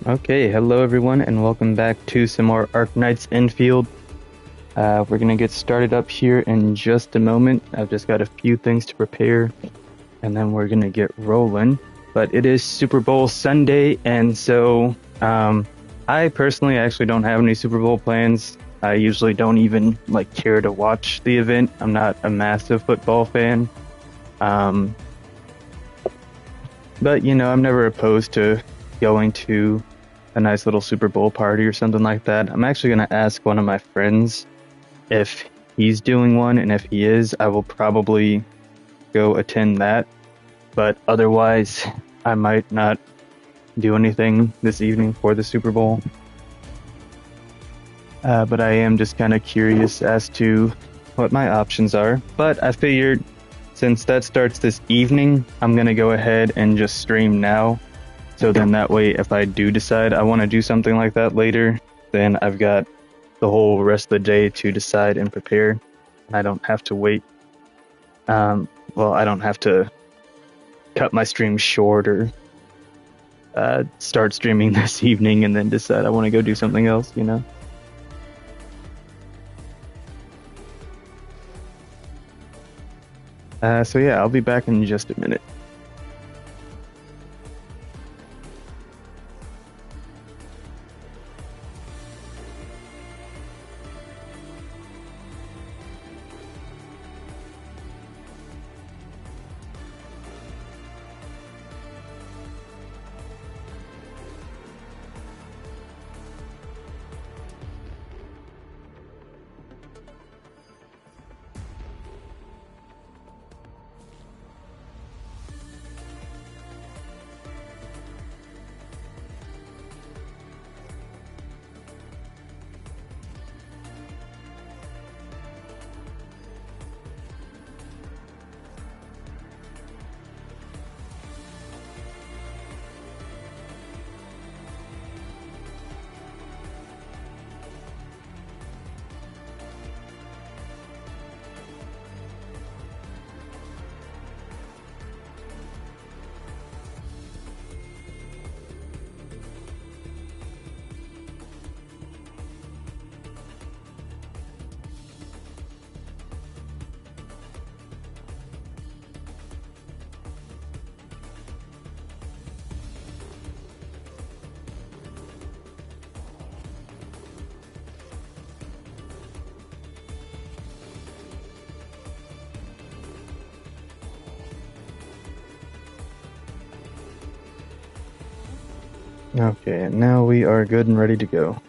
Okay, hello everyone, and welcome back to some more Arknights Endfield. We're gonna get started up here in just a moment. I've just got a few things to prepare, and then we're gonna get rolling. But it is Super Bowl Sunday, and so I personally actually don't have any Super Bowl plans. I usually don't even care to watch the event. I'm not a massive football fan. Um, but I'm never opposed to going to a nice little Super Bowl party or something like that. I'm actually going to ask one of my friends if he's doing one, and if he is, I will probably go attend that. But otherwise, I might not do anything this evening for the Super Bowl. But I am just kind of curious as to what my options are. But I figured since that starts this evening, I'm going to go ahead and just stream now. So then that way, if I do decide I want to do something like that later, then I've got the whole rest of the day to decide and prepare. I don't have to wait. I don't have to cut my stream short or start streaming this evening and then decide I want to go do something else, So yeah, I'll be back in just a minute. Okay, and now we are good and ready to go.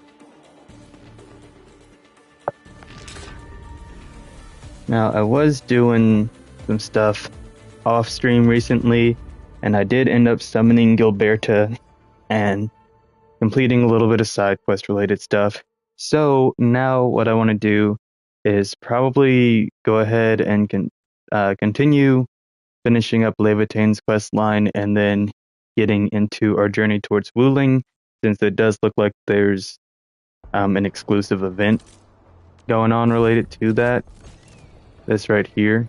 Now, I was doing some stuff off stream recently, and I did end up summoning Gilberta and completing a little bit of side quest related stuff. So now what I want to do is probably go ahead and continue finishing up Levitane's quest line and then getting into our journey towards WULING, since it does look like there's an exclusive event going on related to that. This right here.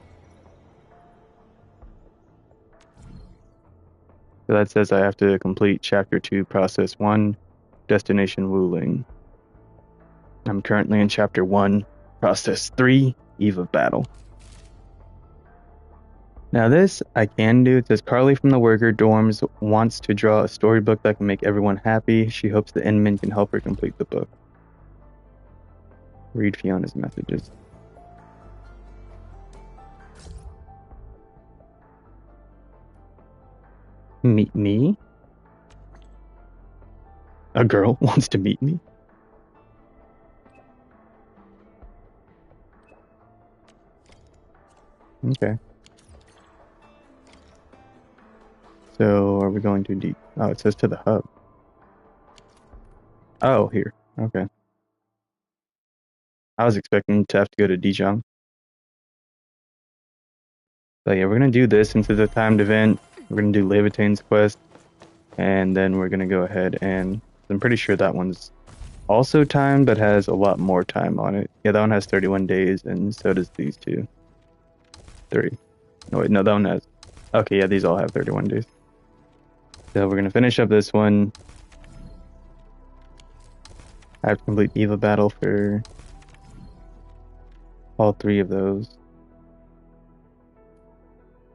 So that says I have to complete Chapter 2, Process 1, Destination WULING. I'm currently in Chapter 1, Process 3, Eve of Battle. Now this I can do. It says Carly from the worker dorms wants to draw a storybook that can make everyone happy. She hopes the Inman can help her complete the book. Read Fiona's messages. Meet me? A girl wants to meet me? Okay. So are we going too deep? Oh, it says to the hub. Oh, here. Okay. I was expecting to have to go to Dijon. But yeah, we're going to do this since it's a timed event. We're going to do Levitane's quest. And then we're going to go ahead and... I'm pretty sure that one's also timed, but has a lot more time on it. Yeah, that one has 31 days, and so does these two. 30. No, wait, no, that one has... Okay, yeah, these all have 31 days. So we're going to finish up this one. I have to complete Eva battle for all 3 of those.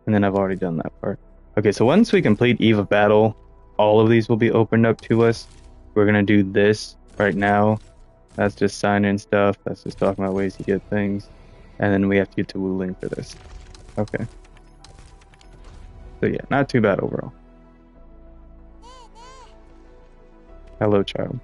And then I've already done that part. Okay, so once we complete Eva battle, all of these will be opened up to us. We're gonna do this right now. That's just sign-in stuff. That's just talking about ways to get things. And then we have to get to WULING for this. Okay. So yeah, not too bad overall. Hello, child.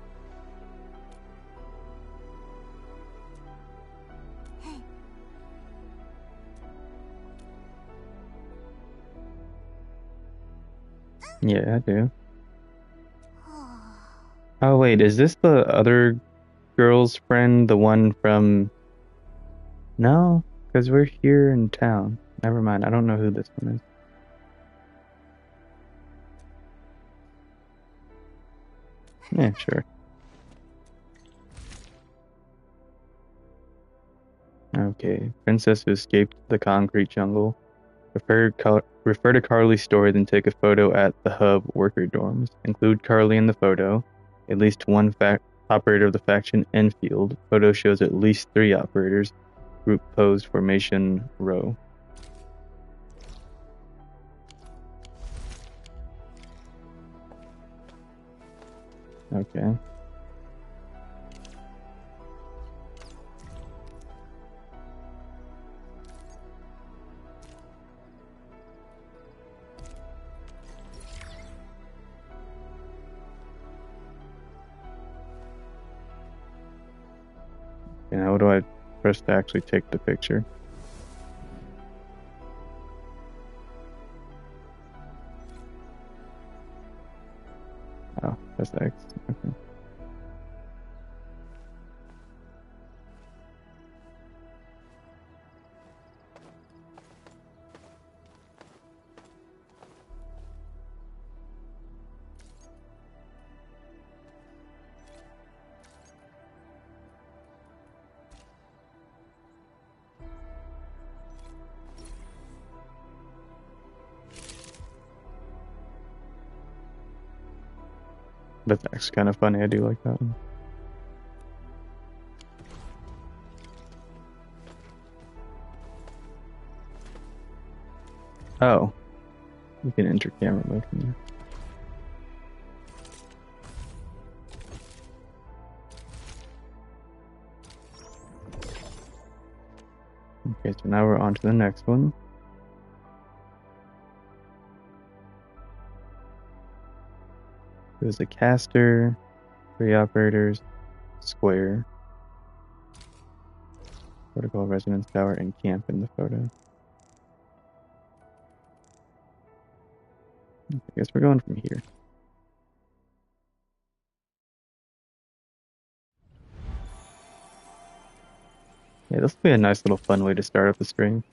Yeah, I do. Oh wait, is this the other girl's friend? The one from... No, because we're here in town. Never mind, I don't know who this one is. Yeah, sure. Okay, princess who escaped the concrete jungle. Refer to Carly's story, then take a photo at the hub worker dorms. Include Carly in the photo. At least one operator of the faction Enfield. Photo shows at least 3 operators. Group pose formation row. Okay. And how do I press to actually take the picture? Oh, that's X. Okay. That's actually kind of funny. I do like that one. Oh, you can enter camera mode from there. Okay, so now we're on to the next one. There's a caster, 3 operators, square, protocol residence tower, and camp in the photo. I guess we're going from here. Yeah, this will be a nice little fun way to start up the stream.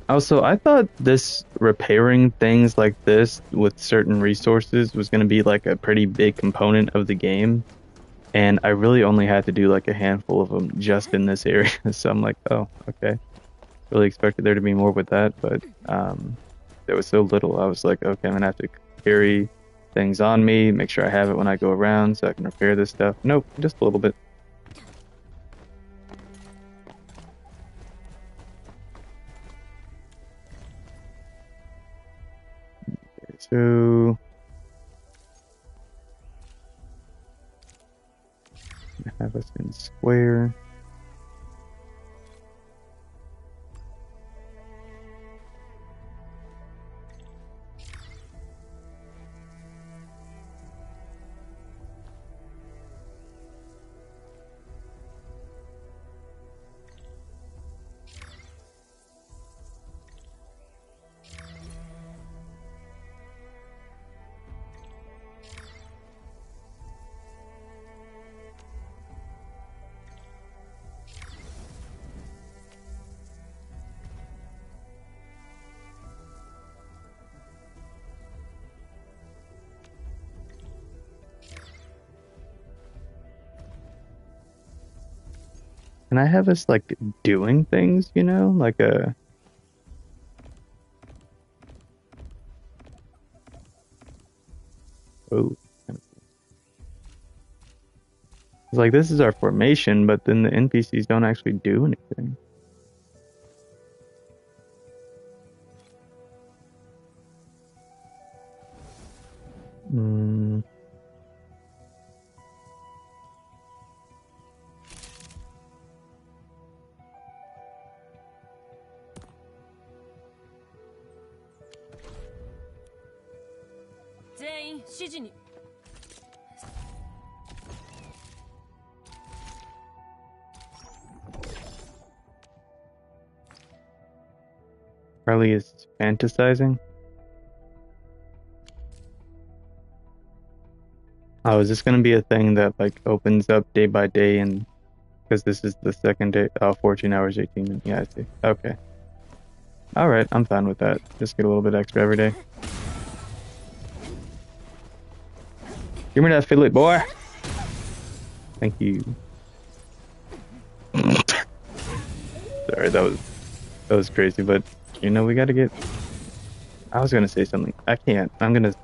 Also, I thought this repairing things like this with certain resources was going to be like a pretty big component of the game. And I really only had to do like a handful of them just in this area. So I'm like, oh, okay. Really expected there to be more with that, but there was so little. I was like, okay, I'm gonna have to carry things on me, make sure I have it when I go around so I can repair this stuff. Nope, just a little bit. Okay, so have us in square. Can I have us like doing things, you know, like a oh, it's like this is our formation, but then the NPCs don't actually do anything. Hmm. Charlie is fantasizing. Oh, is this gonna be a thing that like opens up day by day, and because this is the second day, 14 hours, 18 minutes. Yeah, I see. Okay. All right, I'm fine with that. Just get a little bit extra every day. Give me that fillet, boy. Thank you. Sorry, that was crazy, but you know we gotta get. I was gonna say something. I can't. I'm gonna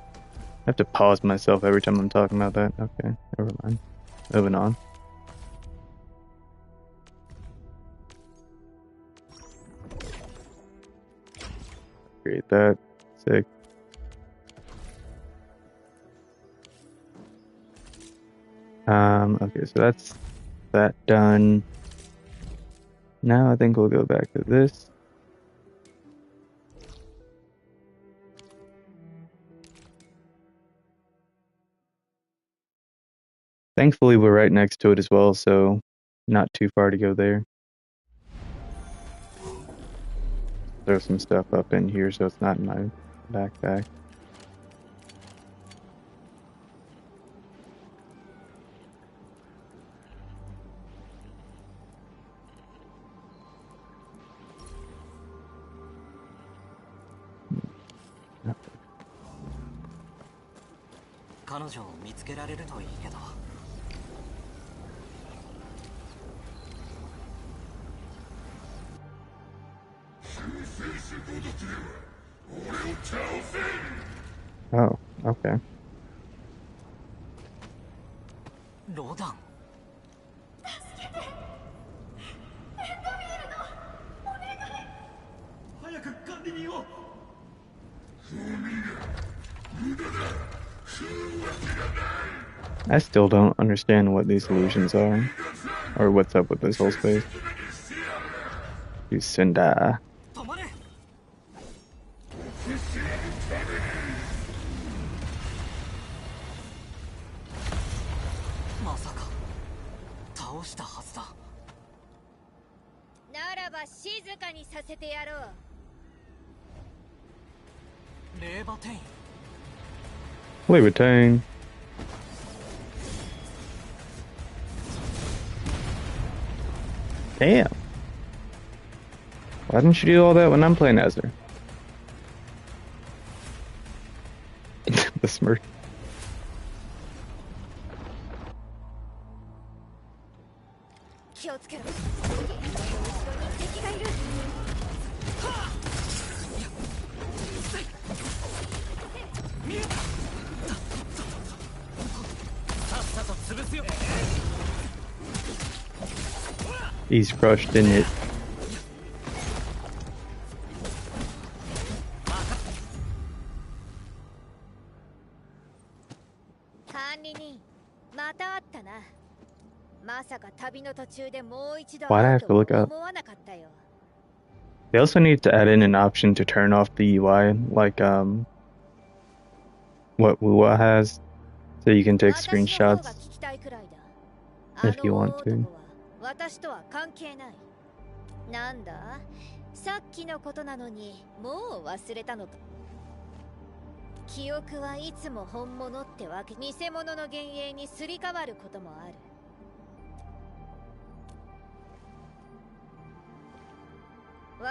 have to pause myself every time I'm talking about that. Okay, never mind. Moving on. Create that. Sick. Okay, so that's that done. Now I think we'll go back to this. Thankfully, we're right next to it as well, so not too far to go there. Throw some stuff up in here so it's not in my backpack. Oh, okay. I still don't understand what these solutions are, or what's up with this whole space. You Senda. Levitain. Damn. Why didn't you do all that when I'm playing as her? The smirk. He's crushed in it. Why'd I have to look up? They also need to add in an option to turn off the UI, like what WUA has, so you can take screenshots if you want to.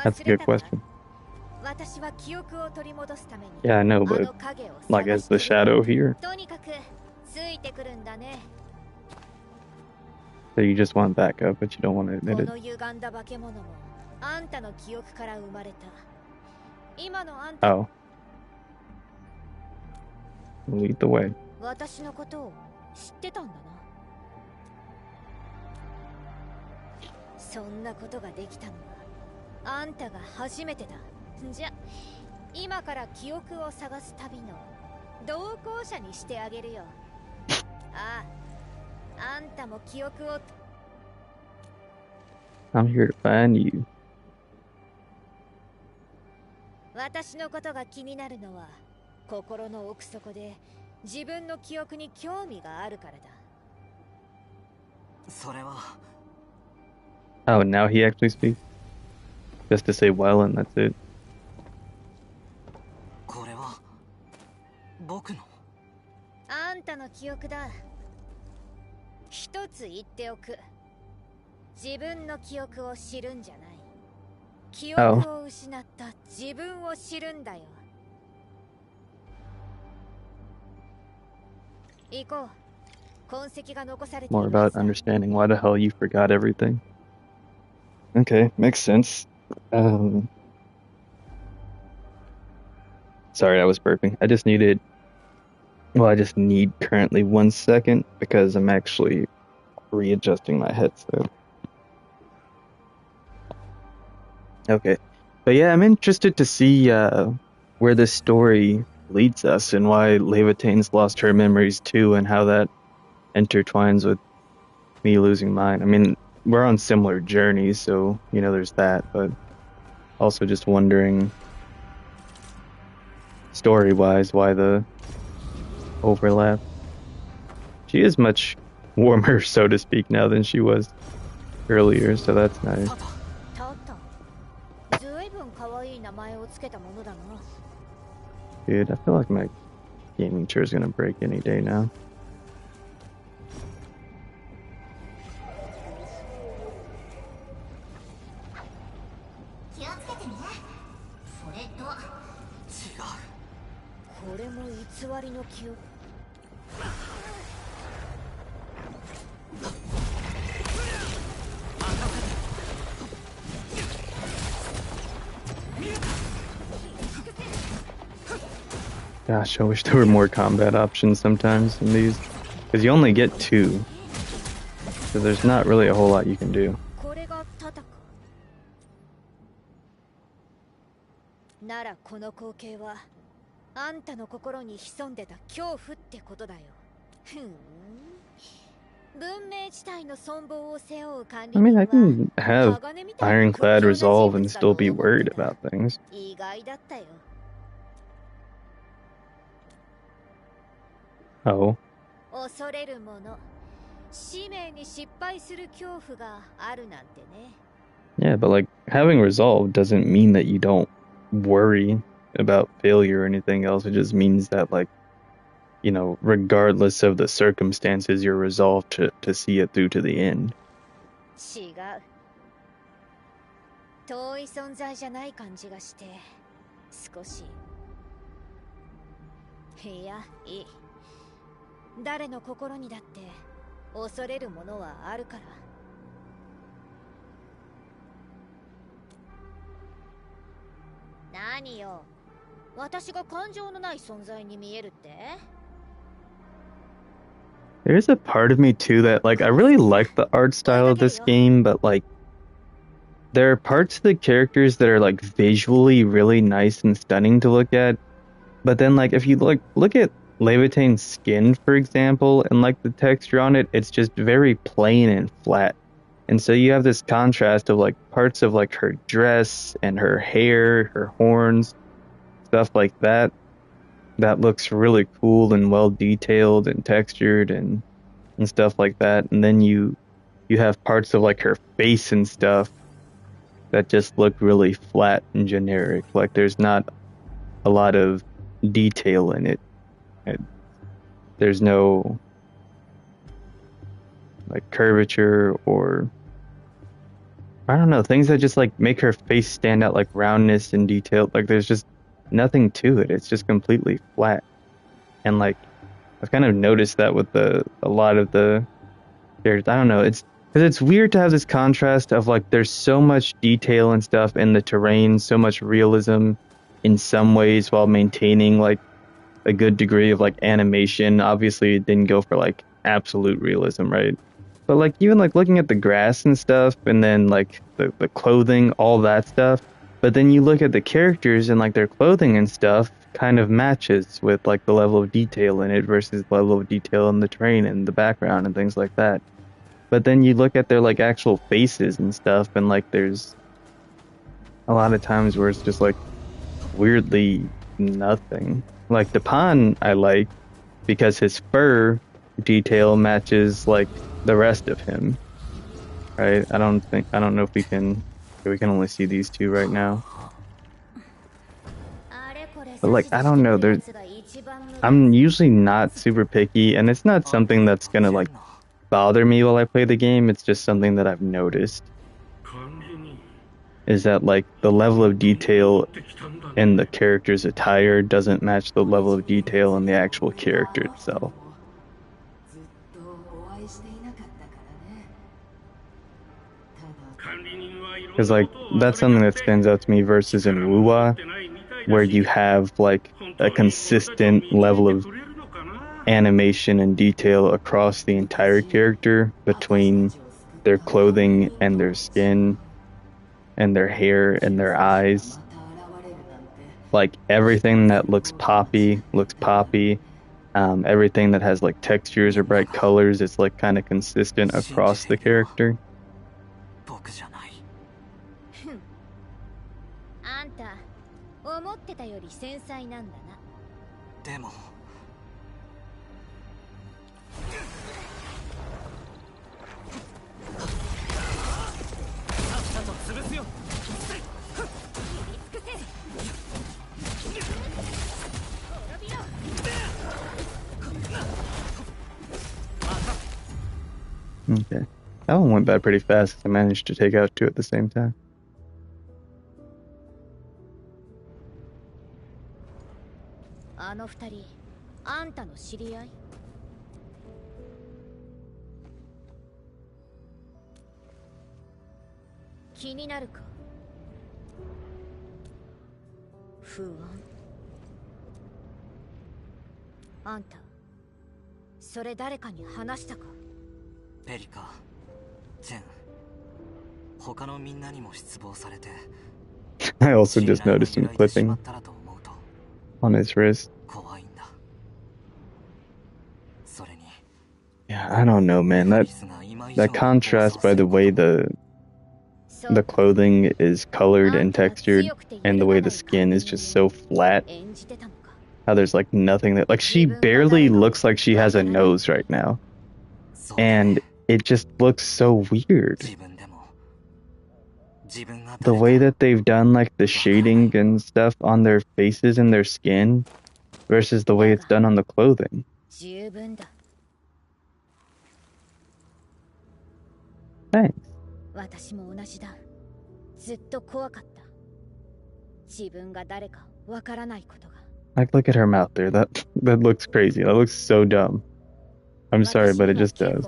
That's a good question. Yeah, I know, but like as the shadow here. So you just want backup, but you don't want to admit こ it. の歪んだ化け物もあんたの記憶から生まれた。今のあんた Oh. Lead the way. 私のことを知ってたんだな。そんなことができたのはあんたが初めてだ。じゃ、今から記憶を探す旅の同行者にしてあげるよ。ああ、あんたも記憶を。I'm here to find you. 私のことが気になるのは心の奥底で自分の記憶に興味があるからだ。それは。Oh, now he actually speaks? Just to say well and that's it. これは僕の。あんたの記憶だ。一つ言っておく。自分の記憶を知るんじゃない。記憶を失った自分を知るんだよ。行こう。痕跡が残されている。 More about understanding why the hell you forgot everything. Okay, makes sense. Sorry, I was burping. I just need currently 1 second because I'm actually readjusting my headset. Okay. But yeah, I'm interested to see where this story leads us and why Levitane's lost her memories too and how that intertwines with me losing mine. I mean, we're on similar journeys, so, you know, there's that, but also just wondering story-wise why the overlap. She is much warmer, so to speak, now than she was earlier, so that's nice. Dude, I feel like my gaming chair is gonna break any day now. Gosh, I wish there were more combat options sometimes in these, because you only get 2, so there's not really a whole lot you can do. ならこの光景はあんたの心に潜んでた恐怖ってことだよ。文明地帯の存亡を背負う管理人は I mean, I can have ironclad resolve and still be worried about things. 意外だったよ。 Oh. 恐れるもの、使命に失敗する恐怖があるなんてね。 Yeah, but like having resolve doesn't mean that you don't worry about failure or anything else. It just means that, like, you know, regardless of the circumstances, you're resolved to see it through to the end. 違う。遠い存在じゃない感じがして少し。いや、いい。誰の心にだって恐れるものはあるから。何よ、私が感情のない存在に見えるって？ There's a part of me too that, like, I really like the art style of this game, but like there are parts of the characters that are like visually really nice and stunning to look at, but then like if you look at Levitane's skin, for example, and like the texture on it, it's just very plain and flat. And so you have this contrast of like parts of like her dress and her hair, her horns, stuff like that. That looks really cool and well detailed and textured and stuff like that. And then you have parts of like her face and stuff that just look really flat and generic. Like there's not a lot of detail in it. There's no like curvature or, I don't know, things that just like make her face stand out, like roundness and detail. Like there's just nothing to it. It's just completely flat. And like I've kind of noticed that with a lot of the characters. I don't know, Because it's weird to have this contrast of like there's so much detail and stuff in the terrain, so much realism in some ways while maintaining like a good degree of like animation. Obviously, it didn't go for like absolute realism, right? But like even like looking at the grass and stuff, and then like the clothing, all that stuff. But then you look at the characters and like their clothing and stuff kind of matches with like the level of detail in it versus the level of detail in the terrain and the background and things like that. But then you look at their like actual faces and stuff, and like there's a lot of times where it's just like weirdly nothing. Like Dupin, I like because his fur detail matches like the rest of him, right? I don't know if we can only see these two right now. But like I don't know, I'm usually not super picky, and it's not something that's gonna like bother me while I play the game. It's just something that I've noticed is that like the level of detail in the character's attire doesn't match the level of detail in the actual character itself. Because like that's something that stands out to me versus in WUWA, where you have like a consistent level of animation and detail across the entire character between their clothing and their skin and their hair and their eyes. Like everything that looks poppy looks poppy. Everything that has like textures or bright colors, it's like kind of consistent across the character. あんた思ってたより繊細なんだな。でも Okay. That one went by pretty fast because I managed to take out two at the same time. あの二人、あんたの知り合い？気になるか？不安。あんた、それ誰かに話したか？ペリカ、ジェン、他のみんなにも失望されて。I also just noticed him clipping on his wrist. Yeah, I don't know, man. That contrast by the way the clothing is colored and textured, and the way the skin is just so flat. How there's like nothing that like she barely looks like she has a nose right now, and it just looks so weird. The way that they've done like the shading and stuff on their faces and their skin versus the way it's done on the clothing. Thanks. Like, look at her mouth there. That looks crazy. That looks so dumb. I'm sorry, but it just does.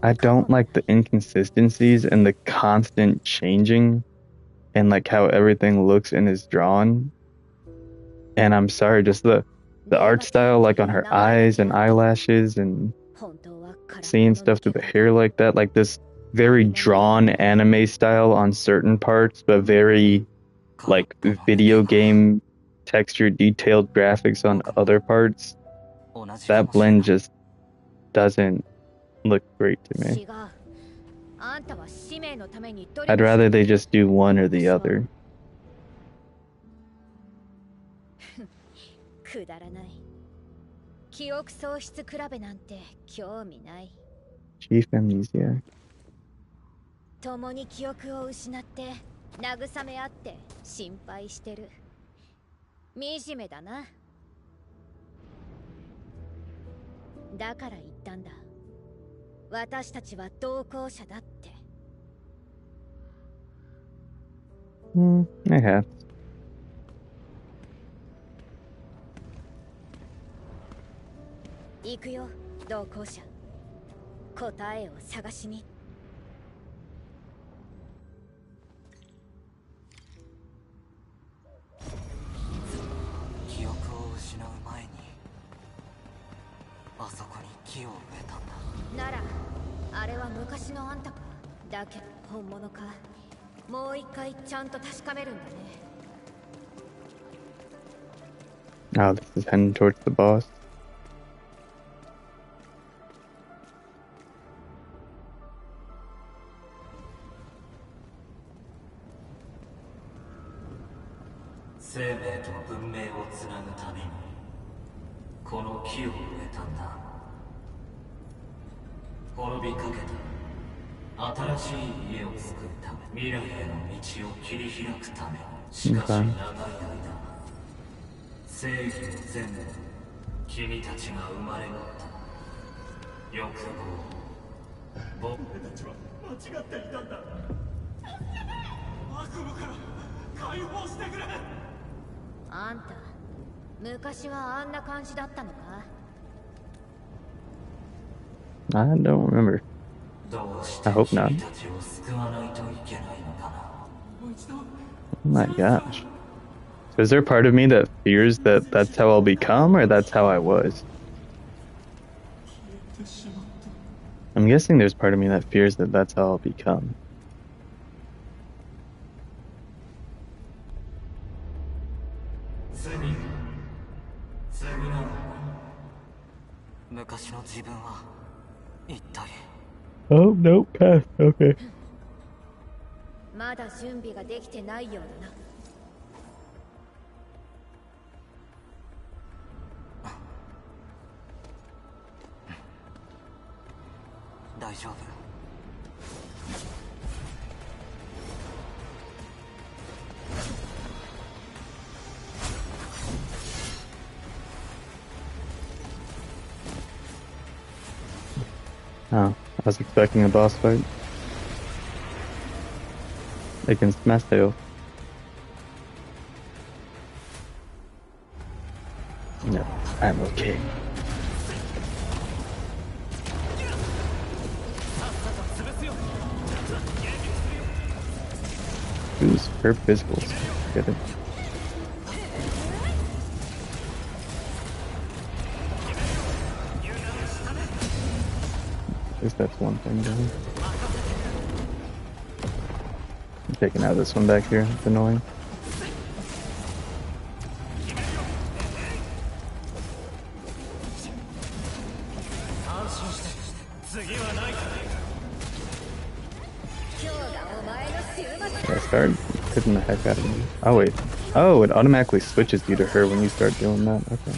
I don't like the inconsistencies and the constant changing and like how everything looks and is drawn. And I'm sorry, just the art style, like on her eyes and eyelashes and seeing stuff through the hair like that, like this very drawn anime style on certain parts, but very like video game textured detailed graphics on other parts. That blend just doesn't look great to me. I'd rather they just do one or the other. Chief amnesia. 共に記憶を失って慰め合って心配してる。惨めだな。だから言ったんだ。私たちは同行者だって。I have. 行くよ。同行者、答えを探しに。記憶を失う前にあそこに木を植えたんだ。ならあれは昔のあんたか。だけど本物か、もう一回ちゃんと確かめるんだね。Now this is heading towards the boss. 生命と文明をつなぐためにこの木を植えたんだ。滅びかけた新しい家を作るため、未来への道を切り開くため。しかし長い間、正義と善を君たちが生まれ持った。欲望、僕たちは間違っていたんだ。悪夢から解放してくれ。あんた昔はあんな感じだったのか。 I don't remember. どうして I hope not. 君たちを救わないといけないのかな。 Oh my gosh. So is there a part of me that fears that that's how I'll become, or that's how I was? I'm guessing there's part of me that fears that that's how I'll become. 昔の自分は一体。 Oh, no, pass. Okay. まだ準備ができてないようだな。大丈夫。Oh, I was expecting a boss fight against Mateo. No, I'm okay. Use her physicals. Get it. At least that's one thing done. I'm taking out this one back here. It's annoying. I started hitting the heck out of me. Oh wait. Oh, it automatically switches you to her when you start doing that. Okay.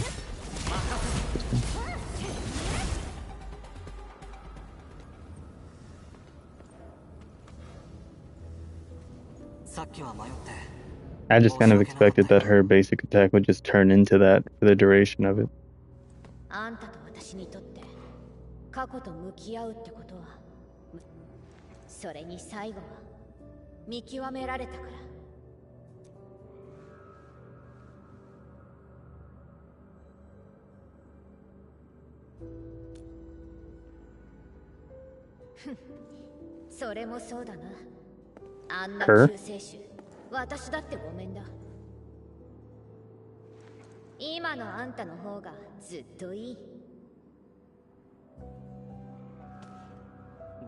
I just kind of expected that her basic attack would just turn into that for the duration of it. あんたと私にとって過去と向き合うってことは、それに最後は見極められたから。それもそうだな。あんな救世主、私だってごめんだ。今のあんたの方がずっといい。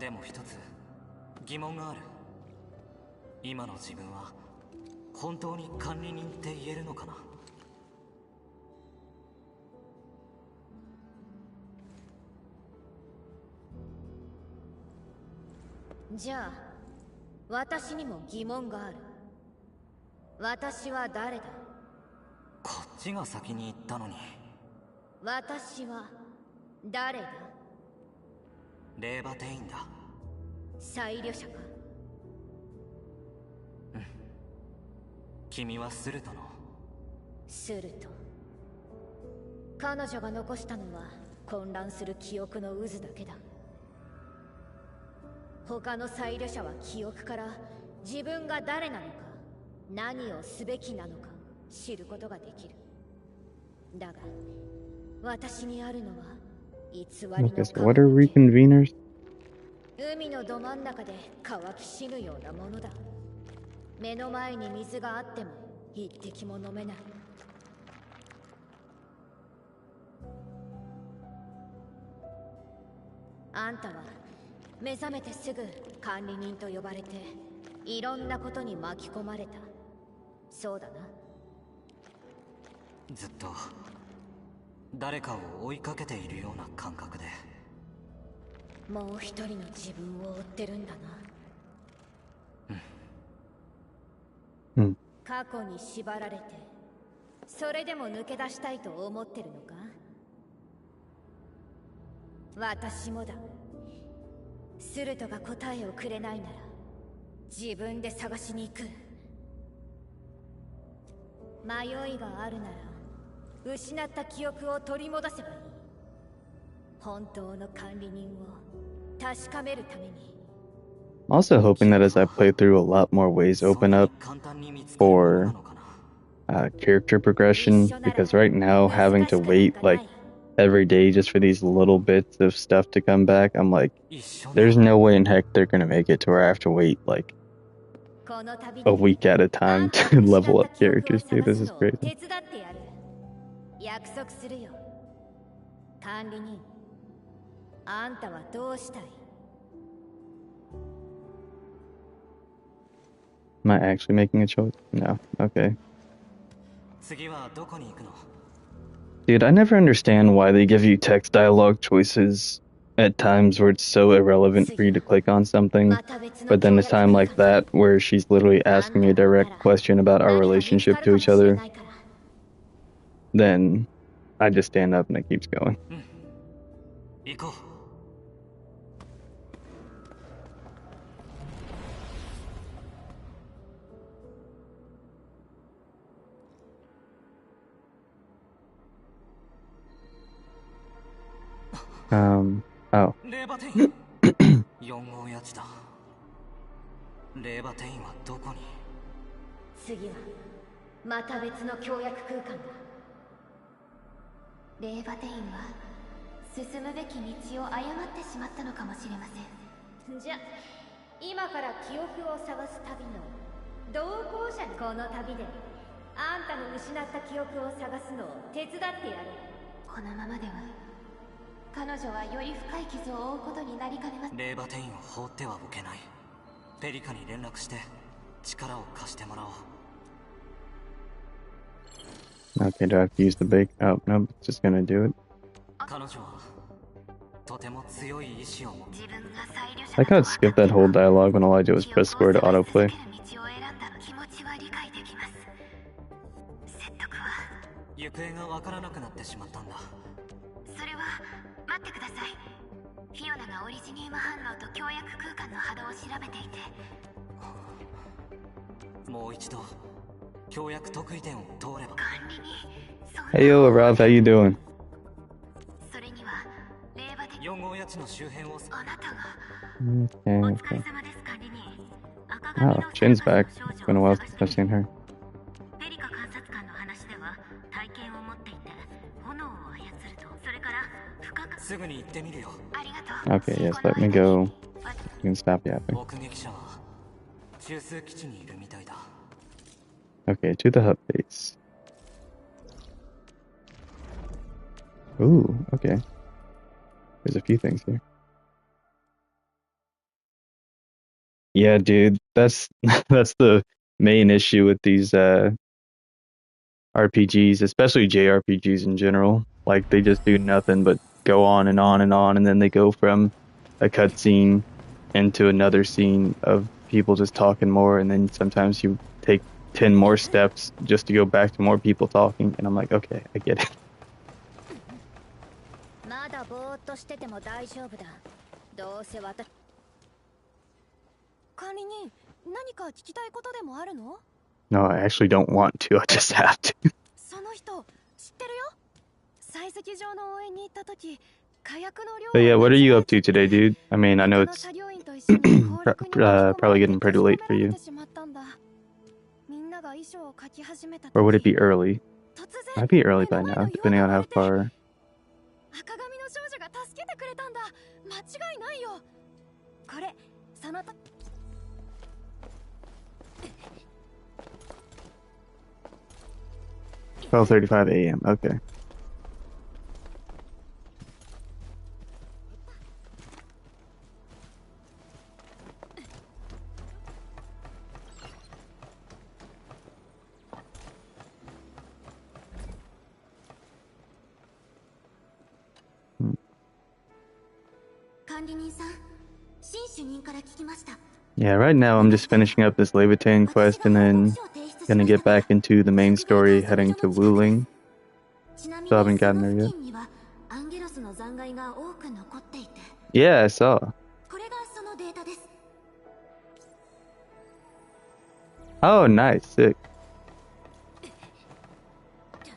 でも一つ疑問がある。今の自分は本当に管理人って言えるのかな。じゃあ私にも疑問がある。私は誰だ。こっちが先に言ったのに。私は誰だ。霊馬店員だ。裁量者か。うん。君はスルトの。スルト。彼女が残したのは混乱する記憶の渦だけだ。他の裁量者は記憶から自分が誰なのか、何をすべきなのか知ることができる。だが私にあるのは Okay, so what are reconveners? 海のど真ん中で乾き死ぬようなものだ。目の前に水があっても一滴も飲めない。あんたは目覚めてすぐ管理人と呼ばれていろんなことに巻き込まれた。そうだな。ずっと誰かを追いかけているような感覚で。もう一人の自分を追ってるんだな。過去に縛られてそれでも抜け出したいと思ってるのか。私もだ。スルトが答えをくれないなら自分で探しに行く。迷いがあるなら失った記憶を取り戻せばいい。本当の管理人を確かめるために。I'm also hoping that as I play through, a lot more ways open up for character progression, because right now having to wait like every day just for these little bits of stuff to come back, I'm like, there's no way in heck they're gonna make it to where I have to wait like a week at a time to level up characters, dude. This is crazy. 約束するよ。管理人、あんたはどうしたい？ Am I actually making a choice? No. Okay. 次はどこに行くの? Dude, I never understand why they give you text dialogue choices at times where it's so irrelevant for you to click on something, but then a time like that where she's literally asking me a direct question about our relationship to each other, then I just stand up and it keeps going. Oh. 次はまた別の協約空間だ。レーバテインは進むべき道を誤ってしまったのかもしれません。じゃ、今から記憶を探す旅の同行者に。この旅であんたの失った記憶を探すのを手伝ってやる。このままでは彼女はより深い傷を負うことになりかねません。レーバテインを放ってはおけない。ペリカに連絡して力を貸してもらおう。Okay, do I have to use the bake? Oh, no, it's just gonna do it. 彼女はとても強い意志を持つ。 I could skip that whole dialogue when all I do is press square to autoplay. 行方がわからなくなってしまったんだ。それは待ってください。フィオナがオリジニウム反応と協約空間の波動を調べていて。もう一度協約得意点を通れば。管理に。Hey yo, Rav, how you doing? それにはレーバテ4号やつの周辺を。あなたが。 Okay, お okay. 疲れ様です、管理人。 Oh, Jin's back. It's been a while since I've seen her. ペリカ監察官の話では体験を持っていて炎を操ると。それから深く。すぐに行ってみるよ。ありがとう。 Okay, yes, let me go. You can stop yapping. 目撃者は中枢基地にいるみたいだ。 Okay, to the hub base. Ooh, okay. There's a few things here. Yeah, dude, that's that's the main issue with these RPGs, especially JRPGs in general. Like they just do nothing but go on and on and on, and then they go from a cutscene into another scene of people just talking more, and then sometimes you take 10 more steps just to go back to more people talking, and I'm like, okay, I get it. まだぼーっとしてても大丈夫だ。どうせ私。管理人、何か聞きたいことでもあるの？ No, I actually don't want to. I just have to. その人知ってるよ。採石場の応援に行った時、火薬の量。 But yeah, what are you up to today, dude? I mean, I know it's probably getting pretty late for you. Or would it be early? Might be early by now, depending on how far. 赤髪の少女が助12:35 a.m. Okay. Yeah, right now I'm just finishing up this Levitain quest and then gonna get back into the main story, heading to WULING. Still haven't gotten there yet. Yeah, I saw. Oh, nice, sick.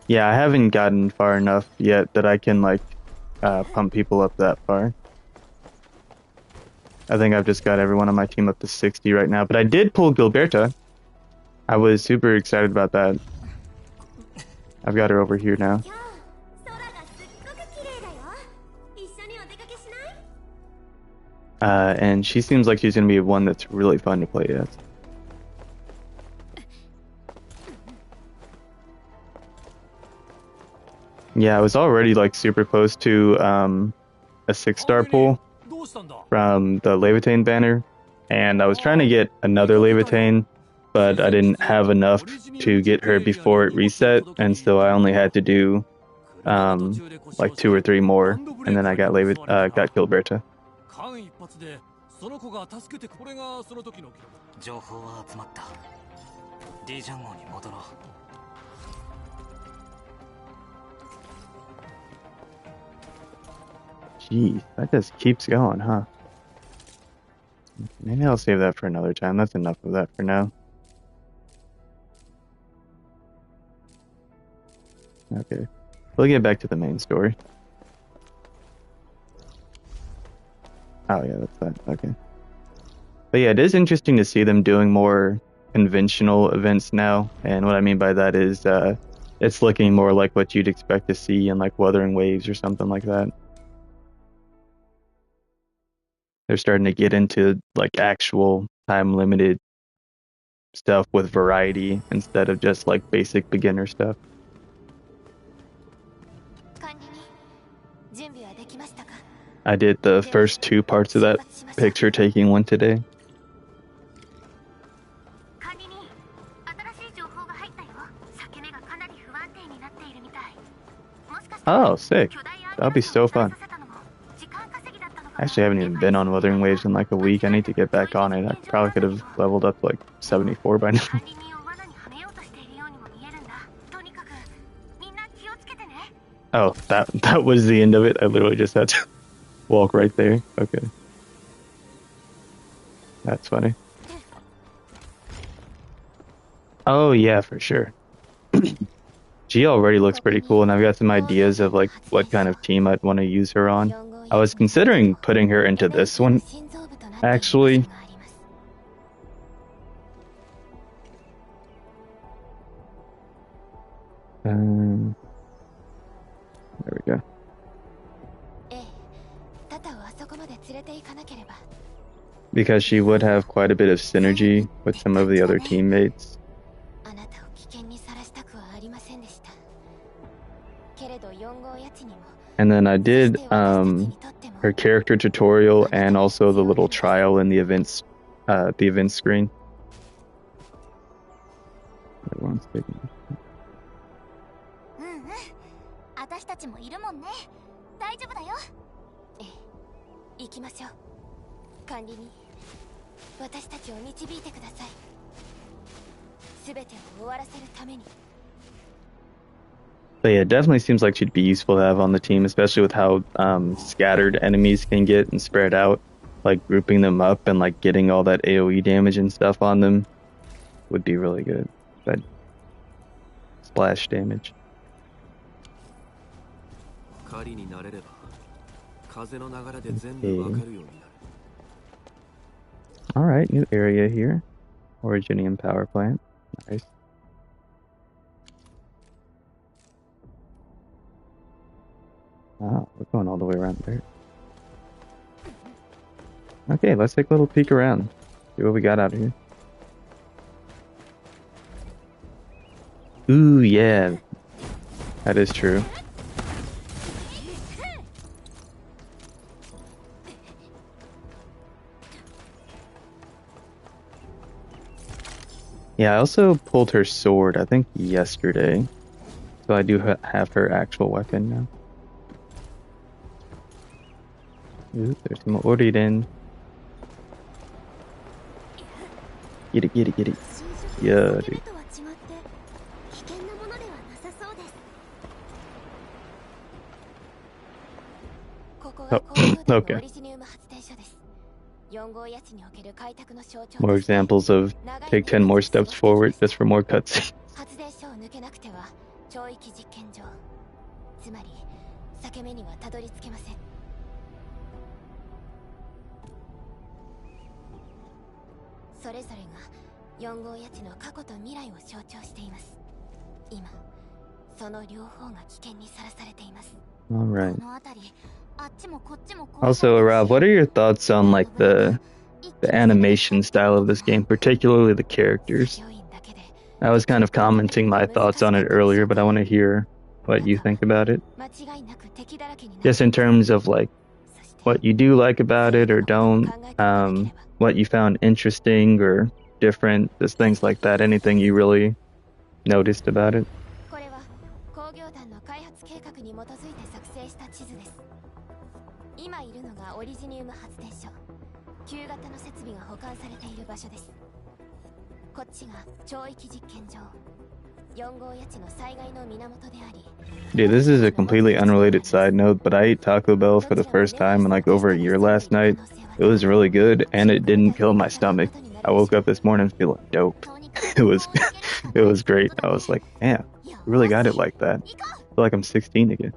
Yeah, I haven't gotten far enough yet that I can like pump people up that far. I think I've just got everyone on my team up to 60 right now, but I did pull Gilberta. I was super excited about that. I've got her over here now. And she seems like she's gonna be one that's really fun to play as. Yeah, I was already like super close to a 6-star pull from the Levitain banner, and I was trying to get another Levitain, but I didn't have enough to get her before it reset, and so I only had to do like 2 or 3 more, and then I got Gilberta. 情報は集まった。D ジャン号に戻ろう。 Jeez, that just keeps going, huh? Maybe I'll save that for another time. That's enough of that for now. Okay, we'll get back to the main story. Oh yeah, that's that. Okay. But yeah, it is interesting to see them doing more conventional events now. And what I mean by that is it's looking more like what you'd expect to see in like Wuthering Waves or something like that. They're starting to get into like actual time limited stuff with variety instead of just like basic beginner stuff. I did the first 2 parts of that picture taking one today. Oh, sick. That'll be so fun. I actually haven't even been on Wuthering Waves in like a week. I need to get back on it. I probably could have leveled up to like 74 by now. Oh, that was the end of it. I literally just had to walk right there. Okay. That's funny. Oh yeah, for sure. She already looks pretty cool, and I've got some ideas of like what kind of team I'd want to use her on. I was considering putting her into this one, actually. There we go. Because she would have quite a bit of synergy with some of the other teammates. And then I did her character tutorial and also the little trial in the event screen. Everyone's taking it. But yeah, it definitely seems like she'd be useful to have on the team, especially with how scattered enemies can get and spread out. Like grouping them up and like getting all that AoE damage and stuff on them would be really good. That splash damage. Okay. Alright, new area here. Originium power plant. Nice. Wow, we're going all the way around there. Okay, let's take a little peek around. See what we got out here. Ooh, yeah. That is true. Yeah, I also pulled her sword, I think, yesterday. So I do have her actual weapon now. Ooh, there's some Oriden. Get it, get it, get it. Yeah, dude. Oh, okay. More examples of take 10 more steps forward just for more cutscenes. つまり裂け目にはたどり着けません。それぞれが4号や地の過去と未来を象徴しています。今その両方が危険にさらされています。 Alright. Also, Rob, what are your thoughts on like the animation style of this game, particularly the characters? I was kind of commenting my thoughts on it earlier, but I want to hear what you think about it. Just in terms of like what you do like about it or don't, what you found interesting or different, just things like that. Anything you really noticed about it? 今いるのがオリジニウム発電所。旧型の設備が保管されている場所です。こっちが超域実験場。4号や地の災害の源であり。Dude, this is a completely unrelated side note, but I ate Taco Bell for the first time in like over a year last night. It was really good, and it didn't kill my stomach. I woke up this morning feeling dope. It was great. I was like, damn, you really got it like that. I feel like I'm 16 again.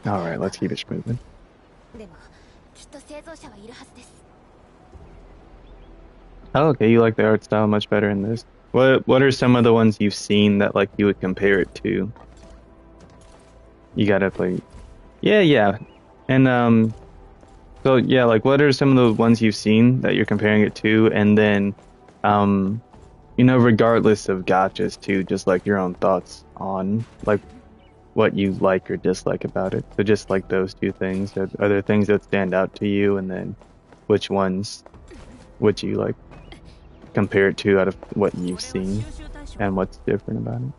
Alright, let's keep it moving. Oh, okay, you like the art style much better in this. What are some of the ones you've seen that like you would compare it to? You gotta play. Yeah. And so yeah, like what are some of the ones you've seen that you're comparing it to? And then you know, regardless of gotchas too, just like your own thoughts on like what you like or dislike about it. So just like those two things. Are there things that stand out to you, and then which ones would you like compare it to out of what you've seen and what's different about it?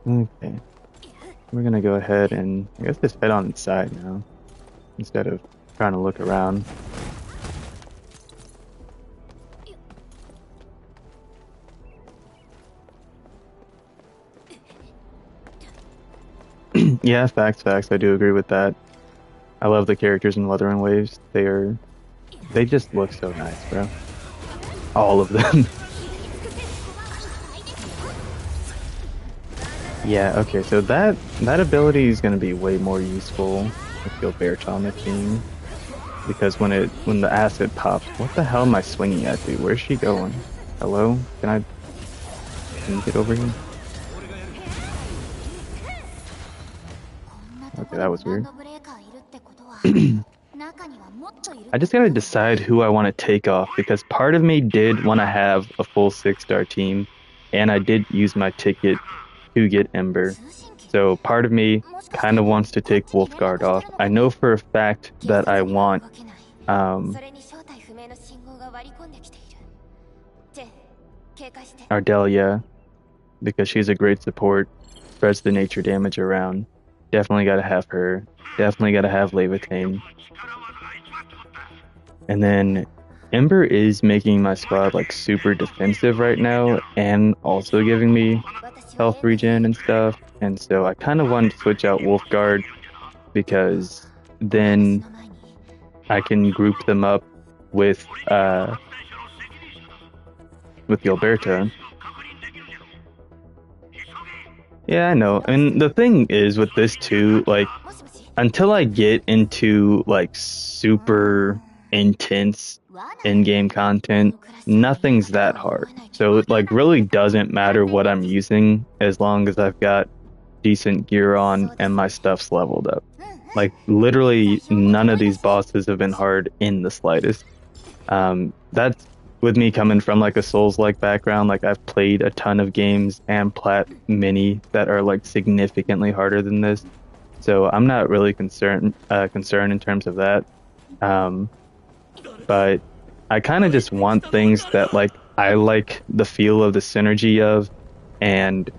Okay. We're gonna go ahead and I guess just head on inside now instead of trying to look around. Yeah, facts. I do agree with that. I love the characters in Wuthering Waves. They just look so nice, bro. All of them. Yeah, okay, so that ability is gonna be way more useful with Gilberto on the team. Because when the acid pops, what the hell am I swinging at, dude? Where's she going? Hello? Can you get over here? Okay, that was weird. I just gotta decide who I want to take off, because part of me did want to have a full 6-star team, and I did use my ticket to get Ember. So part of me kind of wants to take Wolfguard off. I know for a fact that I want Ardelia, because she's a great support, spreads the nature damage around. Definitely gotta have her. Definitely gotta have Levitane. And then Ember is making my squad like super defensive right now, and also giving me health regen and stuff. And so I kind of wanted to switch out Wolfguard, because then I can group them up with Gilberto. Yeah, I know. And the thing is with this too, like, until I get into like super intense in-game content, nothing's that hard. So it like really doesn't matter what I'm using as long as I've got decent gear on and my stuff's leveled up. Like literally none of these bosses have been hard in the slightest. That's with me coming from like a Souls-like background. Like I've played a ton of games and Plat Mini that are like significantly harder than this. So I'm not really concerned in terms of that. But I kind of just want things that like I like the feel of the synergy of, and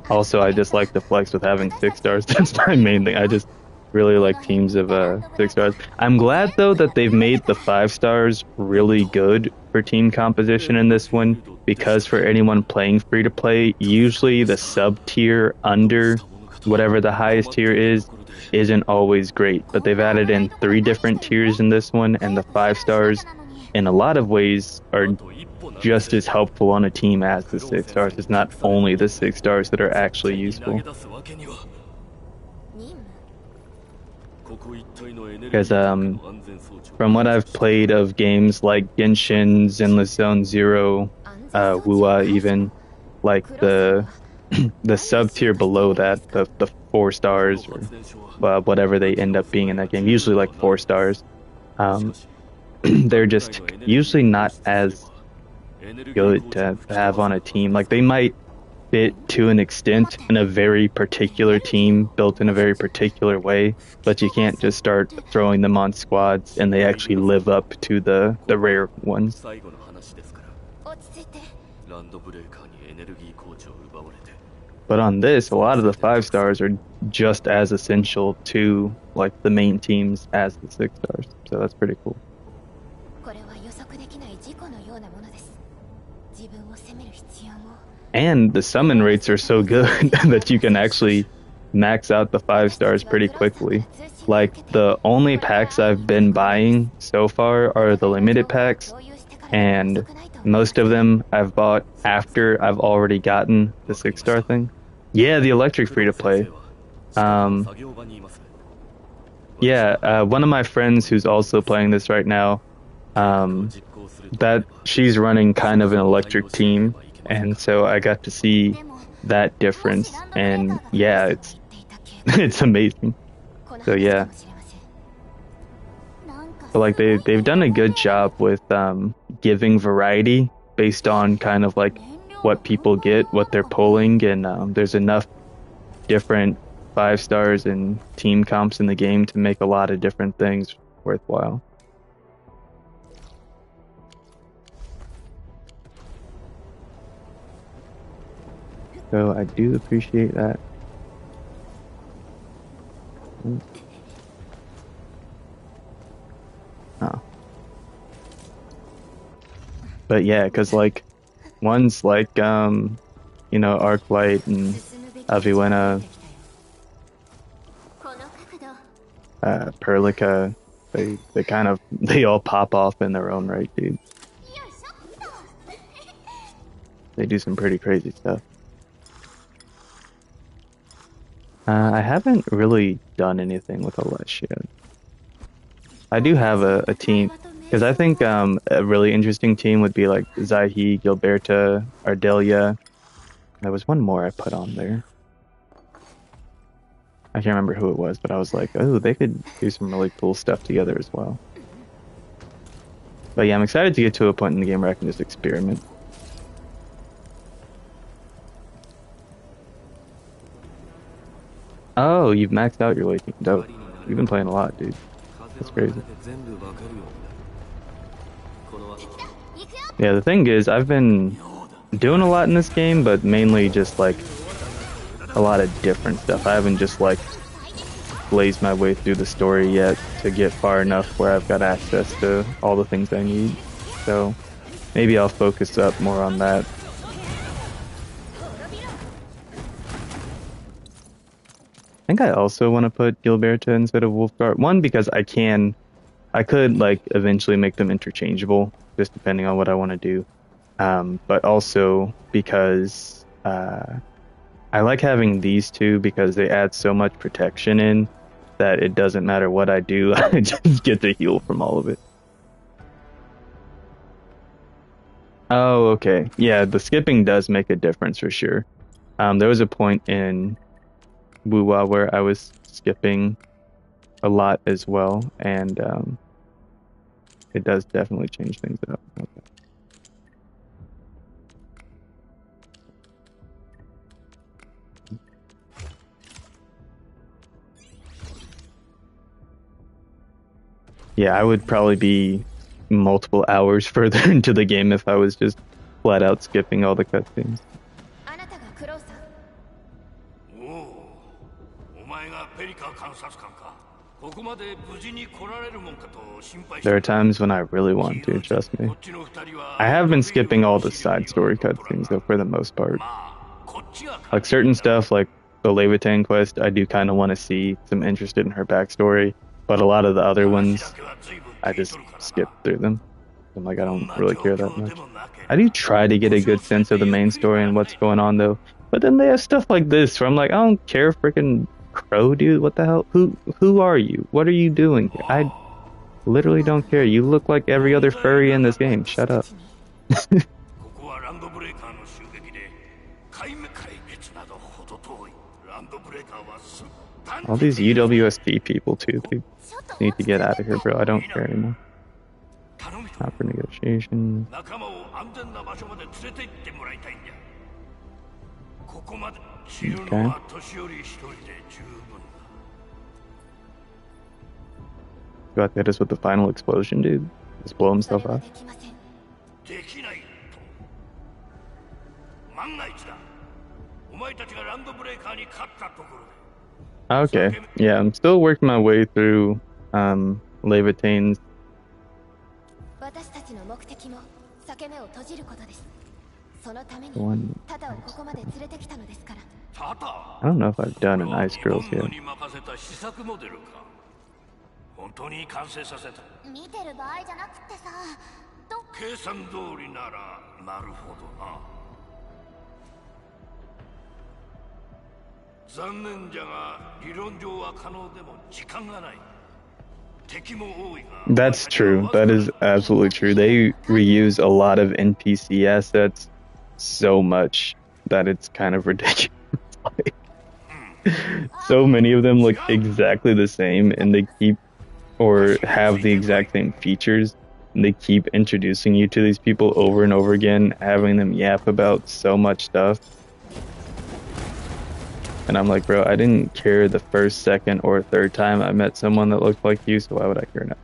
also I just like the flex with having 6 stars. That's my main thing. I just really like teams of 6 stars. I'm glad though that they've made the 5 stars really good for team composition in this one, because for anyone playing free to play, usually the sub tier under whatever the highest tier is isn't always great, but they've added in 3 different tiers in this one, and the 5 stars in a lot of ways are just as helpful on a team as the 6 stars. It's not only the 6 stars that are actually useful. Because from what I've played of games like Genshin, Zenless Zone Zero, WUA even, like the sub tier below that, the 4 stars or whatever they end up being in that game, usually like 4 stars, they're just usually not as good to have on a team. Like they might fit to an extent in a very particular team built in a very particular way, but you can't just start throwing them on squads and they actually live up to the rare ones. But on this, a lot of the 5 stars are just as essential to like the main teams as the 6 stars. So that's pretty cool. And the summon rates are so good that you can actually max out the 5 stars pretty quickly. Like the only packs I've been buying so far are the limited packs, and most of them I've bought after I've already gotten the 6 star thing. Yeah, the electric free to play. Yeah, one of my friends who's also playing this right now, that she's running kind of an electric team, and so I got to see that difference, and yeah, it's amazing. So yeah, but like they've done a good job with giving variety based on kind of like what people get, what they're pulling, and there's enough different 5 stars and team comps in the game to make a lot of different things worthwhile. So I do appreciate that. Oh. But yeah, because like ones like you know, Arclight and Aviwena, Perlica, they all pop off in their own right, dude. They do some pretty crazy stuff. I haven't really done anything with Alesh yet. I do have a team, because I think a really interesting team would be like Zaihi, Gilberta, Ardelia. There was one more I put on there. I can't remember who it was, but I was like, oh, they could do some really cool stuff together as well. But yeah, I'm excited to get to a point in the game where I can just experiment. Oh, you've maxed out your late game. Dope. You've been playing a lot, dude. That's crazy. Yeah, the thing is, I've been doing a lot in this game, but mainly just like a lot of different stuff. I haven't just like blazed my way through the story yet to get far enough where I've got access to all the things I need. So maybe I'll focus up more on that. I think I also want to put Gilberta instead of Wolfguard. One, because I could like eventually make them interchangeable, just depending on what I want to do. But also because I like having these two because they add so much protection in, that it doesn't matter what I do, I just get to heal from all of it. Oh, okay. Yeah, the skipping does make a difference for sure. There was a point in WUWA where I was skipping a lot as well, and it does definitely change things up. Okay. Yeah, I would probably be multiple hours further into the game if I was just flat out skipping all the cutscenes. There are times when I really want to, trust me. I have been skipping all the side story cutscenes though, for the most part. Like certain stuff, like the Leviathan quest, I do kind of want to see, some interested in her backstory, but a lot of the other ones, I just skip through them. I'm like, I don't really care that much. I do try to get a good sense of the main story and what's going on though, but then they have stuff like this where I'm like, I don't care, freaking crow dude, what the hell? Who are you? What are you doing here? I literally don't care. You look like every other furry in this game. Shut up. All these UWSP people too, they need to get out of here, bro. I don't care anymore. Not for negotiation. Okay. Got that is with the final explosion, dude. Just blow himself up. Okay, yeah, I'm still working my way through Leviathan's. One. I don't know if I've done an Ice Girls yet. That's true. That is absolutely true. They reuse a lot of NPC assets so much that it's kind of ridiculous. Like, so many of them look exactly the same, and they keep, or have the exact same features, and they keep introducing you to these people over and over again, having them yap about so much stuff. And I'm like, bro, I didn't care the first, second, or third time I met someone that looked like you, so why would I care now?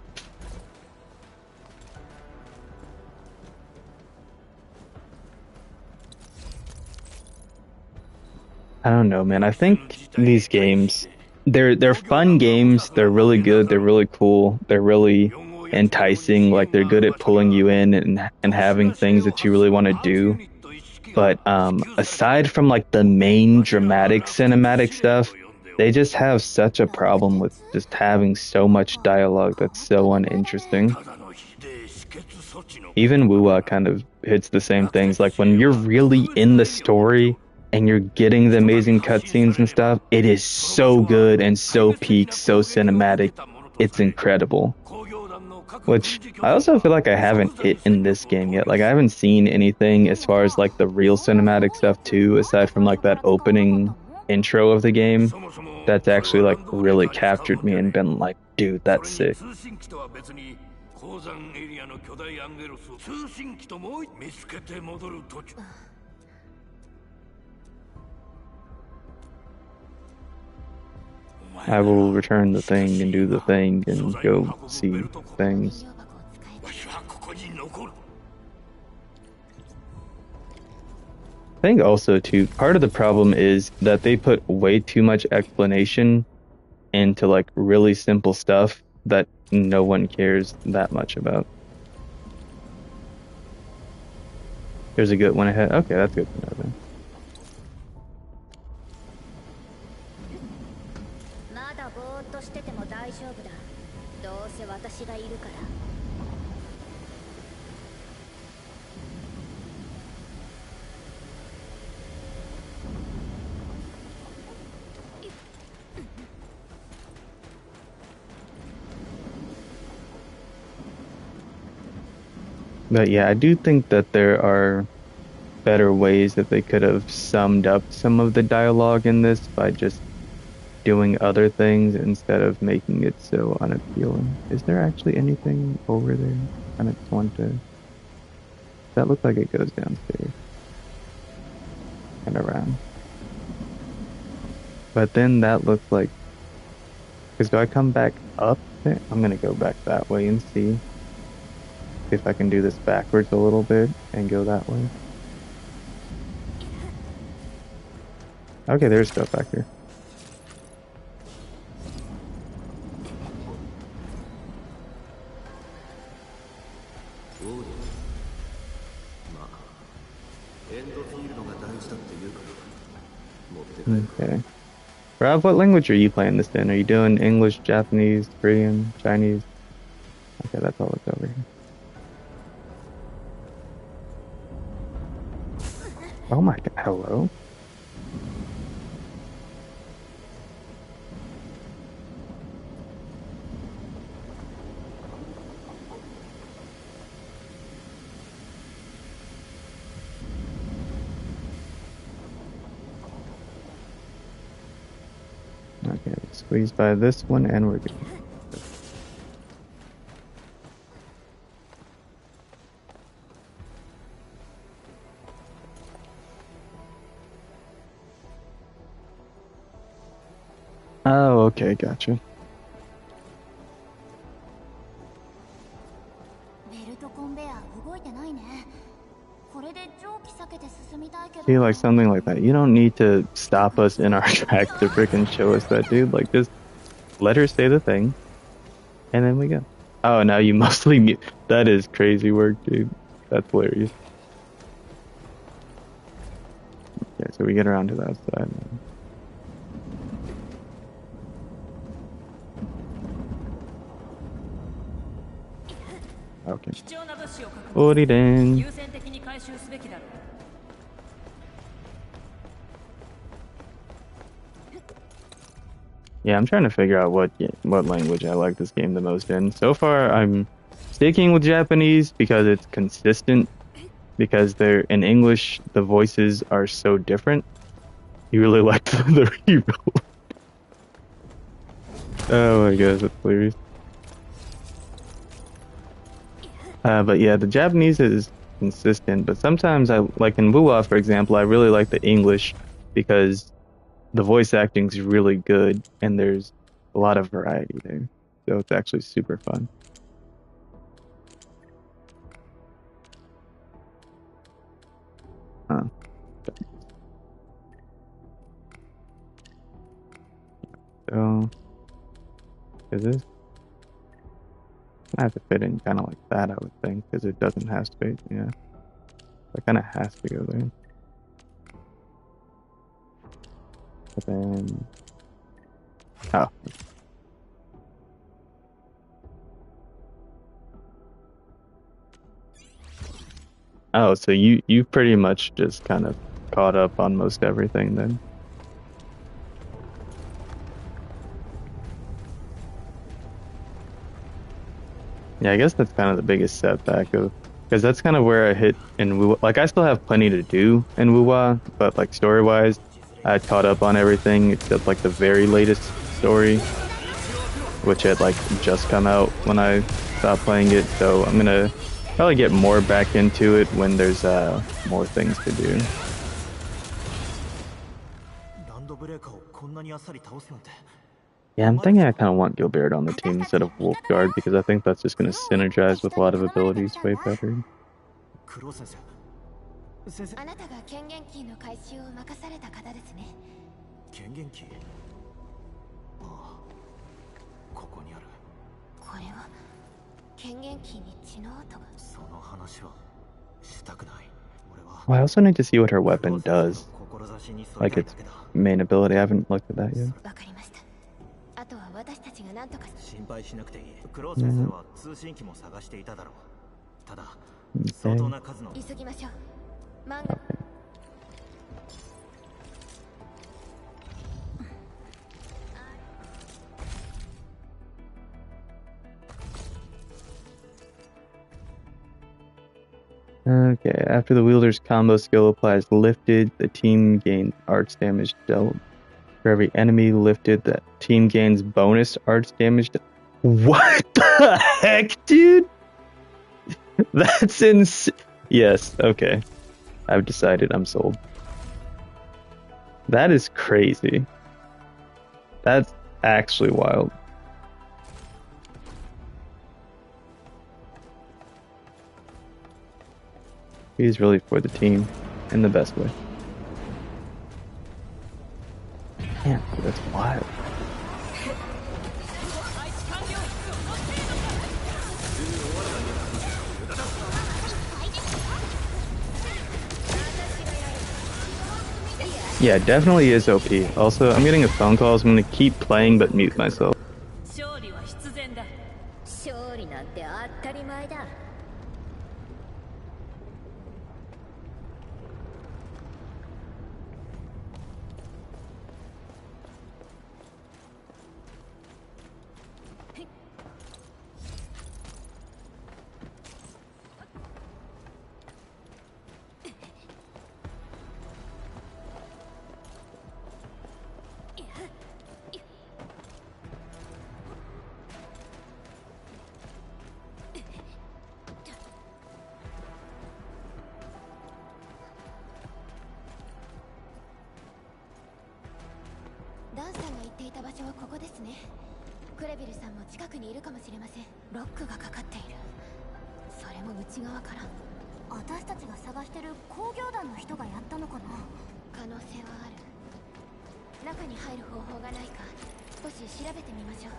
I don't know, man. I think these games, they're fun games. They're really good. They're really cool. They're really enticing. Like, they're good at pulling you in and having things that you really want to do. But aside from like the main dramatic cinematic stuff, they just have such a problem with just having so much dialogue that's so uninteresting. Even WUWA kind of hits the same things. Like when you're really in the story and you're getting the amazing cutscenes and stuff, it is so good and so peak, so cinematic. It's incredible. Which I also feel like I haven't hit in this game yet. Like I haven't seen anything as far as like the real cinematic stuff too, aside from like that opening intro of the game that's actually like really captured me and been like, dude, that's sick. I will return the thing and do the thing and go see things. I think also too, part of the problem is that they put way too much explanation into like really simple stuff that no one cares that much about. There's a good one ahead. Okay, that's good to know then. But yeah, I do think that there are better ways that they could have summed up some of the dialogue in this by just doing other things instead of making it so unappealing. Is there actually anything over there? I just want to. That looks like it goes downstairs and around. But then that looks like. Because do I come back up there? I'm gonna go back that way and see if I can do this backwards a little bit and go that way. Okay, there's stuff back here. Okay. Rob, what language are you playing this in? Are you doing English, Japanese, Korean, Chinese? Okay, that's all that's over here. Oh my god, hello? Okay, squeeze by this one and we're good. Oh, okay, gotcha. See, like something like that. You don't need to stop us in our tracks to freaking show us that, dude. Like, just let her say the thing, and then we go. Oh, now you mostly mute. That is crazy work, dude. That's hilarious. Okay, so we get around to that side now. Okay. Oriren. Yeah, I'm trying to figure out what language I like this game the most in. So far, I'm sticking with Japanese because it's consistent. Because they're in English, the voices are so different. You really like the reroll. Oh my gosh, that's hilarious. But yeah, the Japanese is consistent. But sometimes I like in WUWA, for example, I really like the English because the voice acting is really good and there's a lot of variety there. So it's actually super fun. Huh. So, is this? I have to fit in kind of like that, I would think, because it doesn't have space. Yeah, it kind of has to go there. But then, oh. Oh, so you pretty much just kind of caught up on most everything then. Yeah, I guess that's kind of the biggest setback of because that's kind of where I hit in WoW. Like I still have plenty to do in WoW, but like story-wise, I caught up on everything except like the very latest story, which had like just come out when I stopped playing it. So I'm gonna probably get more back into it when there's more things to do. Yeah, I'm thinking I kind of want Gilbert on the team instead of Wolfguard because I think that's just going to synergize with a lot of abilities way better. Well, I also need to see what her weapon does. Like its main ability. I haven't looked at that yet. Okay. Okay, after the wielder's combo skill applies lifted, the team gains arts damage dealt. For every enemy lifted, the team gains bonus arts damage. What the heck, dude? That's insane. Yes, okay. I've decided I'm sold. That is crazy. That's actually wild. He's really for the team in the best way. Damn, dude, that's wild. Yeah, definitely is OP. Also, I'm getting a phone call, so I'm gonna keep playing but mute myself. 勝利は必然だ。勝利なんて当たり前だ。ダンさんが言っていた場所はここですね。クレビルさんも近くにいるかもしれません。ロックがかかっている。それも内側から。私たちが探してる工業団の人がやったのかな。可能性はある。中に入る方法がないか少し調べてみましょう。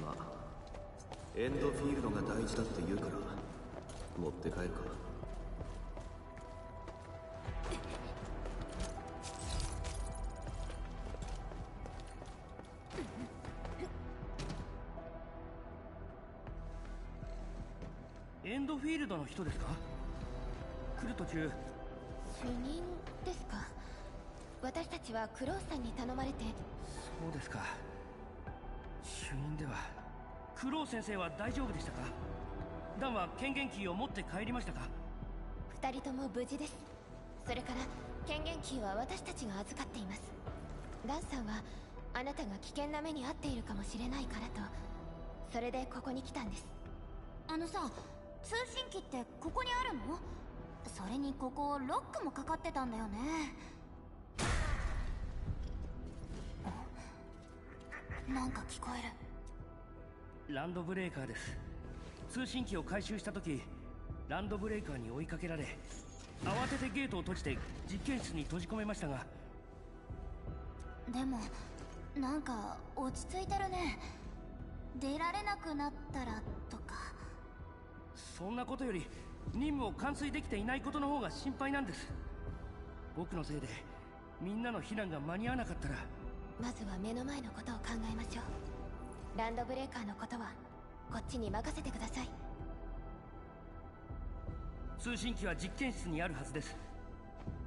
まあエンドフィールドが大事だって言うから持って帰るか。エンドフィールドの人ですか？来る途中。主任ですか？私たちはクロースさんに頼まれて。そうですか。主任では。クロー先生は大丈夫でしたか？ダンは権限キーを持って帰りましたか？二人とも無事です。それから権限キーは私たちが預かっています。ダンさんはあなたが危険な目に遭っているかもしれないからと、それでここに来たんです。あのさ、通信機ってここにあるの？それにここロックもかかってたんだよね。なんか聞こえる。ランドブレーカーです。通信機を回収した時、ランドブレーカーに追いかけられ、慌ててゲートを閉じて実験室に閉じ込めましたが。でもなんか落ち着いてるね。出られなくなったらとか。そんなことより任務を完遂できていないことの方が心配なんです。僕のせいでみんなの避難が間に合わなかったら。まずは目の前のことを考えましょう。ランドブレーカーのことはこっちに任せてください。通信機は実験室にあるはずです。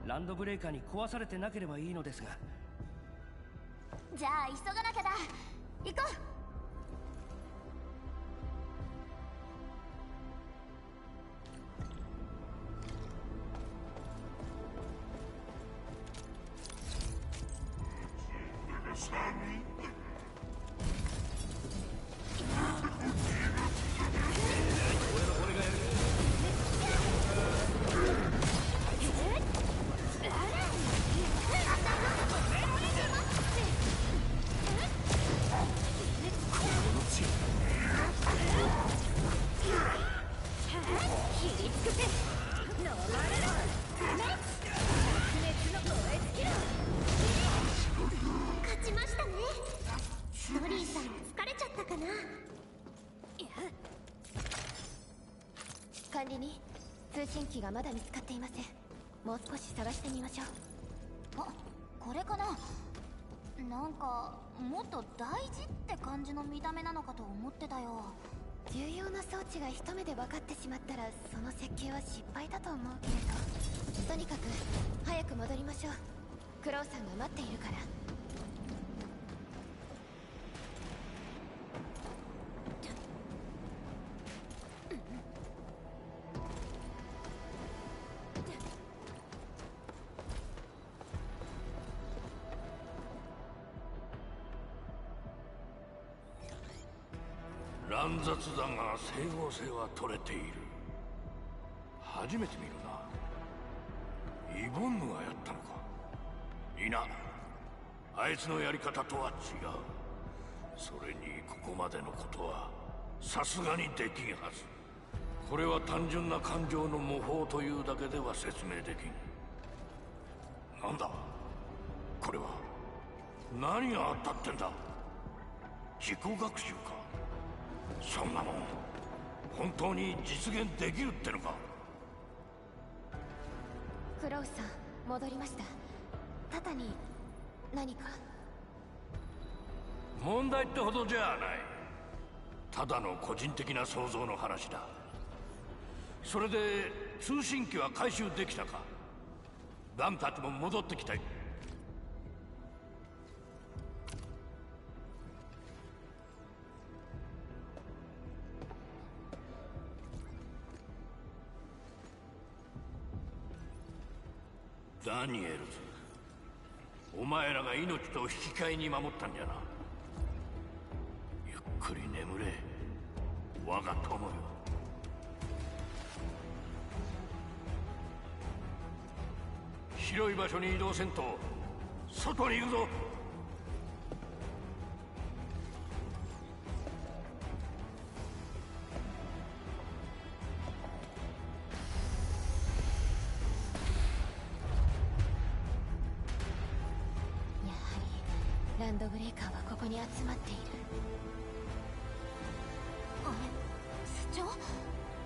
ランドブレーカーに壊されてなければいいのですが。じゃあ急がなきゃだ。行こう。勝ちましたね。ドリーさん疲れちゃったかな。管理人、通信機がまだ見つかっていません。もう少し探してみましょう。あ、これかな。なんかもっと大事って感じの見た目なのかと思ってたよ。重要な装置が一目で分かってしまったらその設計は失敗だと思うけれど、とにかく早く戻りましょう。クロウさんが待っているから。乱雑だが整合性は取れている。初めて見るな。イボンヌがやったのか。いいな、あいつのやり方とは違う。それにここまでのことはさすがにできんはず。これは単純な感情の模倣というだけでは説明できん。なんだこれは。何があったってんだ。自己学習か。そんなもん本当に実現できるってのか。クロウさん戻りました。タタに何か。問題ってほどじゃない。ただの個人的な想像の話だ。それで通信機は回収できたか。ダンたちも戻ってきたい。ダニエルズ、お前らが命と引き換えに守ったんじゃな。ゆっくり眠れ、我が友よ。広い場所に移動せんと外に行くぞ。ランドブレーカーはここに集まっている。あれ、巣長、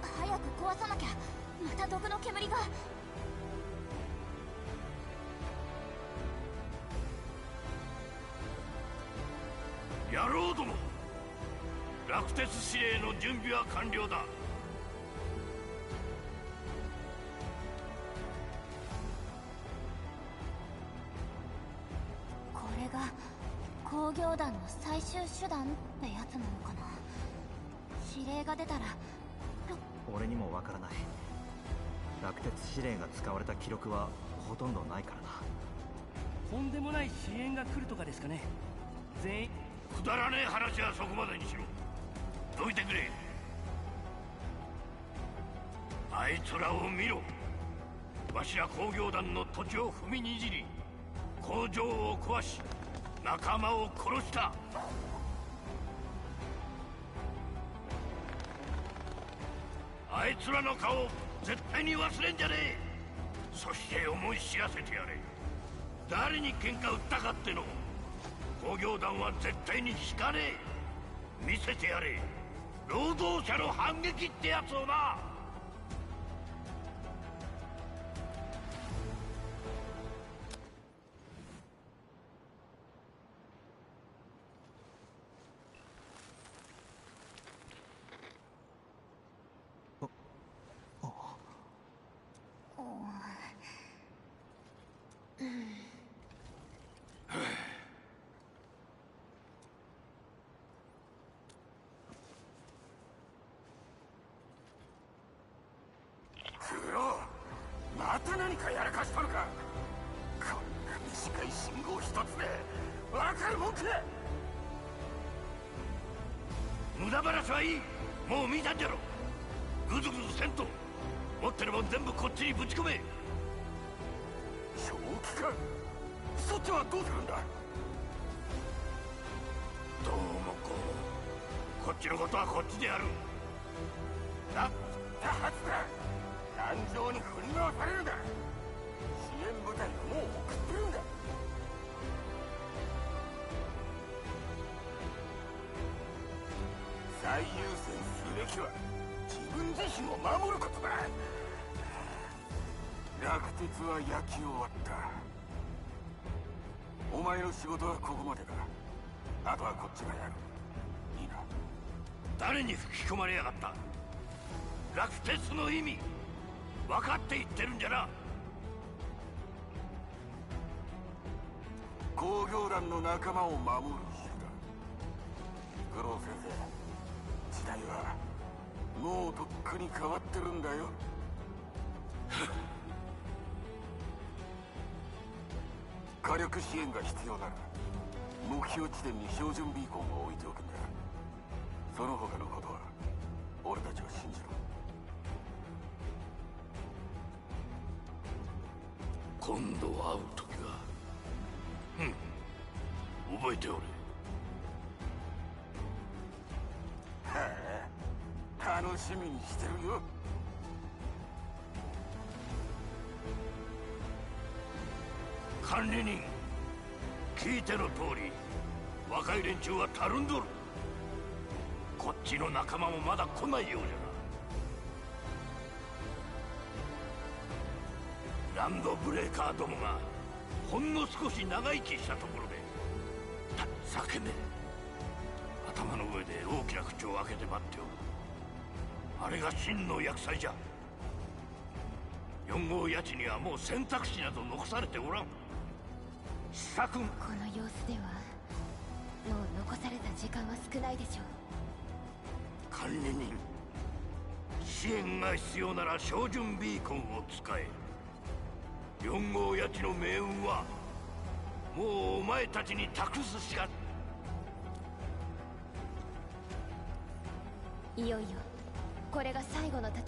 早く壊さなきゃ。また毒の煙が。野郎ども、落鉄司令の準備は完了だ。これが工業団の最終手段ってやつなのかな。指令が出たら。俺にもわからない。落鉄指令が使われた記録はほとんどないからな。とんでもない支援が来るとかですかね。全員。くだらねえ話はそこまでにしろ。どいてくれ。あいつらを見ろ。わしら工業団の土地を踏みにじり、工場を壊し仲間を殺した。あいつらの顔絶対に忘れんじゃねえ。そして思い知らせてやれ。誰に喧嘩売ったかっての工業団は絶対に引かねえ。見せてやれ、労働者の反撃ってやつをな。また何かやらかしたのか。こんな短い信号一つで分かるもんか。無駄話はいい。もう見たんじゃろ。グズグズせんと持ってるもん全部こっちにぶち込め。正気か。そっちはどうするんだ。どうもこっちのことはこっちでやる。だったはずだ。壇上に振り回されるな。支援部隊はもう送ってるんだ。最優先すべきは自分自身を守ることだ。落鉄は焼き終わった。お前の仕事はここまでだ。あとはこっちがやる。いいな。誰に吹き込まれやがった。落鉄の意味分かって言ってるんじゃな。工業団の仲間を守る手段。九郎先生、時代はもうとっくに変わってるんだよ。火力支援が必要なら目標地点に標準ビーコンを置いておくんだ。その他のことは俺たちを信じろ。今度会う時は覚えておれ。はあ、楽しみにしてるよ。管理人、聞いての通り若い連中はたるんどる。こっちの仲間もまだ来ないようじゃな。ランドブレーカーどもがほんの少し長生きしたところで叫べ。頭の上で大きな口を開けて待っておる。あれが真の厄災じゃ。4号谷地にはもう選択肢など残されておらん。久君、この様子ではもう残された時間は少ないでしょう。管理人、支援が必要なら標準ビーコンを使え。4号谷地の命運はもうお前たちに託すしか。いよいよこれが最後のタ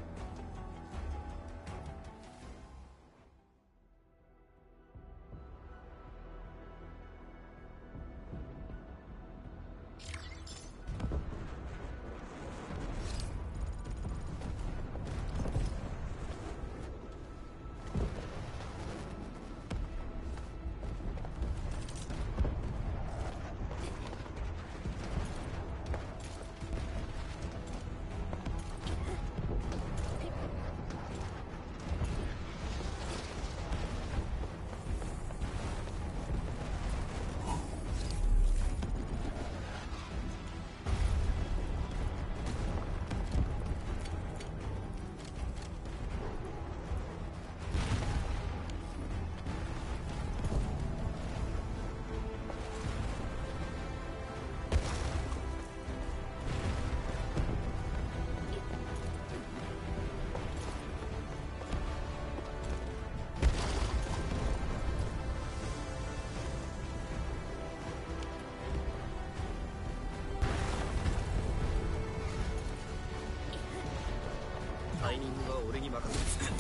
イミングは俺に任せる。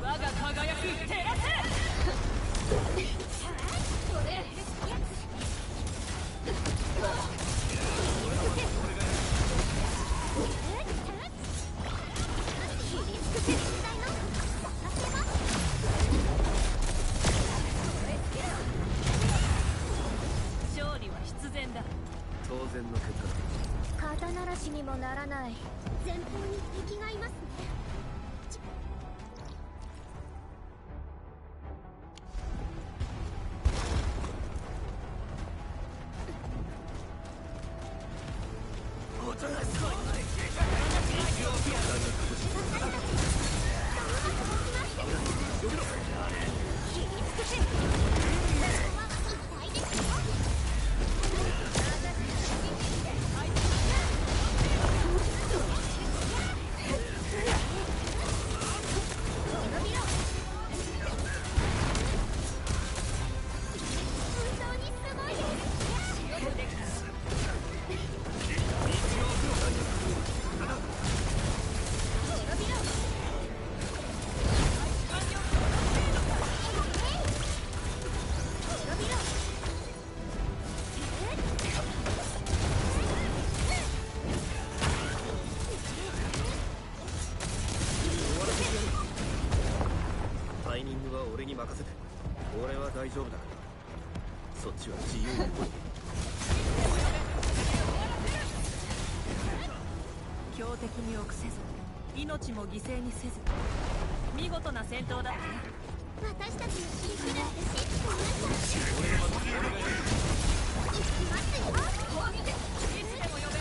我が輝く照らせ。勝利は必然だ。当然の結果だ。肩慣らしにもならない。前方に敵がいますね。大丈夫だからそっちは自由に動いて。強敵に臆せず命も犠牲にせず見事な戦闘だったよ。私たちのできるって信じているんだ。行きますよ。いつでも呼べ。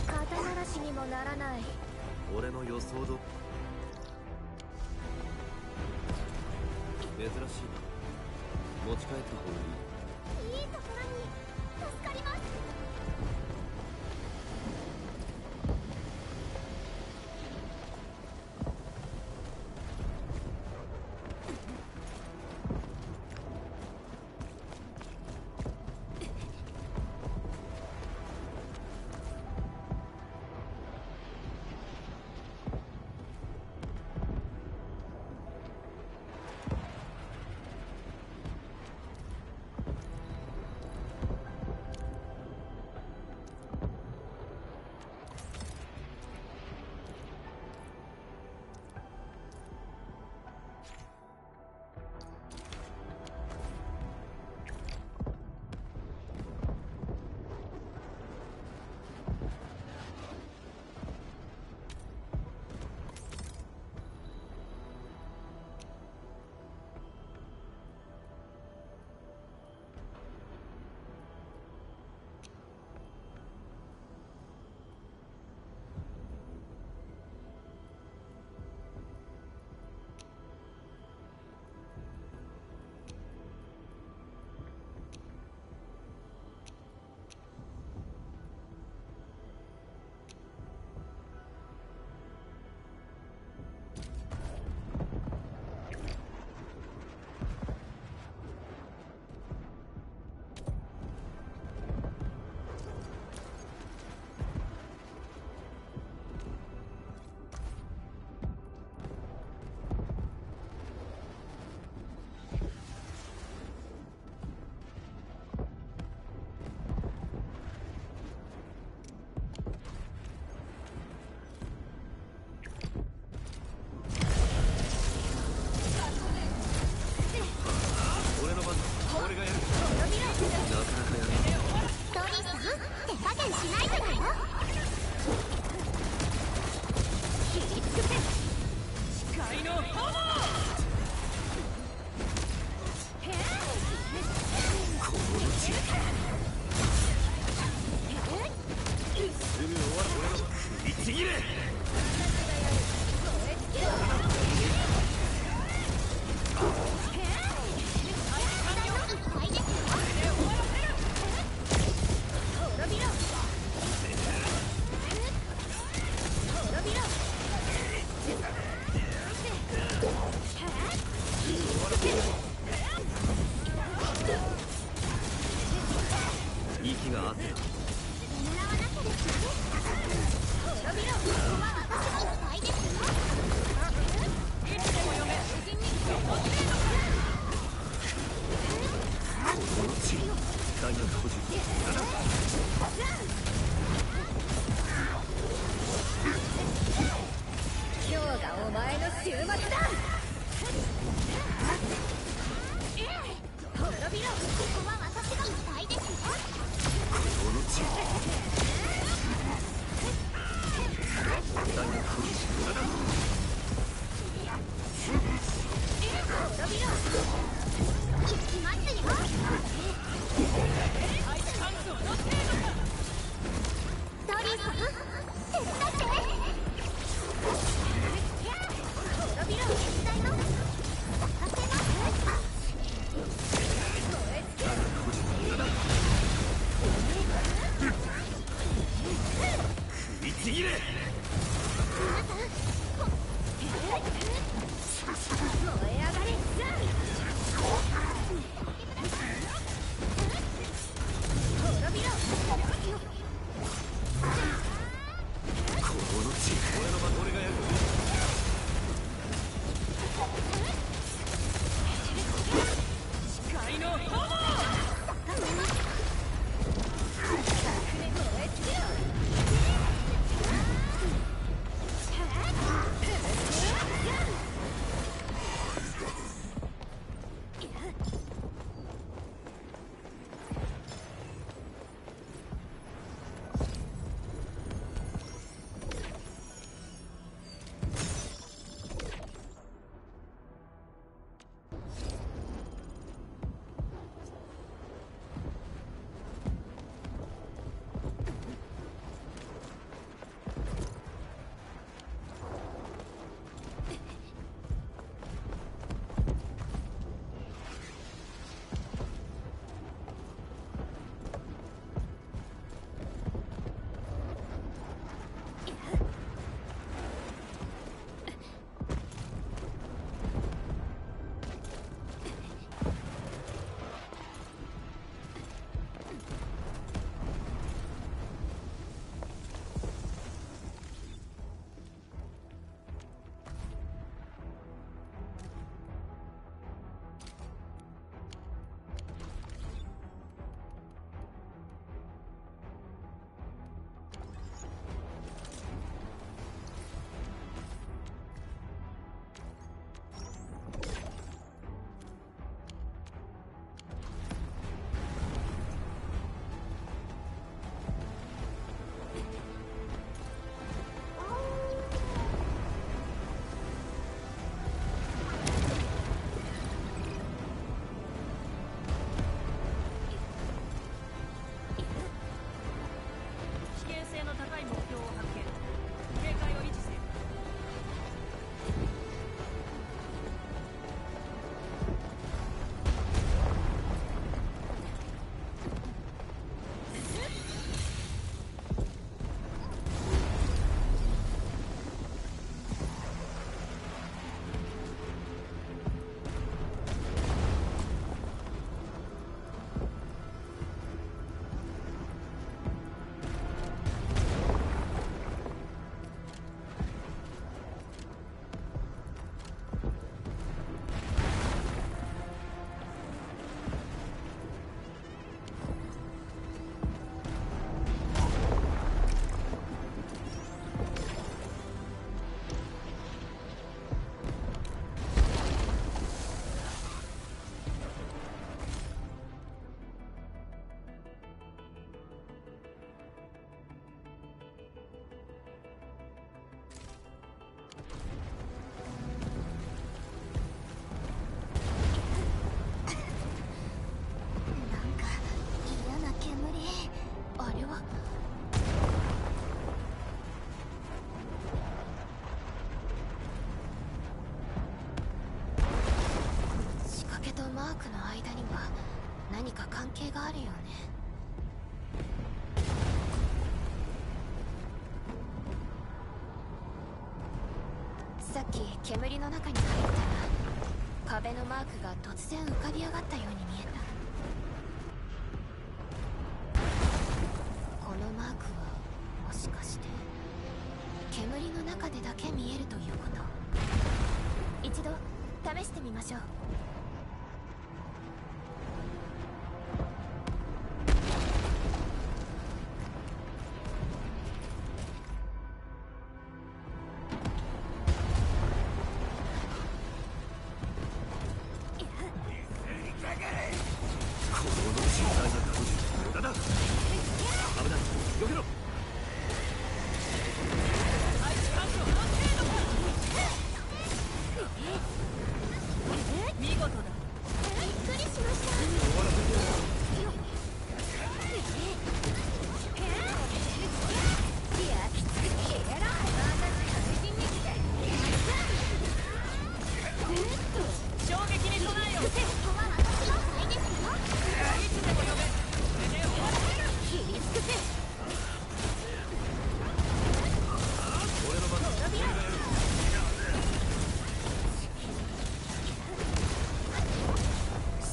肩慣らしにもならない。俺の予想ど珍しいな。持ち帰った方がいい。いいところに助かります。息が合ってた。弾薬補充。今日がお前の週末だ。滅びろ。ここは私が痛いですよ。この血。弾薬補充。滅びろ。行きますよ。ドリーさん、手伝って。滅びろ。関係があるよね。さっき煙の中に入ったら壁のマークが突然浮かび上がったように見えた。このマークはもしかして煙の中でだけ見えるということ。一度試してみましょう。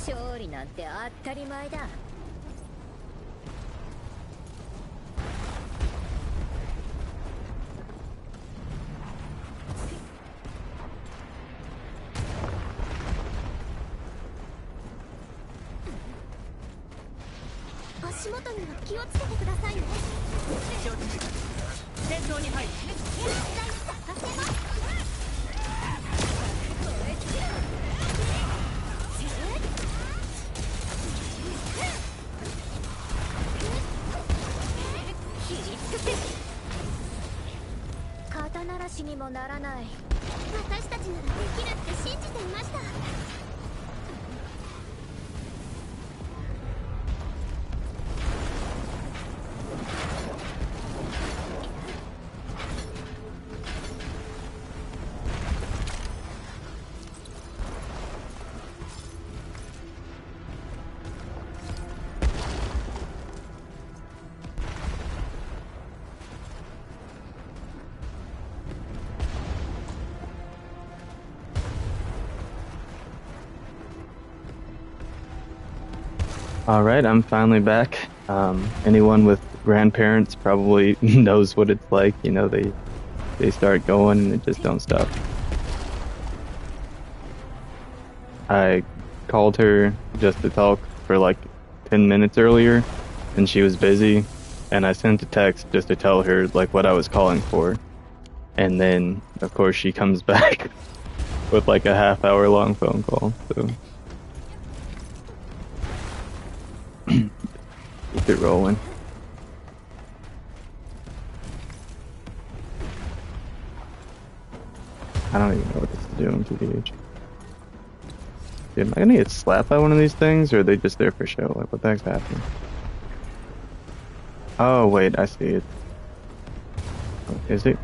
勝利なんて当たり前だ。足元には気をつけてくださいね。戦闘に入る。肩慣らしにもならない。私たちならできるって信じていました。Alright, I'm finally back. Anyone with grandparents probably knows what it's like. You know, they start going and it just don't stop. I called her just to talk for like 10 minutes earlier, and she was busy, and I sent a text just to tell her like what I was calling for. And then, of course, she comes back with like a half-hour long phone call, so... Keep it rolling. I don't even know what this is doing, TBH. Dude, am I gonna get slapped by one of these things, or are they just there for show? Like, what the heck's happening? Oh, wait, I see it. Oh, is it?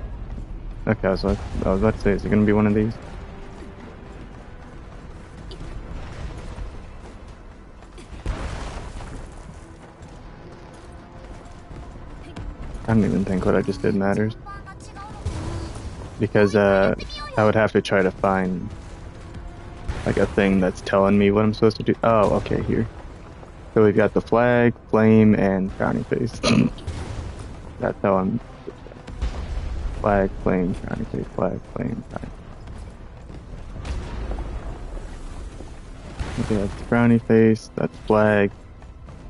Okay, I was about to say, is it gonna be one of these? I don't even think what I just did matters. Because, I would have to try to find, like, a thing that's telling me what I'm supposed to do. Oh, okay, here. So we've got the flag, flame, and frowny face. That's how I'm... Flag, flame, frowny face, flag, flame, frowny face. Okay, that's frowny face, that's flag.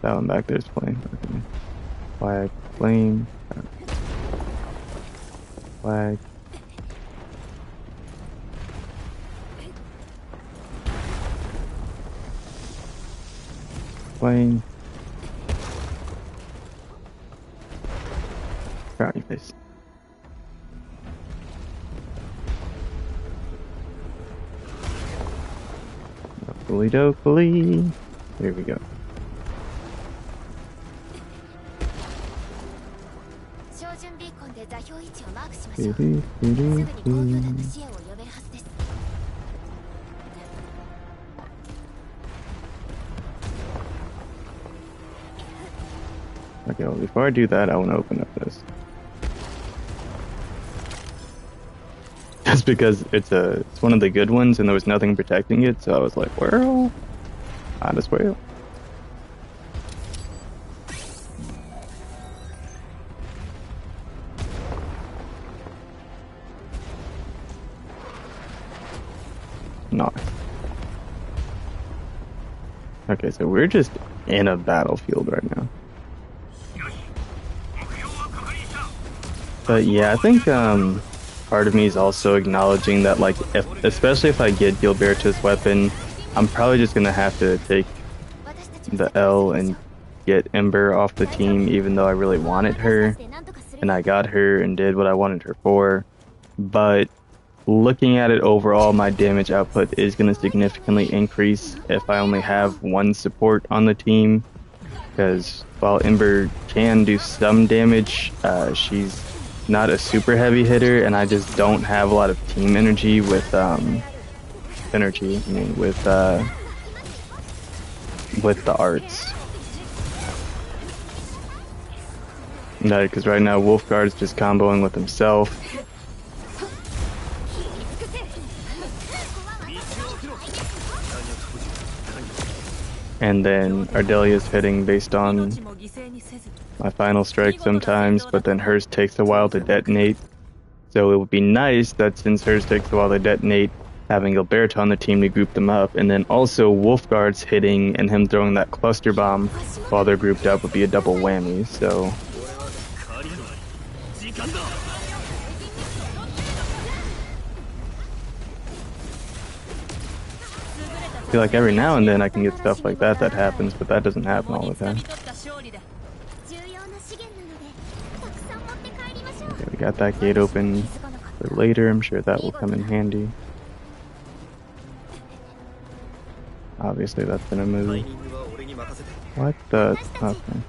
That one back there's flame. Okay. Flag, flame, flag. Flame. Frowny face. Dokily dokily. Here we go. Okay, well, before I do that, I want to open up this. Just because it's one of the good ones and there was nothing protecting it, so I was like, well, might as well. Nice. Okay, so we're just in a battlefield right now. But yeah, I think part of me is also acknowledging that, like, especially if I get Gilberto's weapon, I'm probably just gonna have to take the L and get Ember off the team, even though I really wanted her, and I got her and did what I wanted her for. But looking at it overall, my damage output is going to significantly increase if I only have one support on the team, because while Ember can do some damage, she's not a super heavy hitter, and I just don't have a lot of team energy with with the arts. No, because right now Wolfguard's just comboing with himself. And then Ardelia's hitting based on my final strike sometimes, but then hers takes a while to detonate. So it would be nice that since hers takes a while to detonate, having Gilberto on the team to group them up, and then also Wolfguard's hitting and him throwing that cluster bomb while they're grouped up would be a double whammy, so... I feel like every now and then I can get stuff like that happens, but that doesn't happen all the time. Okay, we got that gate open for later. I'm sure that will come in handy. Obviously that's gonna move. What the? Okay.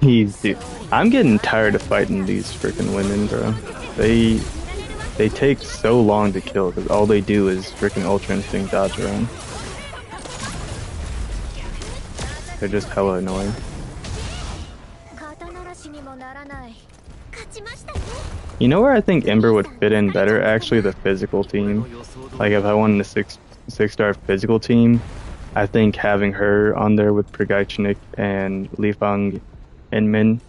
Jeez, dude. I'm getting tired of fighting these freaking women, bro. They take so long to kill because all they do is freaking Ultra Instinct dodge around. They're just hella annoying. You know where I think Ember would fit in better? Actually, the physical team. Like if I wanted a six-star physical team, I think having her on there with Prigaichnik and Lifang and Min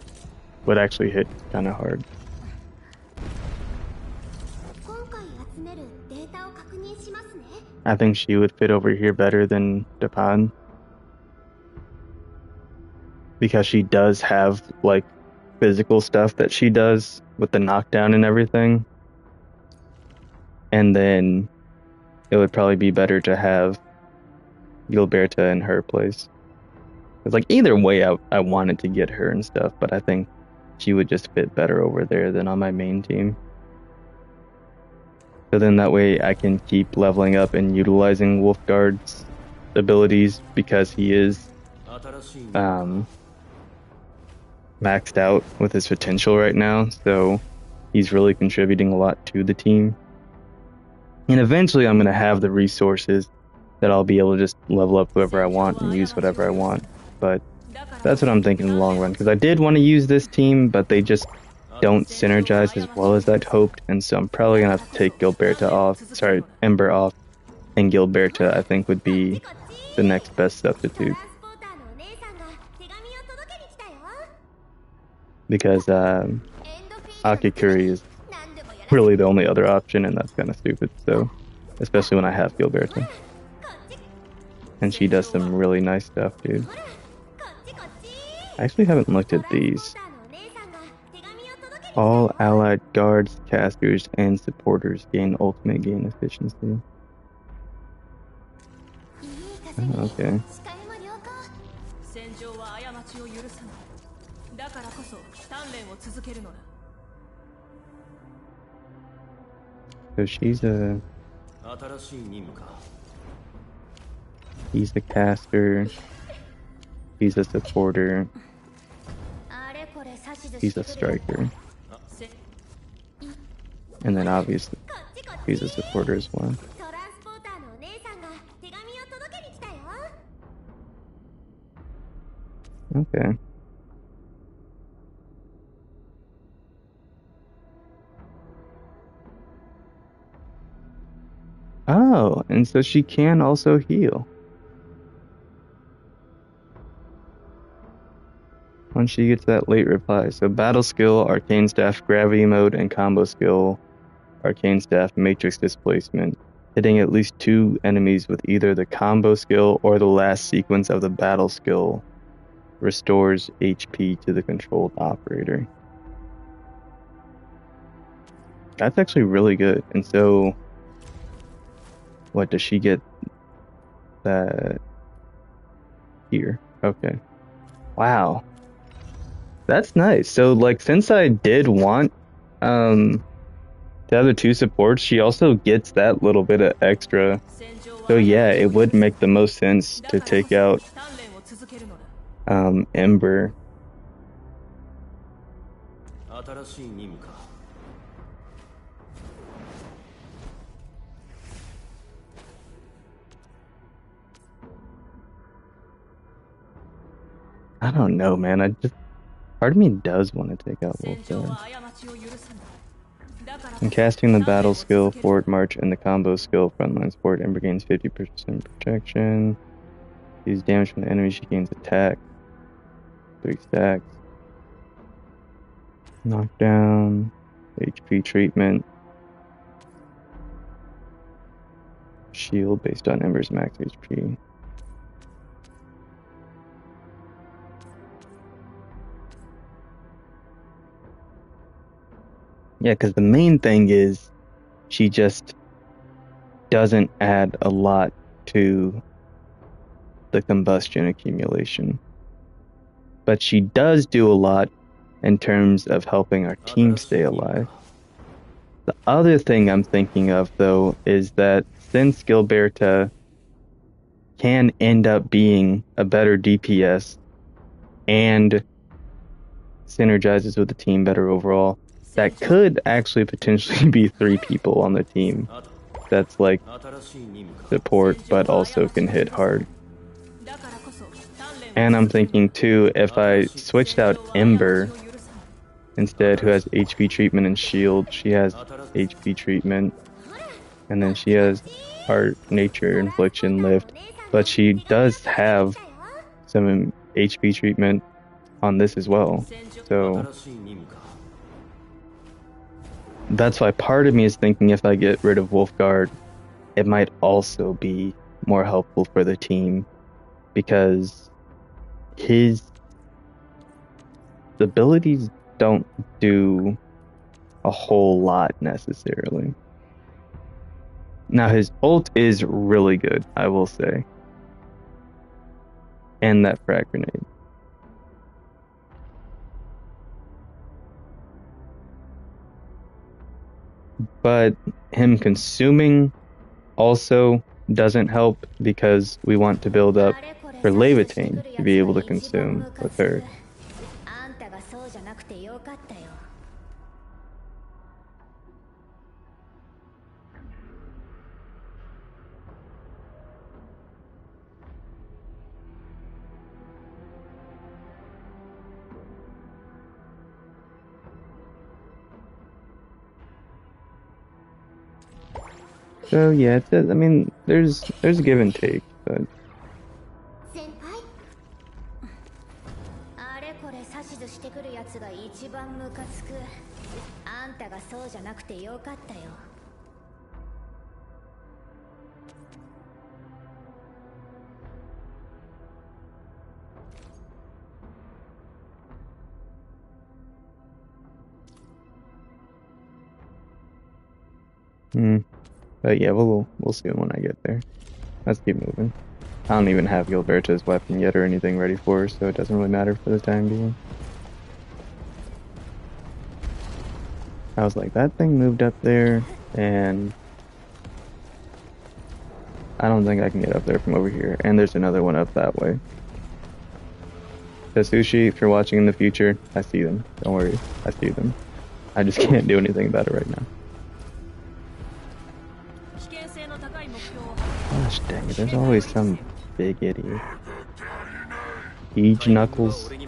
would actually hit kind of hard. I think she would fit over here better than Dapan, because she does have like physical stuff that she does with the knockdown and everything. And then it would probably be better to have Gilberta in her place. It's like either way I wanted to get her and stuff, but I think she would just fit better over there than on my main team. So then that way I can keep leveling up and utilizing Wolfguard's abilities, because he is maxed out with his potential right now, so he's really contributing a lot to the team. And eventually I'm going to have the resources that I'll be able to just level up whoever I want and use whatever I want. But that's what I'm thinking in the long run, because I did want to use this team, but they just don't synergize as well as I'd hoped, and so I'm probably going to have to take Ember off, and Gilberta I think would be the next best substitute. Because Akikuri is really the only other option, and that's kind of stupid, so especially when I have Gilberta. And she does some really nice stuff, dude. I actually haven't looked at these. All allied guards, casters, and supporters gain ultimate gain efficiency. Oh, okay. So she's a... He's a caster. He's a supporter. He's a striker. And then obviously, he's a supporter as well. Okay. Oh, and so she can also heal. Once she gets that late reply. So battle skill, arcane staff, gravity mode, and combo skill, arcane staff, matrix displacement. Hitting at least 2 enemies with either the combo skill or the last sequence of the battle skill restores HP to the controlled operator. That's actually really good. And so, what does she get? That here. Okay. Wow. That's nice. So, like, since I did want the other 2 supports, she also gets that little bit of extra. So yeah, it would make the most sense to take out Ember. I don't know, man. Part of me does want to take out Wolfguard. When casting the battle skill, forward march, and the combo skill, frontline support, Ember gains 50% protection. Deals damage from the enemy, she gains attack. 3 stacks. Knockdown. HP treatment. Shield based on Ember's max HP. Yeah, because the main thing is she just doesn't add a lot to the combustion accumulation. But she does do a lot in terms of helping our team stay alive. The other thing I'm thinking of, though, is that since Gilberta can end up being a better DPS and synergizes with the team better overall, that could actually potentially be 3 people on the team that's like support but also can hit hard. And I'm thinking too, if I switched out Ember instead, who has HP treatment and shield, she has HP treatment, and then she has Art, Nature, Infliction, Lift, but she does have some HP treatment on this as well. So that's why part of me is thinking if I get rid of Wolfguard, it might also be more helpful for the team, because his abilities don't do a whole lot necessarily. Now his ult is really good, I will say. And that frag grenade. But him consuming also doesn't help, because we want to build up for Levitain to be able to consume with her. So yeah, I mean, there's give and take, but but yeah, we'll see when I get there. Let's keep moving. I don't even have Gilberta's weapon yet or anything ready for her, so it doesn't really matter for the time being. I was like, that thing moved up there, and I don't think I can get up there from over here. And there's another one up that way. So Sushi, if you're watching in the future, I see them. Don't worry, I see them. I just can't do anything about it right now. Gosh dang it, there's always some big idiot. Siege Knuckles. Okay.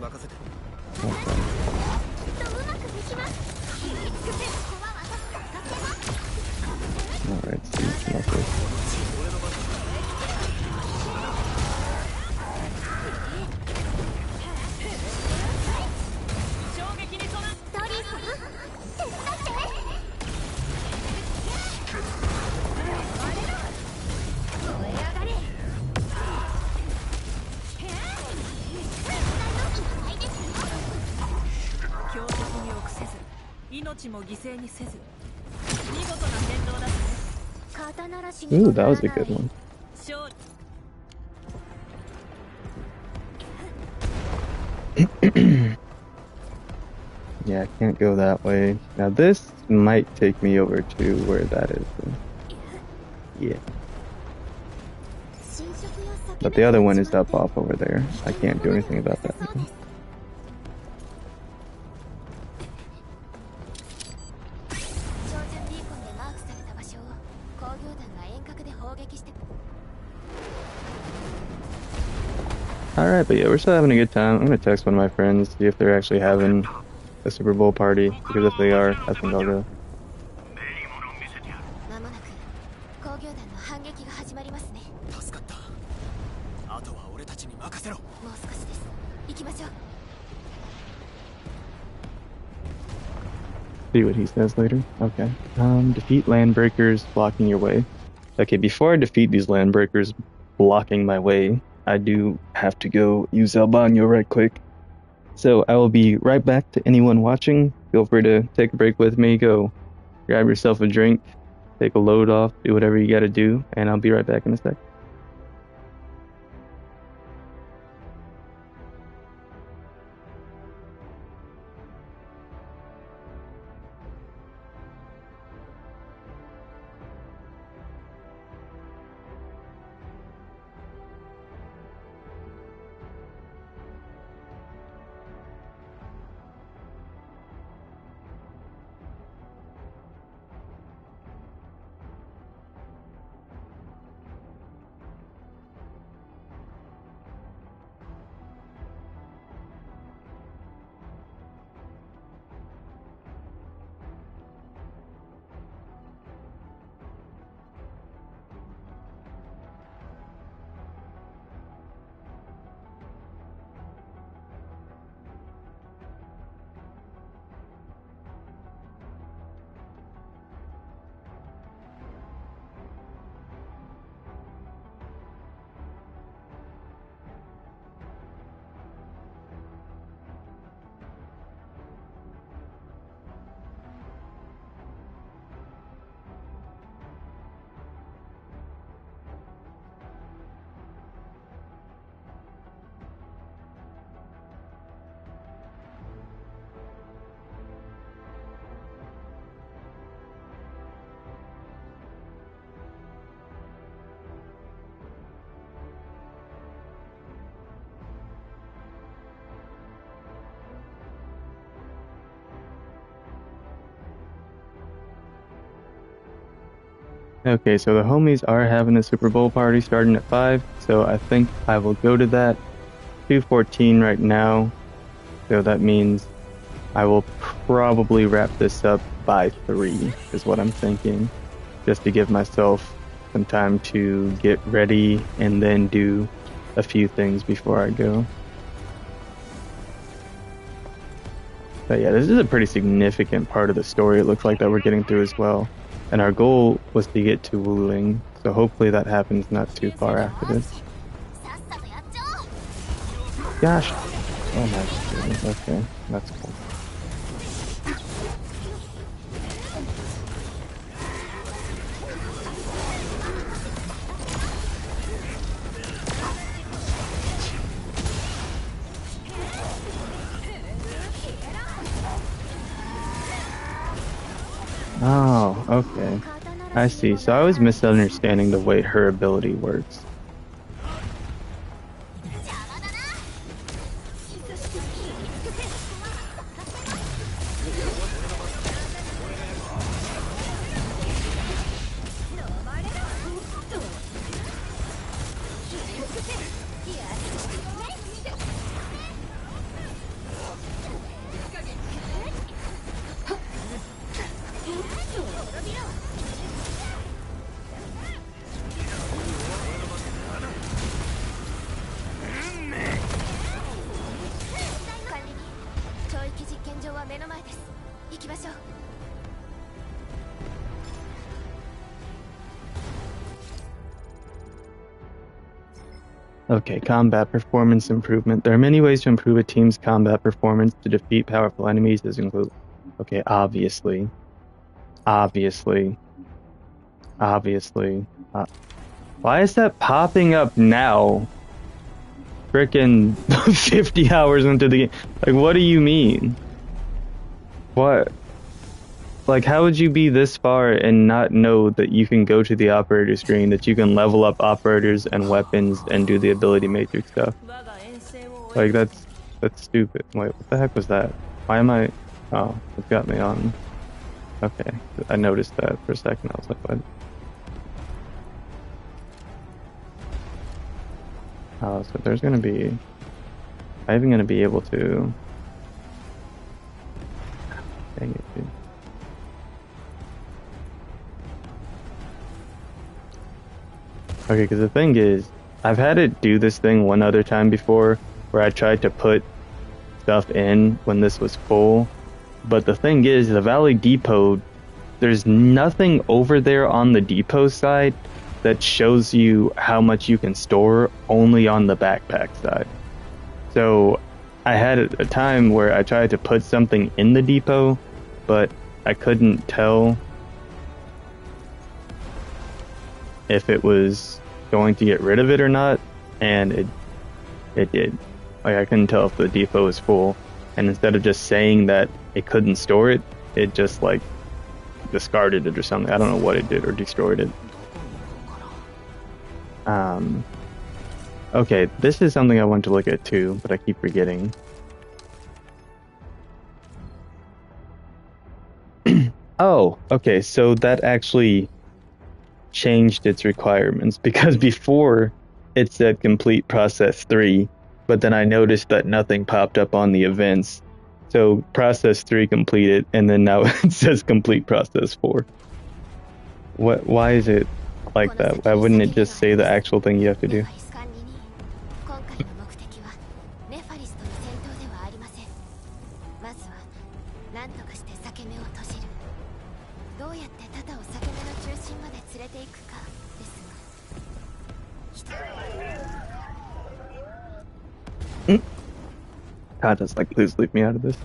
Alright, Siege Knuckles. Ooh, that was a good one. Yeah, I can't go that way. Now this might take me over to where that is. Yeah. But the other one is up off over there. I can't do anything about that. Alright, but yeah, we're still having a good time. I'm gonna text one of my friends, see if they're actually having a Super Bowl party, because if they are, I think I'll go. See what he says later. Okay. Defeat land breakers blocking your way. Okay, before I defeat these land breakers blocking my way, I do have to go use El Baño right quick. So I will be right back. To anyone watching, feel free to take a break with me, go grab yourself a drink, take a load off, do whatever you gotta do, and I'll be right back in a sec. Okay, so the homies are having a Super Bowl party starting at 5, so I think I will go to that. 2:14 right now, so that means I will probably wrap this up by 3, is what I'm thinking, just to give myself some time to get ready and then do a few things before I go. But yeah, this is a pretty significant part of the story, it looks like, that we're getting through as well. And our goal was to get to WULING, so hopefully that happens not too far after this. Gosh! Oh my goodness, okay, that's cool. Oh, okay. I see. So I was misunderstanding the way her ability works. Okay, combat performance improvement. There are many ways to improve a team's combat performance to defeat powerful enemies. This include, okay, obviously. Why is that popping up now? Frickin' 50 hours into the game. Like, what do you mean? What? Like, how would you be this far and not know that you can go to the operator screen, that you can level up operators and weapons and do the ability matrix stuff? Like, that's stupid. Wait, what the heck was that? Why am I... Oh, it got me on... Okay, I noticed that for a second. I was like, what? Oh, so there's gonna be... Am I even gonna be able to... Dang it, dude. Okay, because the thing is, I've had it do this thing one other time before, where I tried to put stuff in when this was full, but the thing is, the Valley Depot, there's nothing over there on the depot side that shows you how much you can store, only on the backpack side. So I had a time where I tried to put something in the depot, but I couldn't tell if it was going to get rid of it or not, and it did. Like, I couldn't tell if the depot was full, and instead of just saying that it couldn't store it, it just like discarded it or something. I don't know what it did, or destroyed it. Okay, this is something I want to look at too, but I keep forgetting. Oh, okay, so that actually changed its requirements, because before it said complete process 3, but then I noticed that nothing popped up on the events. So process 3 completed, and then now it says complete process 4. Why is it like that? Why wouldn't it just say the actual thing you have to do? God, just like, please leave me out of this.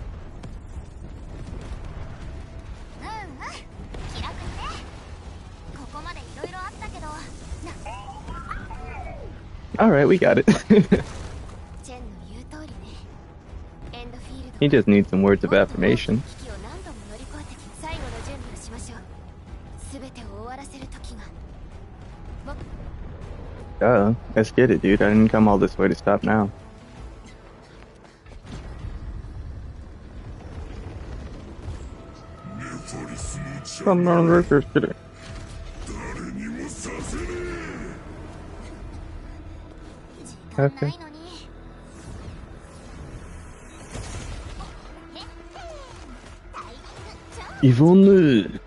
Alright, we got it. He just needs some words of affirmation. Let's get it, dude. I didn't come all this way to stop now. Come on, Rickers, get it. Okay. Yvonne!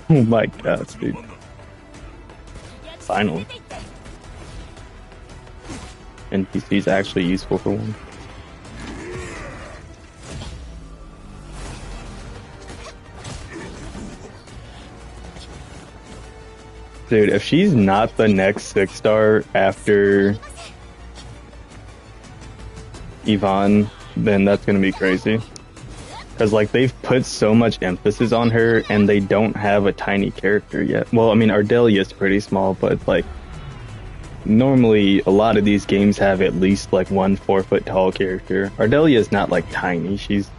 Oh my god, dude. Finally. NPC's actually useful for one. Dude, if she's not the next 6-star after Yvonne, then that's gonna be crazy. Because, like, they've put so much emphasis on her, and they don't have a tiny character yet. Well, I mean, Ardelia's pretty small, but, like, normally a lot of these games have at least like one 4-foot tall character. Ardelia is not like tiny. She's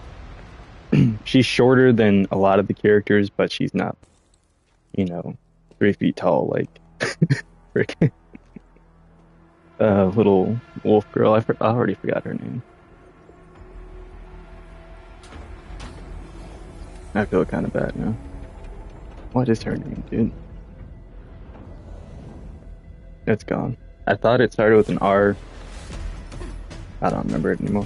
shorter than a lot of the characters, but she's not, 3 feet tall like freaking little wolf girl. I already forgot her name. I feel kind of bad now. What is her name, dude? It's gone. I thought it started with an R. I don't remember it anymore.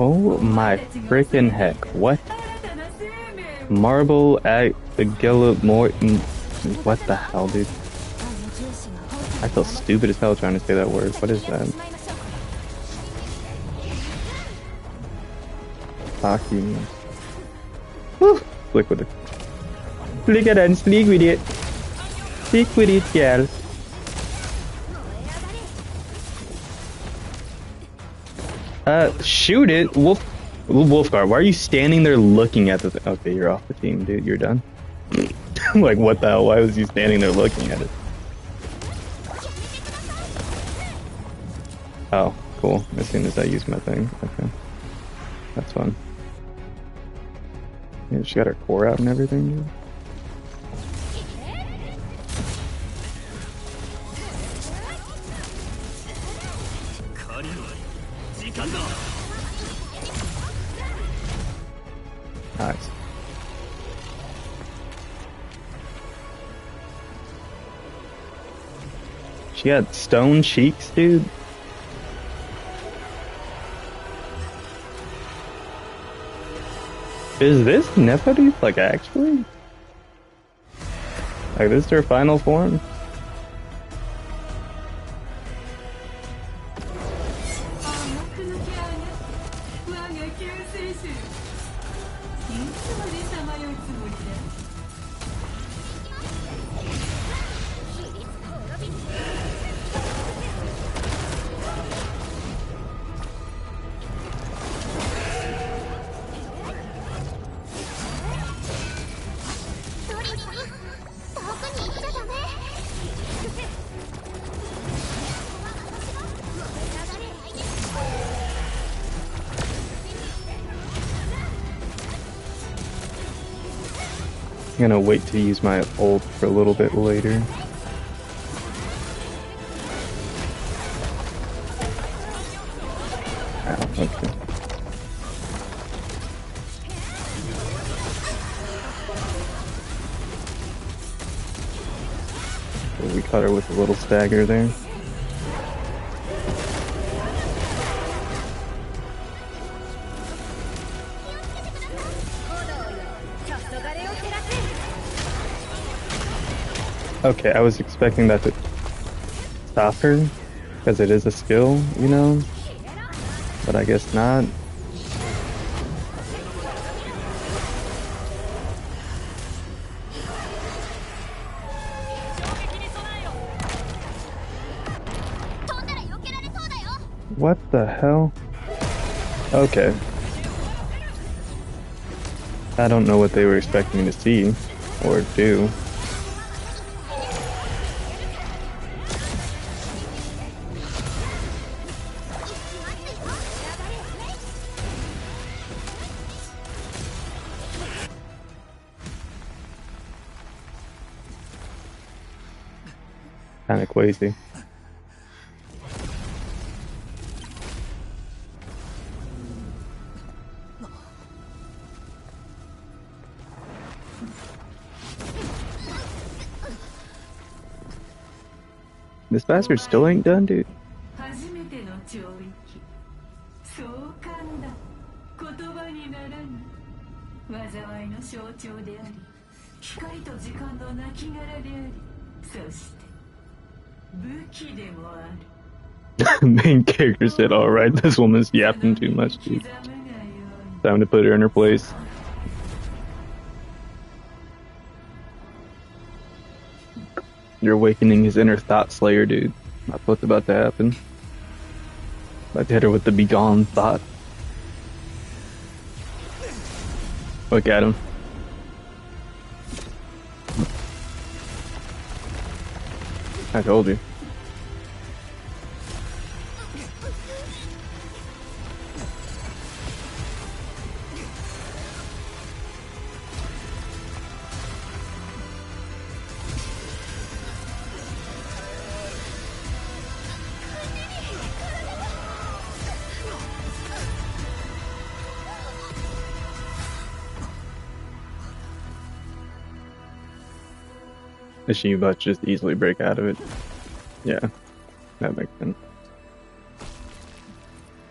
Oh my freaking heck, what? Marble at the Morton. What the hell, dude? I feel stupid as hell trying to say that word. What is that? Hockey. Woo! Flick with it. Flick it and sneak with it. Sneak with it, girl. Shoot it, Wolfguard. Why are you standing there looking at the? Okay, you're off the team, dude. You're done. Like, what the hell? Why was you standing there looking at it? Oh, cool. As soon as I use my thing, okay, that's fun. Yeah, she got her core out and everything, dude. Nice. She got stone cheeks, dude. Is this Nefertiti, like, actually? Like, this is her final form? I'm gonna wait to use my ult for a little bit later. Ow, okay. So we caught her with a little stagger there. Okay, I was expecting that to stop her, because it is a skill, you know? But I guess not. What the hell? Okay. I don't know what they were expecting me to see, or do. Kinda crazy. This bastard still ain't done, dude. 初めての懲役。壮観だ。言葉にならぬ。災いの象徴であり、光と時間の亡骸であり、そして武器でもある。Main character said, alright, this woman's yapping too much, dude. Time to put her in her place. You're awakening his inner thought slayer, dude. That's what's about to happen. About to hit her with the begone thought. Look at him. I told you. Is she about to just easily break out of it? Yeah, that makes sense.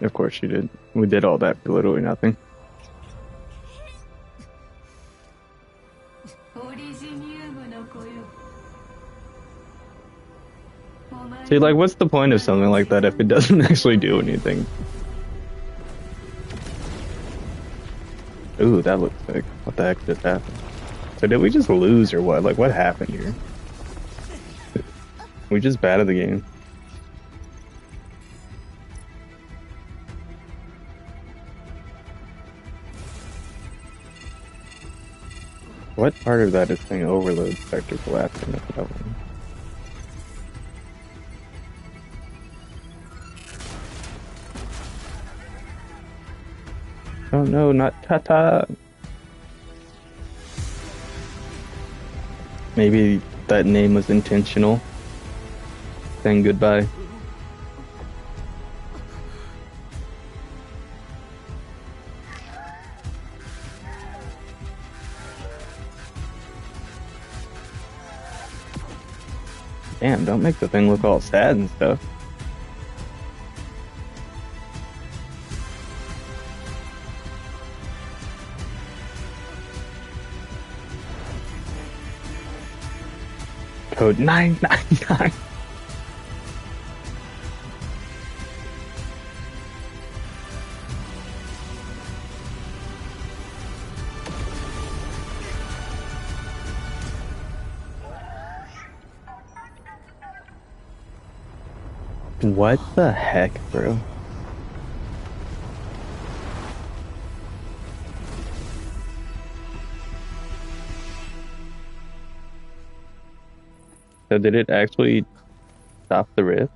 Of course she did. We did all that for literally nothing. See, like, what's the point of something like that if it doesn't actually do anything? Ooh, that looks sick. What the heck just happened? So did we just lose or what? Like, what happened here? We just bad at the game. What part of that is saying overload sector collapsing? That's what I want. Oh no, not Tata! Maybe that name was intentional. Saying goodbye. Damn, don't make the thing look all sad and stuff. Code 999. What the heck, bro? So did it actually stop the rift?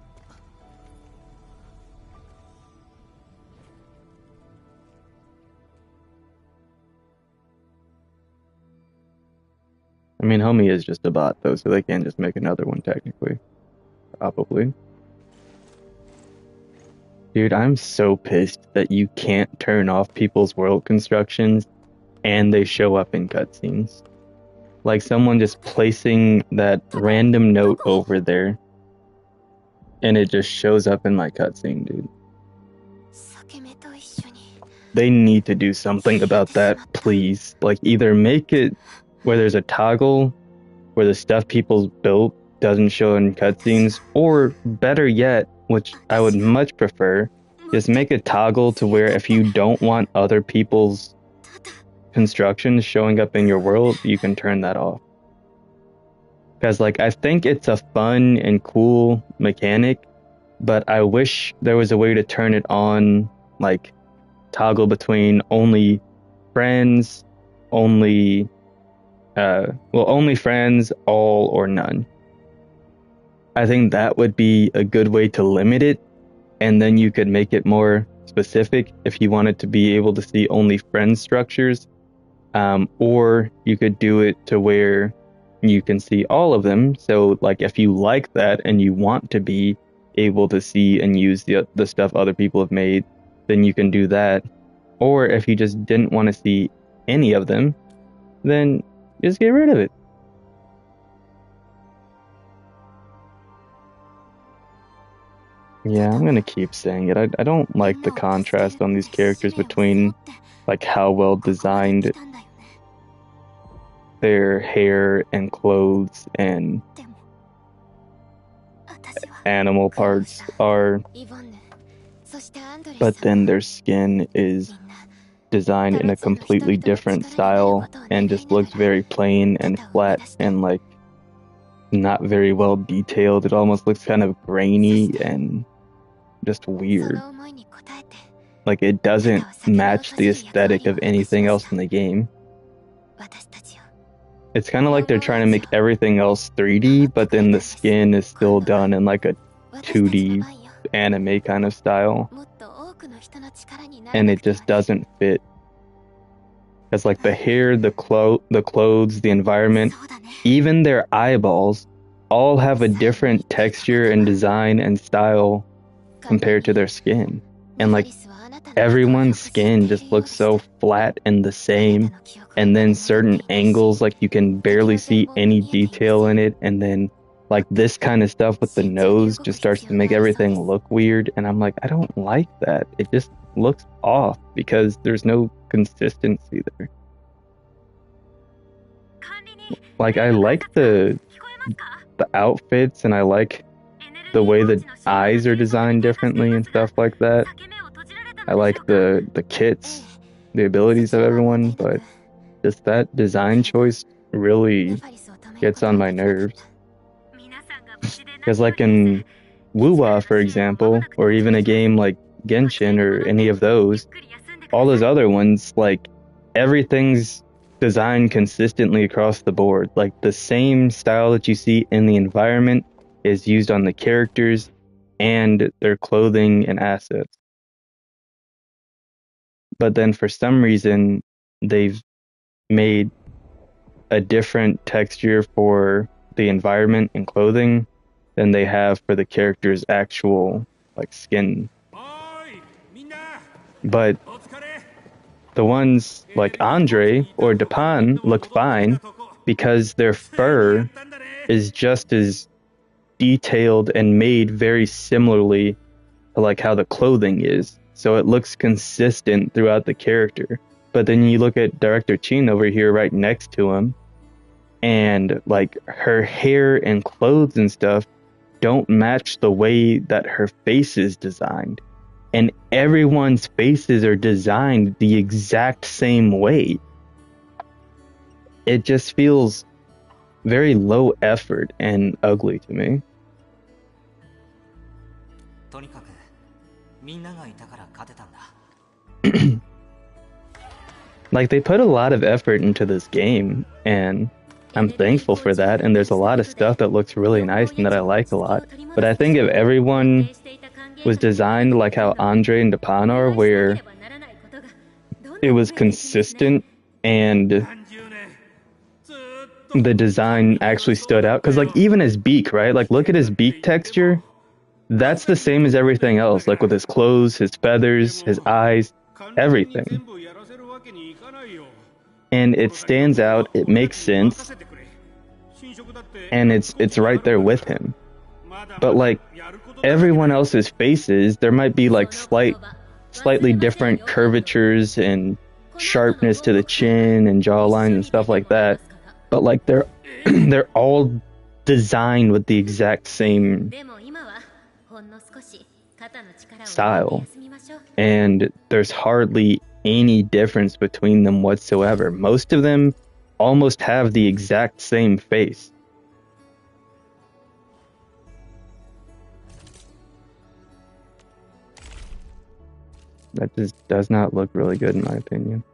I mean, homie is just a bot though, so they can't just make another one technically. Probably. Dude, I'm so pissed that you can't turn off people's world constructions and they show up in cutscenes. Like someone just placing that random note over there and it just shows up in my cutscene, dude. They need to do something about that, please. Like either make it where there's a toggle where the stuff people built doesn't show in cutscenes, or better yet, which I would much prefer, just make a toggle to where if you don't want other people's constructions showing up in your world, you can turn that off. Because like I think it's a fun and cool mechanic, but I wish there was a way to turn it on, like toggle between only friends, only only friends, all or none. I think that would be a good way to limit it, and then you could make it more specific if you wanted to be able to see only friend structures, or you could do it to where you can see all of them. So like if you like that and you want to be able to see and use the stuff other people have made, then you can do that. Or if you just didn't want to see any of them, then just get rid of it. Yeah, I'm gonna keep saying it. I don't like the contrast on these characters between like how well designed their hair and clothes and animal parts are, but then their skin is designed in a completely different style and just looks very plain and flat and like not very well detailed. It almost looks kind of grainy and just weird. Like it doesn't match the aesthetic of anything else in the game. It's kind of like they're trying to make everything else 3D, but then the skin is still done in like a 2D anime kind of style. And it just doesn't fit. Because like the hair, the clothes, the environment, even their eyeballs all have a different texture and design and style compared to their skin. And like everyone's skin just looks so flat and the same. And then certain angles, like you can barely see any detail in it. And then like this kind of stuff with the nose just starts to make everything look weird. And I'm like, I don't like that. It just looks off because there's no consistency there. Like I like the outfits and I like the way the eyes are designed differently and stuff like that. I like the kits, the abilities of everyone, but just that design choice really gets on my nerves. Because like in WUWA, for example, or even a game like Genshin or any of those, all those other ones, like everything's designed consistently across the board. Like the same style that you see in the environment is used on the characters and their clothing and assets. But then for some reason, they've made a different texture for the environment and clothing than they have for the character's actual like skin. But the ones like Andre or Dapan look fine because their fur is just as detailed and made very similarly to like how the clothing is. So it looks consistent throughout the character. But then you look at Director Chin over here right next to him, and like her hair and clothes and stuff don't match the way that her face is designed. And everyone's faces are designed the exact same way. It just feels very low effort and ugly to me. Like they put a lot of effort into this game and I'm thankful for that, and there's a lot of stuff that looks really nice and that I like a lot. But I think if everyone was designed like how Andre and Dapan are, where it was consistent and the design actually stood out, because like even his beak, right? Like look at his beak texture. That's the same as everything else, like with his clothes, his feathers, his eyes, everything. And it stands out, it makes sense, and it's right there with him. But like everyone else's faces, there might be like slightly different curvatures and sharpness to the chin and jawline and stuff like that. But like they're they're all designed with the exact same style, and there's hardly any difference between them whatsoever. Most of them almost have the exact same face. That just does not look really good in my opinion.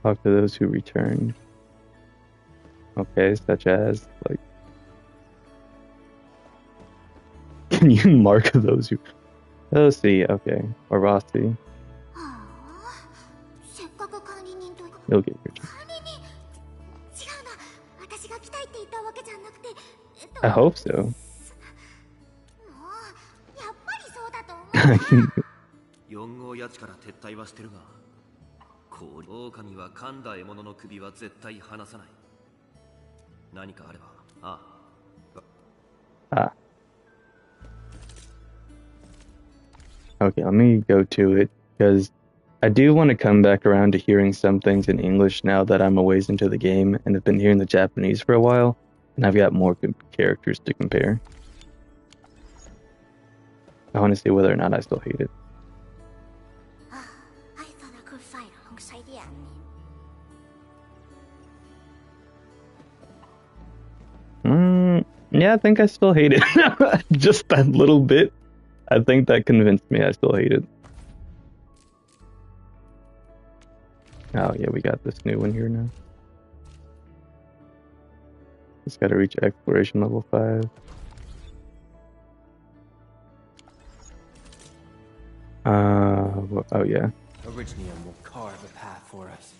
Talk to those who returned. Okay, such as like, can you mark those who? Oh, see, okay, or Rossi. You'll get your turn. I hope so. 4号やつから撤退はしてるが、狼は噛んだ獲物の首は絶対離さない。何かあれば。あAh. Okay, let me go to it, because I do want to come back around to hearing some things in English now that I'm a ways into the game and have been hearing the Japanese for a while, and I've got more characters to compare. I want to see whether or not I still hate it. I thought I could fight alongside the enemy. Yeah, I think I still hate it. Just that little bit. I think that convinced me I still hate it. Oh yeah, we got this new one here now. Just gotta reach exploration level 5. Oh yeah. Originium will carve a path for us.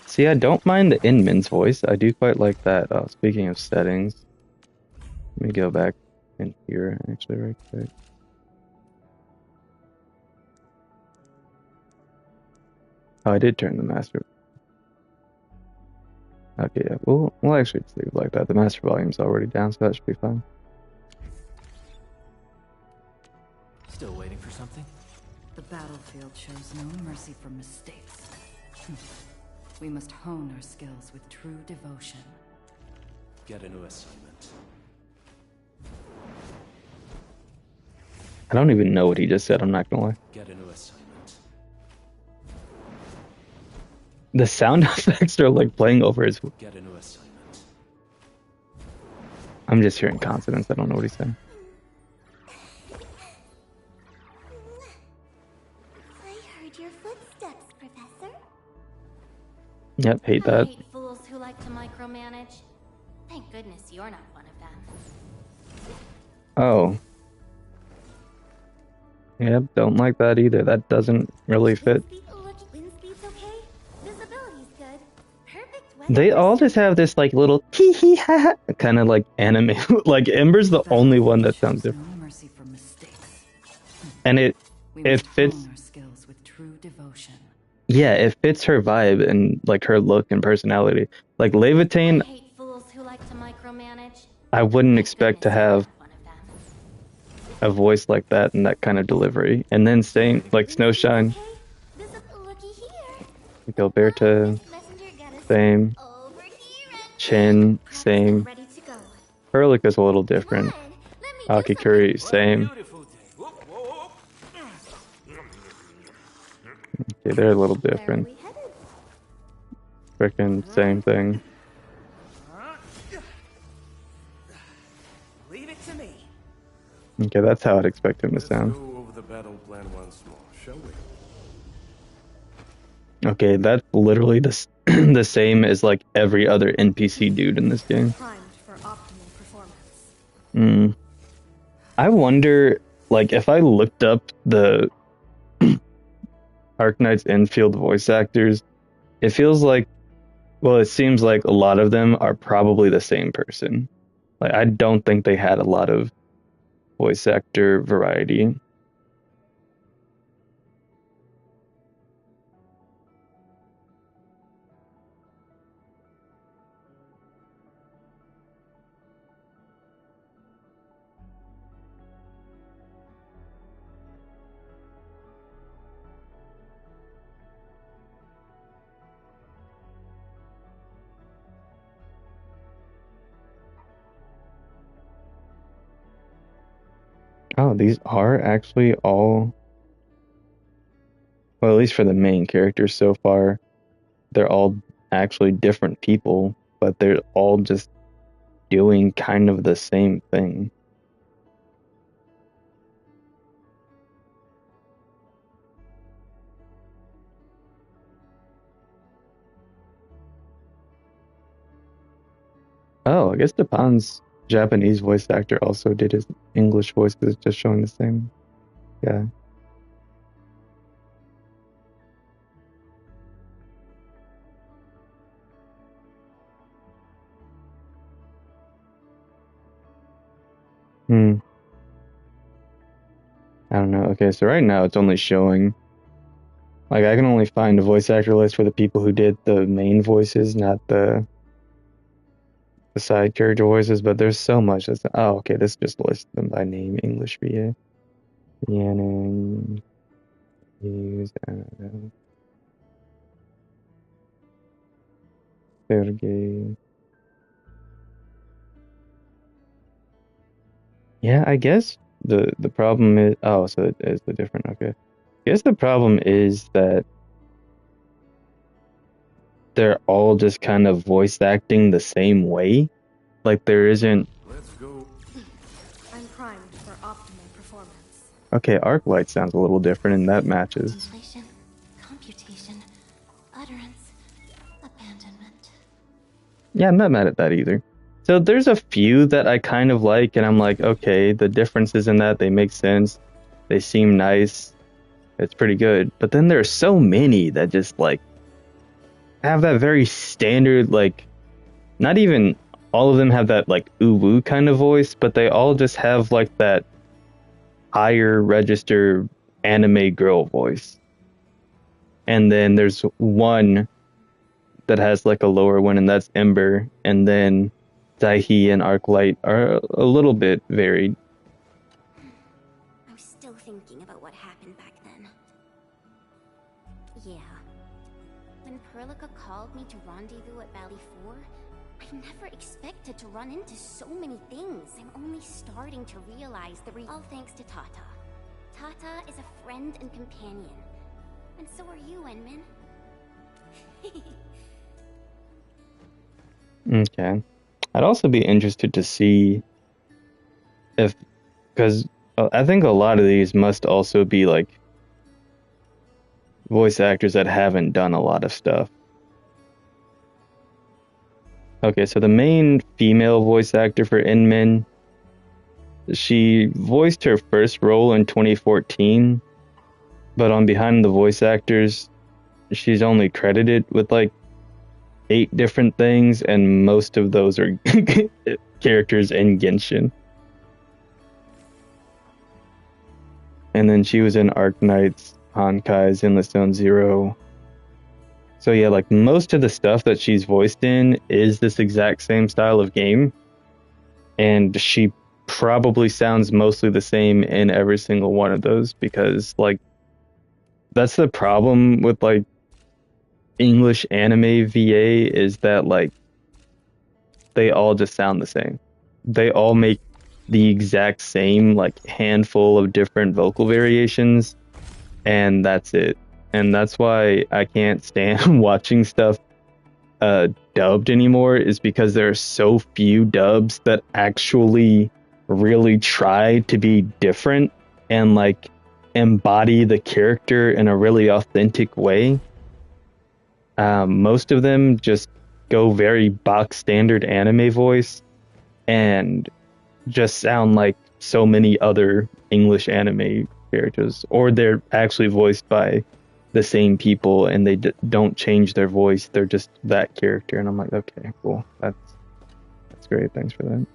See, I don't mind the Inman's voice. I do quite like that. Oh, speaking of settings, let me go back in here actually right quick. Oh, I did turn the master. Okay, yeah. We'll actually just leave it like that. The master volume's already down, so that should be fine. Still waiting for something? The battlefield shows no mercy for mistakes. We must hone our skills with true devotion. Get a new assignment. I don't even know what he just said, I'm not gonna lie. Get a new assignment. The sound effects are like playing over his... Get a new assignment. I'm just hearing consonants, I don't know what he's saying. I heard your footsteps, Professor. Yep, hate that. I hate fools who like to micromanage. Thank goodness you're not one of them. Oh. Yep, don't like that either. That doesn't really fit. They all just have this like little hee hee ha ha kind of like anime. Like Ember's the only one that sounds different. And it fits. Yeah, it fits her vibe and like her look and personality. Like Levitain, I wouldn't expect to have a voice like that and that kind of delivery. And then same like Snowshine, Gilberta, same. Chin, same. Her look is a little different. Akikuri, same. Okay, they're a little different. Frickin' same thing. Okay, that's how I'd expect him to sound. Okay, that's literally the same as like every other NPC dude in this game. I wonder, like, if I looked up the Arknights Endfield voice actors, it feels like, well, it seems like a lot of them are probably the same person. Like, I don't think they had a lot of voice actor variety. Oh, these are actually all, well, at least for the main characters so far, they're all actually different people, but they're all just doing kind of the same thing. Oh, I guess Stepan's Japanese voice actor also did his English voice because it's just showing the same guy. I don't know. Okay, so right now it's only showing, like, I can only find a voice actor list for the people who did the main voices, not the the side character voices, but there's so much. That's, oh, okay, this just lists them by name. English VA. Yannon, Hughes, Sergey. Yeah, I guess the problem is, oh, so it is the different, okay. I guess the problem is that they're all just kind of voice acting the same way. Like there isn't. Let's go. I'm primed for optimal performance. Okay, Arklight sounds a little different, and that matches. Contemplation, computation, utterance, abandonment. Yeah, I'm not mad at that either. So there's a few that I kind of like, and I'm like, okay, the differences in that, they make sense. They seem nice. It's pretty good. But then there's so many that just like have that very standard, like, not even all of them have that like ooh-woo kind of voice, but they all just have like that higher register anime girl voice. And then there's one that has like a lower one, and that's Ember. And then Daihi and Arklight are a little bit varied. I'm still thinking about what happened back then. Yeah. When Perlica called me to rendezvous at Valley 4, I never expected to run into so many things. I'm only starting to realize all thanks to Tata. Tata is a friend and companion. And so are you, Enmin. Okay. I'd also be interested to see if, because I think a lot of these must also be like voice actors that haven't done a lot of stuff. Okay, so the main female voice actor for Inmin, she voiced her first role in 2014, but on Behind the Voice Actors, she's only credited with like 8 different things, and most of those are characters in Genshin. And then she was in Arknights, Hankai's Endless Zone Zero. So yeah, like most of the stuff that she's voiced in is this exact same style of game. And she probably sounds mostly the same in every single one of those, because like that's the problem with like English anime VA, is that like they all just sound the same. They all make the exact same like handful of different vocal variations, and that's it. And that's why I can't stand watching stuff dubbed anymore, is because there are so few dubs that actually really try to be different and like embody the character in a really authentic way. Most of them just go very box standard anime voice and just sound like so many other English anime characters, or they're actually voiced by the same people and they don't change their voice. They're just that character, and I'm like, okay, cool, that's great, thanks for that.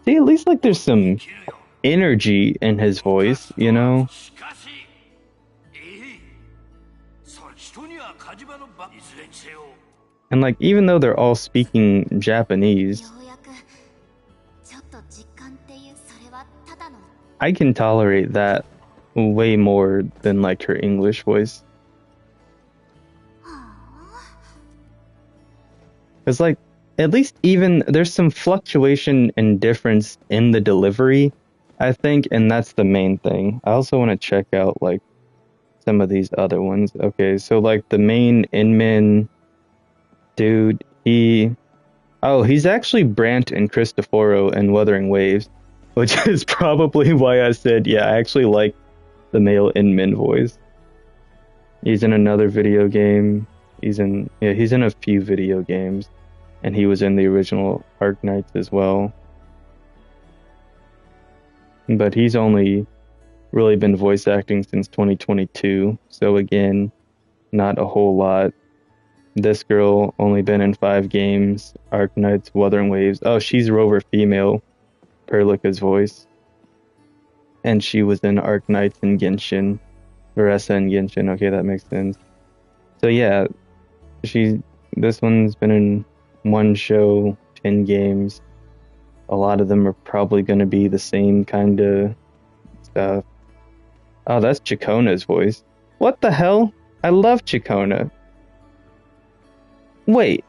See, at least like there's some energy in his voice, you know? And like, even though they're all speaking Japanese, I can tolerate that way more than like her English voice. Because like, at least even there's some fluctuation and difference in the delivery, I think, and that's the main thing. I also want to check out like some of these other ones. Okay, so like the main Inmin dude, he's actually Brant and Cristoforo in Wuthering Waves, which is probably why I said, yeah, I actually like the male Inmin voice. He's in another video game. He's in a few video games, and he was in the original Arknights as well. But he's only really been voice acting since 2022, so again, not a whole lot. This girl only been in 5 games. Arknights, Wuthering Waves. Oh, she's Rover female, Perlica's voice. And she was in Arknights and Genshin. Veressa and Genshin. Okay, that makes sense. So yeah, This one's been in one show, 10 games. A lot of them are probably going to be the same kind of stuff. Oh, that's Chacona's voice. What the hell? I love Chacona. Wait.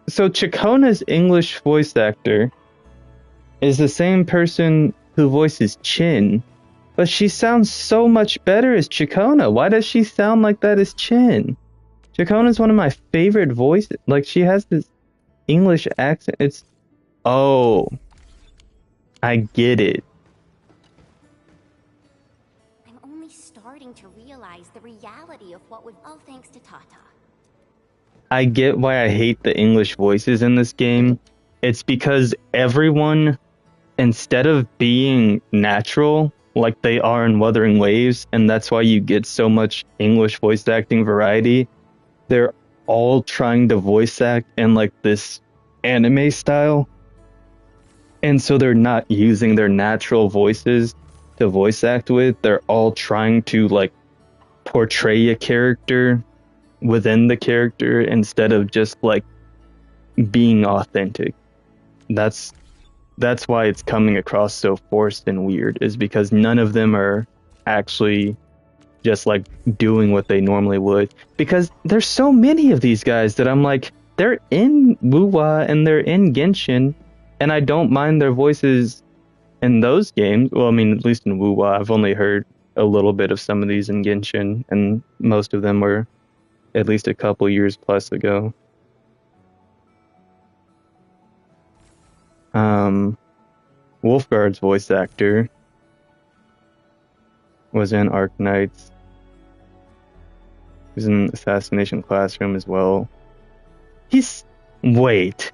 So Chacona's English voice actor is the same person who voices Chin, but she sounds so much better as Chacona. Why does she sound like that as Chin? Chacona's one of my favorite voices. Like, she has this English accent. Oh, I get it. I'm only starting to realize the reality of what we've all thanks to Tata. I get why I hate the English voices in this game. It's because everyone, instead of being natural like they are in Wuthering Waves, and that's why you get so much English voice acting variety, they're all trying to voice act in like this anime style. And so they're not using their natural voices to voice act with. They're all trying to like portray a character within the character instead of just like being authentic. That's why it's coming across so forced and weird, is because none of them are actually just like doing what they normally would. Because there's so many of these guys that I'm like, they're in Wuwa and they're in Genshin, and I don't mind their voices in those games. Well, I mean, at least in Wuwa, I've only heard a little bit of some of these in Genshin, and most of them were at least a couple years plus ago. Wolfguard's voice actor was in Arknights. He was in Assassination Classroom as well. Wait.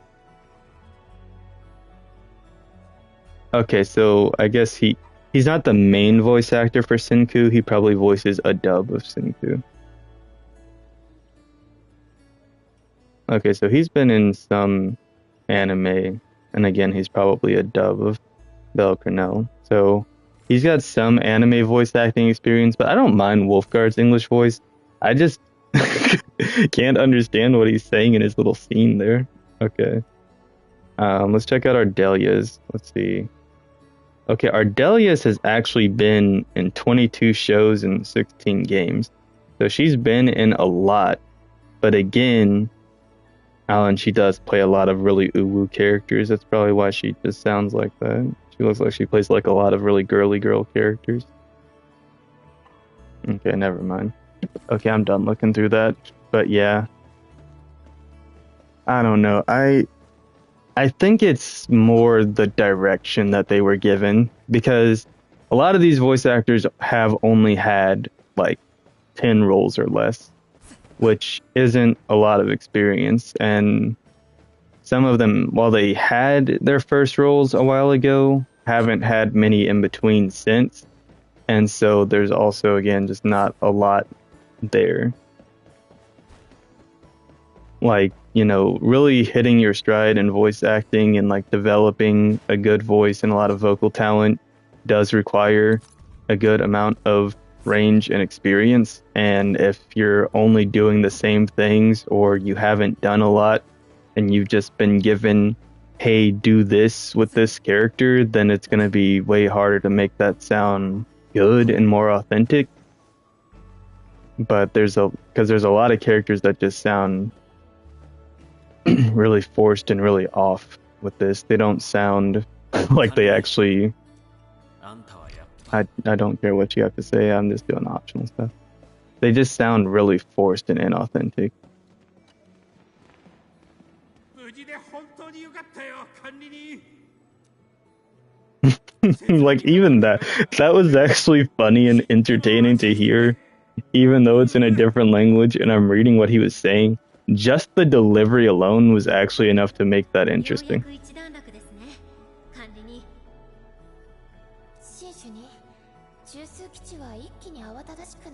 Okay, so I guess he's not the main voice actor for Senku. He probably voices a dub of Senku. Okay, so he's been in some anime, and again, he's probably a dub of Belle Cornell. So he's got some anime voice acting experience, but I don't mind Wolfguard's English voice. I just can't understand what he's saying in his little scene there. Okay. Let's check out Ardelia's. Let's see. Okay, Ardelia's has actually been in 22 shows and 16 games. So she's been in a lot. But again, Alan, she does play a lot of really uwu characters. That's probably why she just sounds like that. She looks like she plays like a lot of really girly girl characters. Okay, never mind. Okay, I'm done looking through that. But yeah. I don't know. I think it's more the direction that they were given, because a lot of these voice actors have only had like 10 roles or less, which isn't a lot of experience. And some of them, while they had their first roles a while ago, haven't had many in between since. And so there's also, again, just not a lot there. Like, you know, really hitting your stride in voice acting and like developing a good voice and a lot of vocal talent does require a good amount of range and experience. And if you're only doing the same things, or you haven't done a lot and you've just been given, hey, do this with this character, then it's going to be way harder to make that sound good and more authentic. But there's a lot of characters that just sound really forced and really off with this. They don't sound like they actually... I don't care what you have to say, I'm just doing optional stuff. They just sound really forced and inauthentic. Like, even that was actually funny and entertaining to hear, even though it's in a different language and I'm reading what he was saying. Just the delivery alone was actually enough to make that interesting.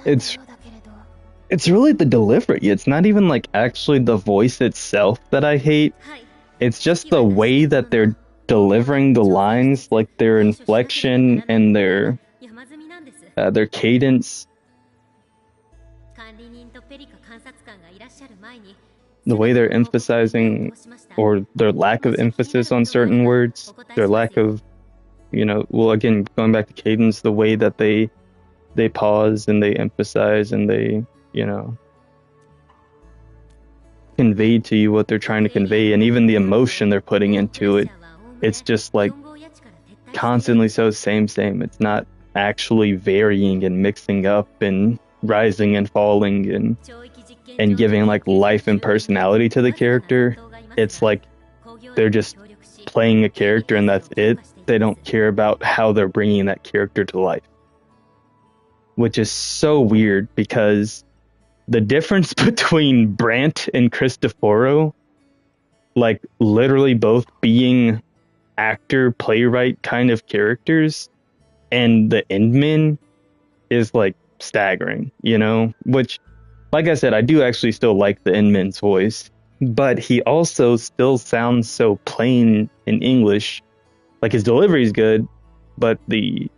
It's really the delivery. It's not even like actually the voice itself that I hate. It's just the way that they're delivering the lines, like their inflection and their cadence. the way they're emphasizing, or their lack of emphasis on certain words, their lack of, well, again, going back to cadence, the way that they pause and they emphasize and they, convey to you what they're trying to convey, and even the emotion they're putting into it, it's just like constantly so same. It's not actually varying and mixing up and rising and falling and giving like life and personality to the character. It's like they're just playing a character and that's it. They don't care about how they're bringing that character to life, which is so weird, because the difference between Brant and Cristoforo, like literally both being actor, playwright kind of characters, and the Endmen is like staggering, which, like I said, I do actually still like the Endman's voice, but he also still sounds so plain in English. Like his delivery is good, but the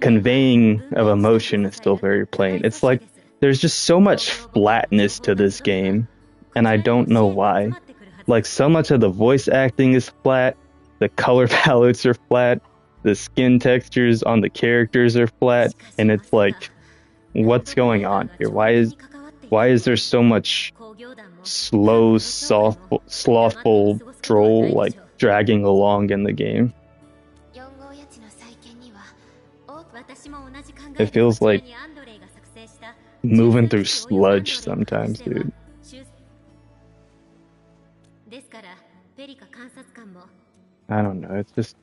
conveying of emotion is still very plain. It's like there's just so much flatness to this game, and I don't know why. Like, so much of the voice acting is flat, the color palettes are flat, the skin textures on the characters are flat, and it's like, what's going on here? Why is there so much slow, slothful droll like dragging along in the game? It feels like moving through sludge sometimes, dude. I don't know, it's just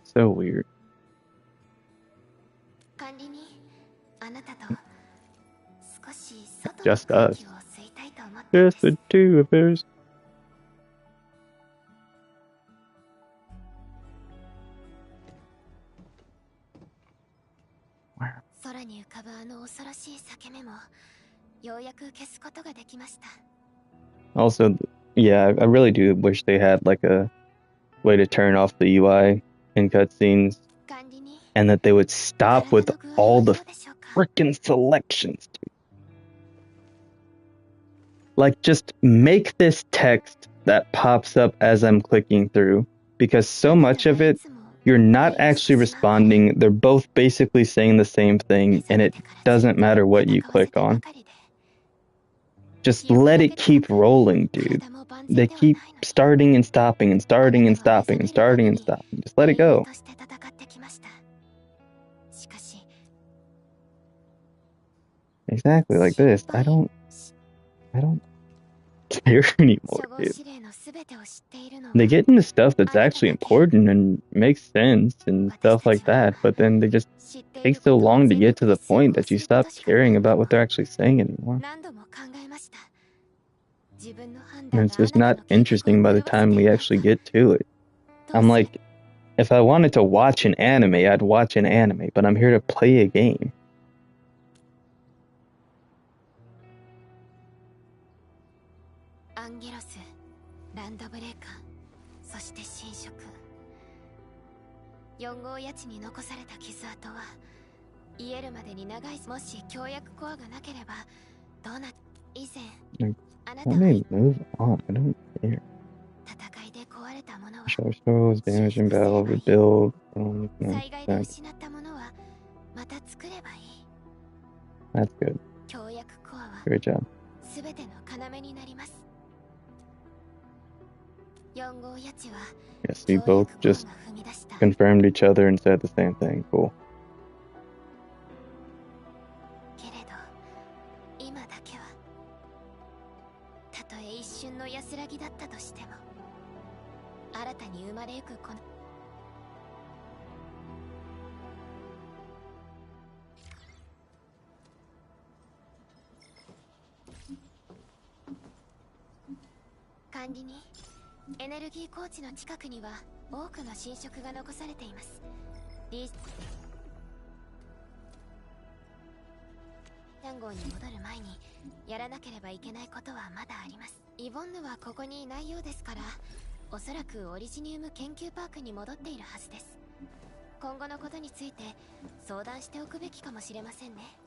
so weird. Just us. Just the two of us. Also, yeah, I really do wish they had like a way to turn off the UI in cutscenes, and that they would stop with all the frickin' selections, dude. Like, just make this text that pops up as I'm clicking through, because so much of it, you're not actually responding. They're both basically saying the same thing, and it doesn't matter what you click on. Just let it keep rolling, dude. They keep starting and stopping and starting and stopping and starting and stopping. Just let it go. Exactly like this. I don't care anymore, dude. They get into stuff that's actually important and makes sense and stuff like that, but then they just take so long to get to the point that you stop caring about what they're actually saying anymore. And it's just not interesting by the time we actually get to it. I'm like, if I wanted to watch an anime, I'd watch an anime, but I'm here to play a game. Let me move on. I don't care. Sharp souls, damage in battle, rebuild. That's good. Great job. Yes, you both just confirmed each other and said the same thing. Cool.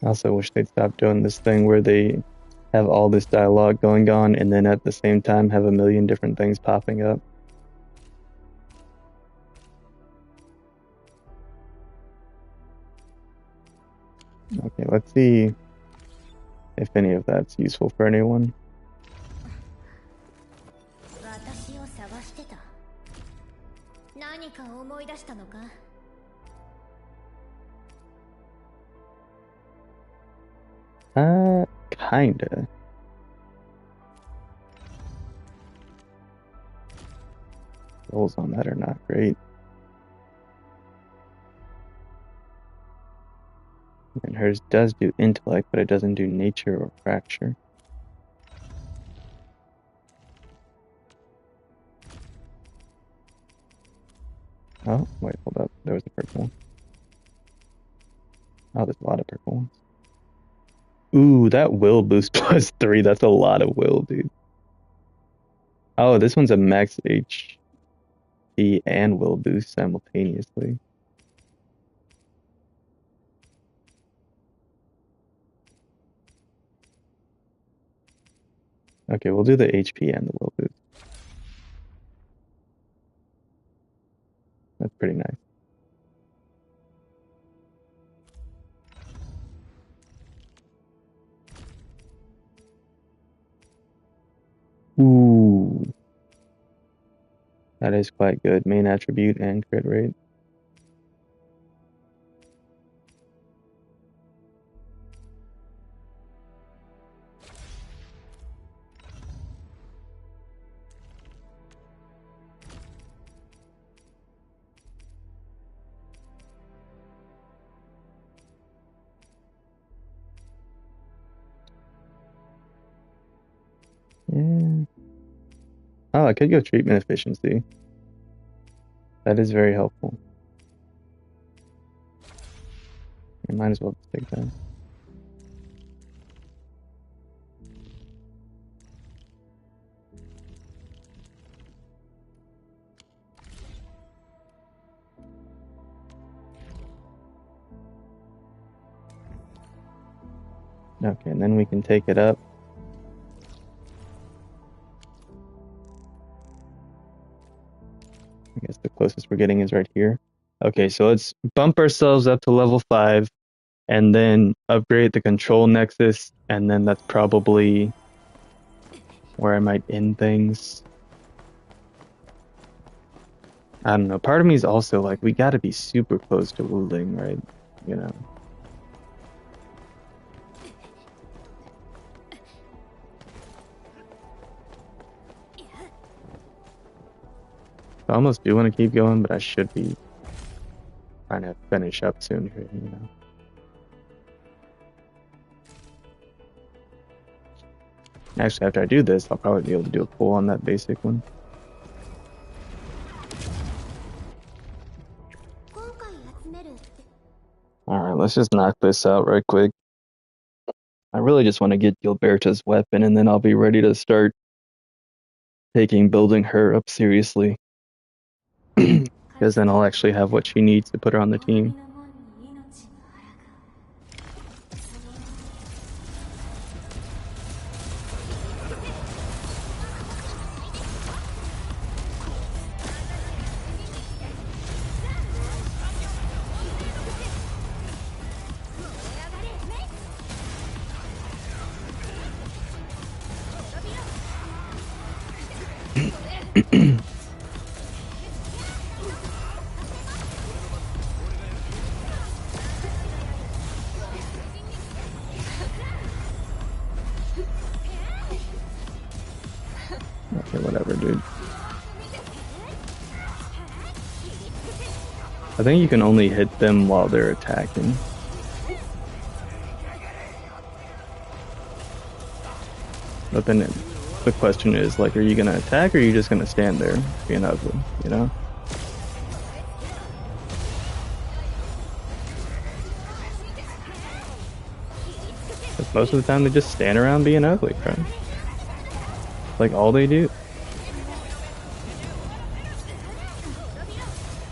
I also wish they'd stop doing this thing where they have all this dialogue going on and then at the same time have a million different things popping up. Okay, let's see if any of that's useful for anyone. Kinda. Rolls on that are not great. And hers does do intellect, but it doesn't do nature or fracture. Oh, wait, hold up. There was a purple one. Oh, there's a lot of purple ones. Ooh, that will boost +3. That's a lot of will, dude. Oh, this one's a max HP and will boost simultaneously. Okay, we'll do the HP and the will boost. That's pretty nice. Ooh. That is quite good. Main attribute and crit rate. Yeah. Oh, I could go treatment efficiency. That is very helpful. I might as well just take that. Okay, and then we can take it up. I guess the closest we're getting is right here. Okay, so let's bump ourselves up to level 5 and then upgrade the control nexus, and then that's probably where I might end things. I don't know. Part of me is also like, we gotta be super close to WULING, right? You know. I almost do want to keep going, but I should be trying to finish up soon here, you know. Actually, after I do this, I'll probably be able to do a pull on that basic one. Alright, let's just knock this out right quick. I really just want to get Gilberta's weapon, and then I'll be ready to start building her up seriously. Because then I'll actually have what she needs to put her on the team. Okay, whatever, dude. I think you can only hit them while they're attacking. But then the question is, like, are you gonna attack or are you just gonna stand there being ugly, you know? Because most of the time they just stand around being ugly, right? Like, all they do.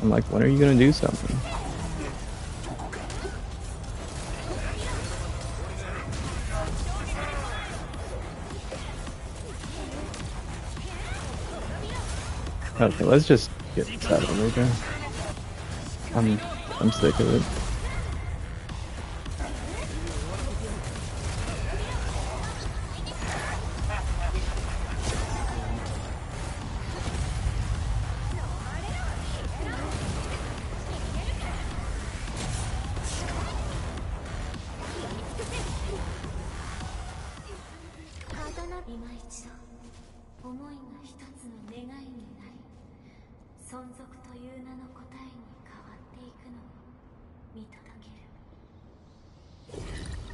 I'm like, when are you gonna do something? Okay, let's just get this out of the way, guys. I'm sick of it.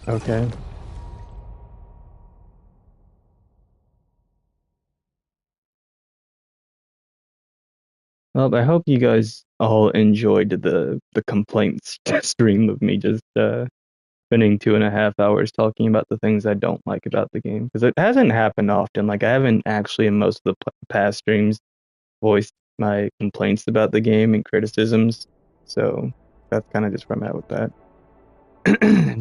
Okay. Well, I hope you guys all enjoyed the complaints stream of me just spending 2.5 hours talking about the things I don't like about the game, because it hasn't happened often. Like, I haven't actually in most of the past streams voiced my complaints about the game and criticisms, so that's kind of just where I'm at with that.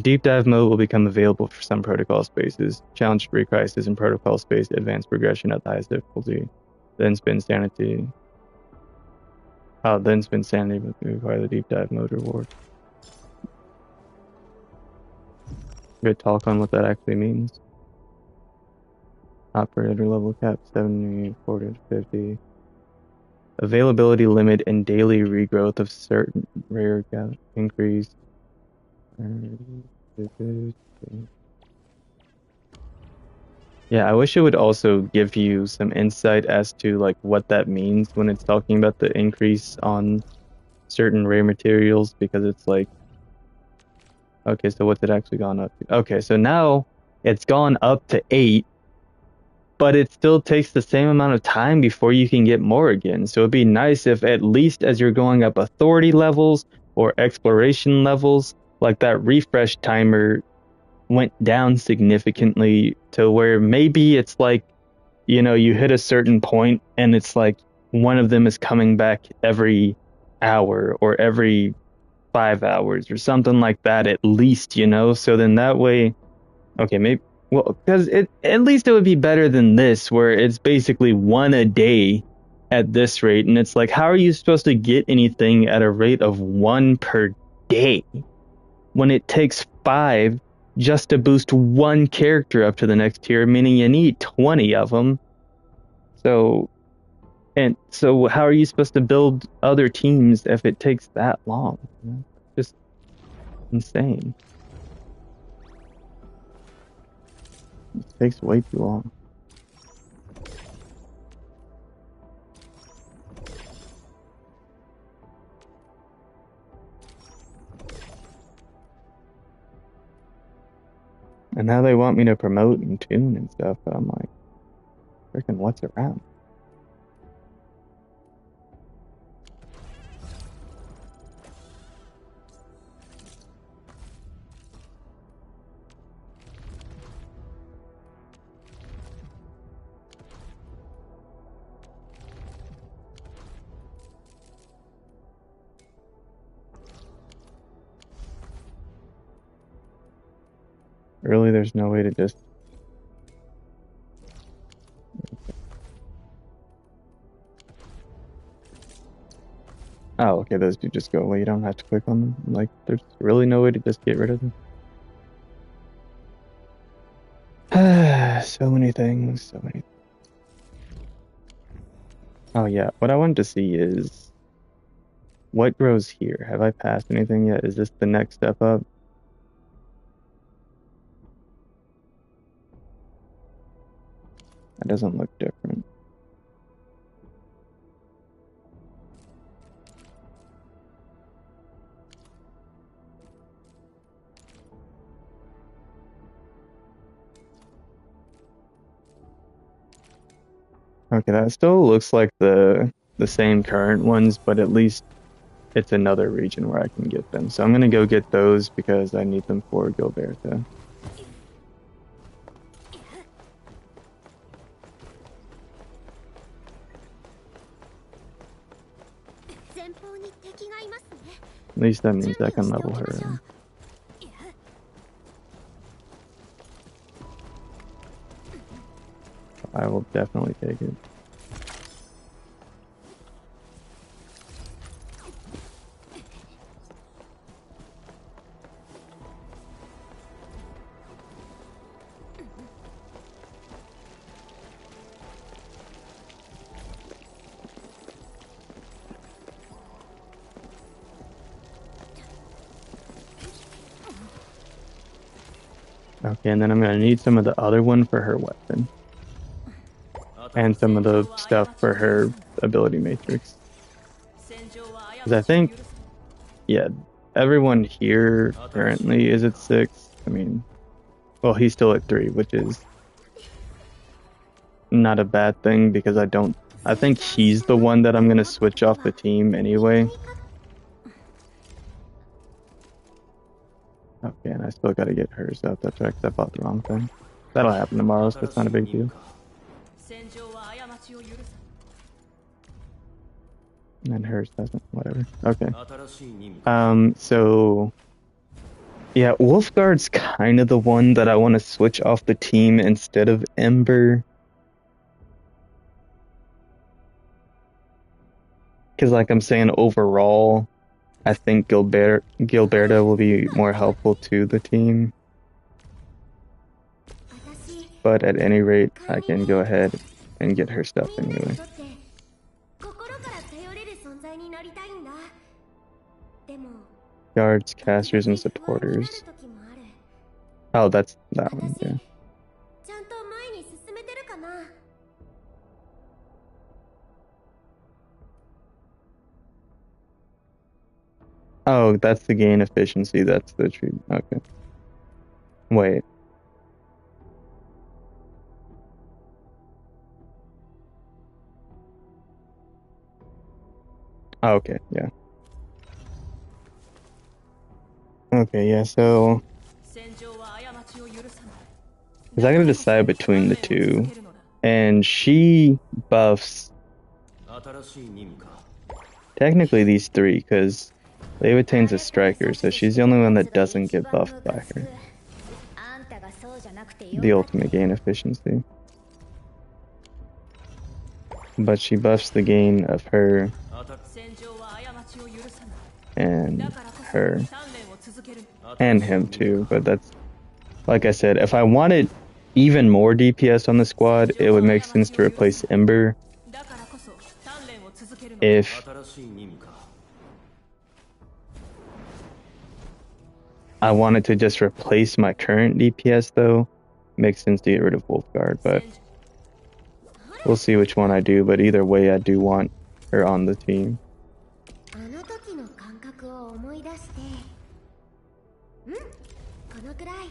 Deep dive mode will become available for some protocol spaces. Challenge free crisis in protocol space, advanced progression at the highest difficulty. Then spin sanity. Then spin sanity will require the deep dive mode reward. Good talk on what that actually means. Operator level cap 70, 40 to 50. Availability limit and daily regrowth of certain rare cap increase. Yeah, I wish it would also give you some insight as to like what that means when it's talking about the increase on certain rare materials, because it's like, okay, so what's it actually gone up to? Okay, so now it's gone up to 8, but it still takes the same amount of time before you can get more again. So it'd be nice if at least as you're going up authority levels or exploration levels, like that refresh timer went down significantly to where maybe it's like, you know, you hit a certain point and it's like one of them is coming back every hour or every 5 hours or something like that at least, you know? So then that way, okay, maybe, well, because at least it would be better than this, where it's basically one a day at this rate. And it's like, how are you supposed to get anything at a rate of 1 per day when it takes 5 just to boost one character up to the next tier, meaning you need 20 of them. So how are you supposed to build other teams if it takes that long? You know? Just insane. It takes way too long. And now they want me to promote and tune and stuff, but I'm like, freaking what's around? Really, there's no way to just... Oh, okay, those do just go away. You don't have to click on them. Like, there's really no way to just get rid of them. So many things, so many. Oh yeah, what I wanted to see is what grows here. Have I passed anything yet? Is this the next step up? That doesn't look different. Okay, that still looks like the same current ones, but at least it's another region where I can get them. So I'm gonna go get those because I need them for Gilberta. At least that means I can level her. I will definitely take it. Okay, and then I'm gonna need some of the other one for her weapon. And some of the stuff for her ability matrix. Because I think, yeah, everyone here currently is at 6. I mean, well, he's still at 3, which is not a bad thing because I think he's the one that I'm gonna switch off the team anyway. Okay, and I still gotta get hers up. That's right, 'cause I bought the wrong thing. That'll happen tomorrow, so it's not a big deal. And hers doesn't, whatever. Okay. So yeah, Wolfguard's kind of the one that I want to switch off the team instead of Ember. Because like I'm saying, overall, I think Gilberta will be more helpful to the team. But at any rate, I can go ahead and get her stuff anyway. Guards, casters, and supporters. Oh, that's that one, yeah. Oh, that's the gain efficiency. That's the true. Okay. Wait. Oh, okay, yeah. Okay, yeah, so... Because I'm going to decide between the two. And she buffs... Technically these 3, because Levitane's a striker, so she's the only one that doesn't get buffed by her. The ultimate gain efficiency. But she buffs the gain of her... and her... and him too, but that's... Like I said, if I wanted even more DPS on the squad, it would make sense to replace Ember. If I wanted to just replace my current DPS though, makes sense to get rid of Wolfguard, but we'll see which one I do, but either way I do want her on the team.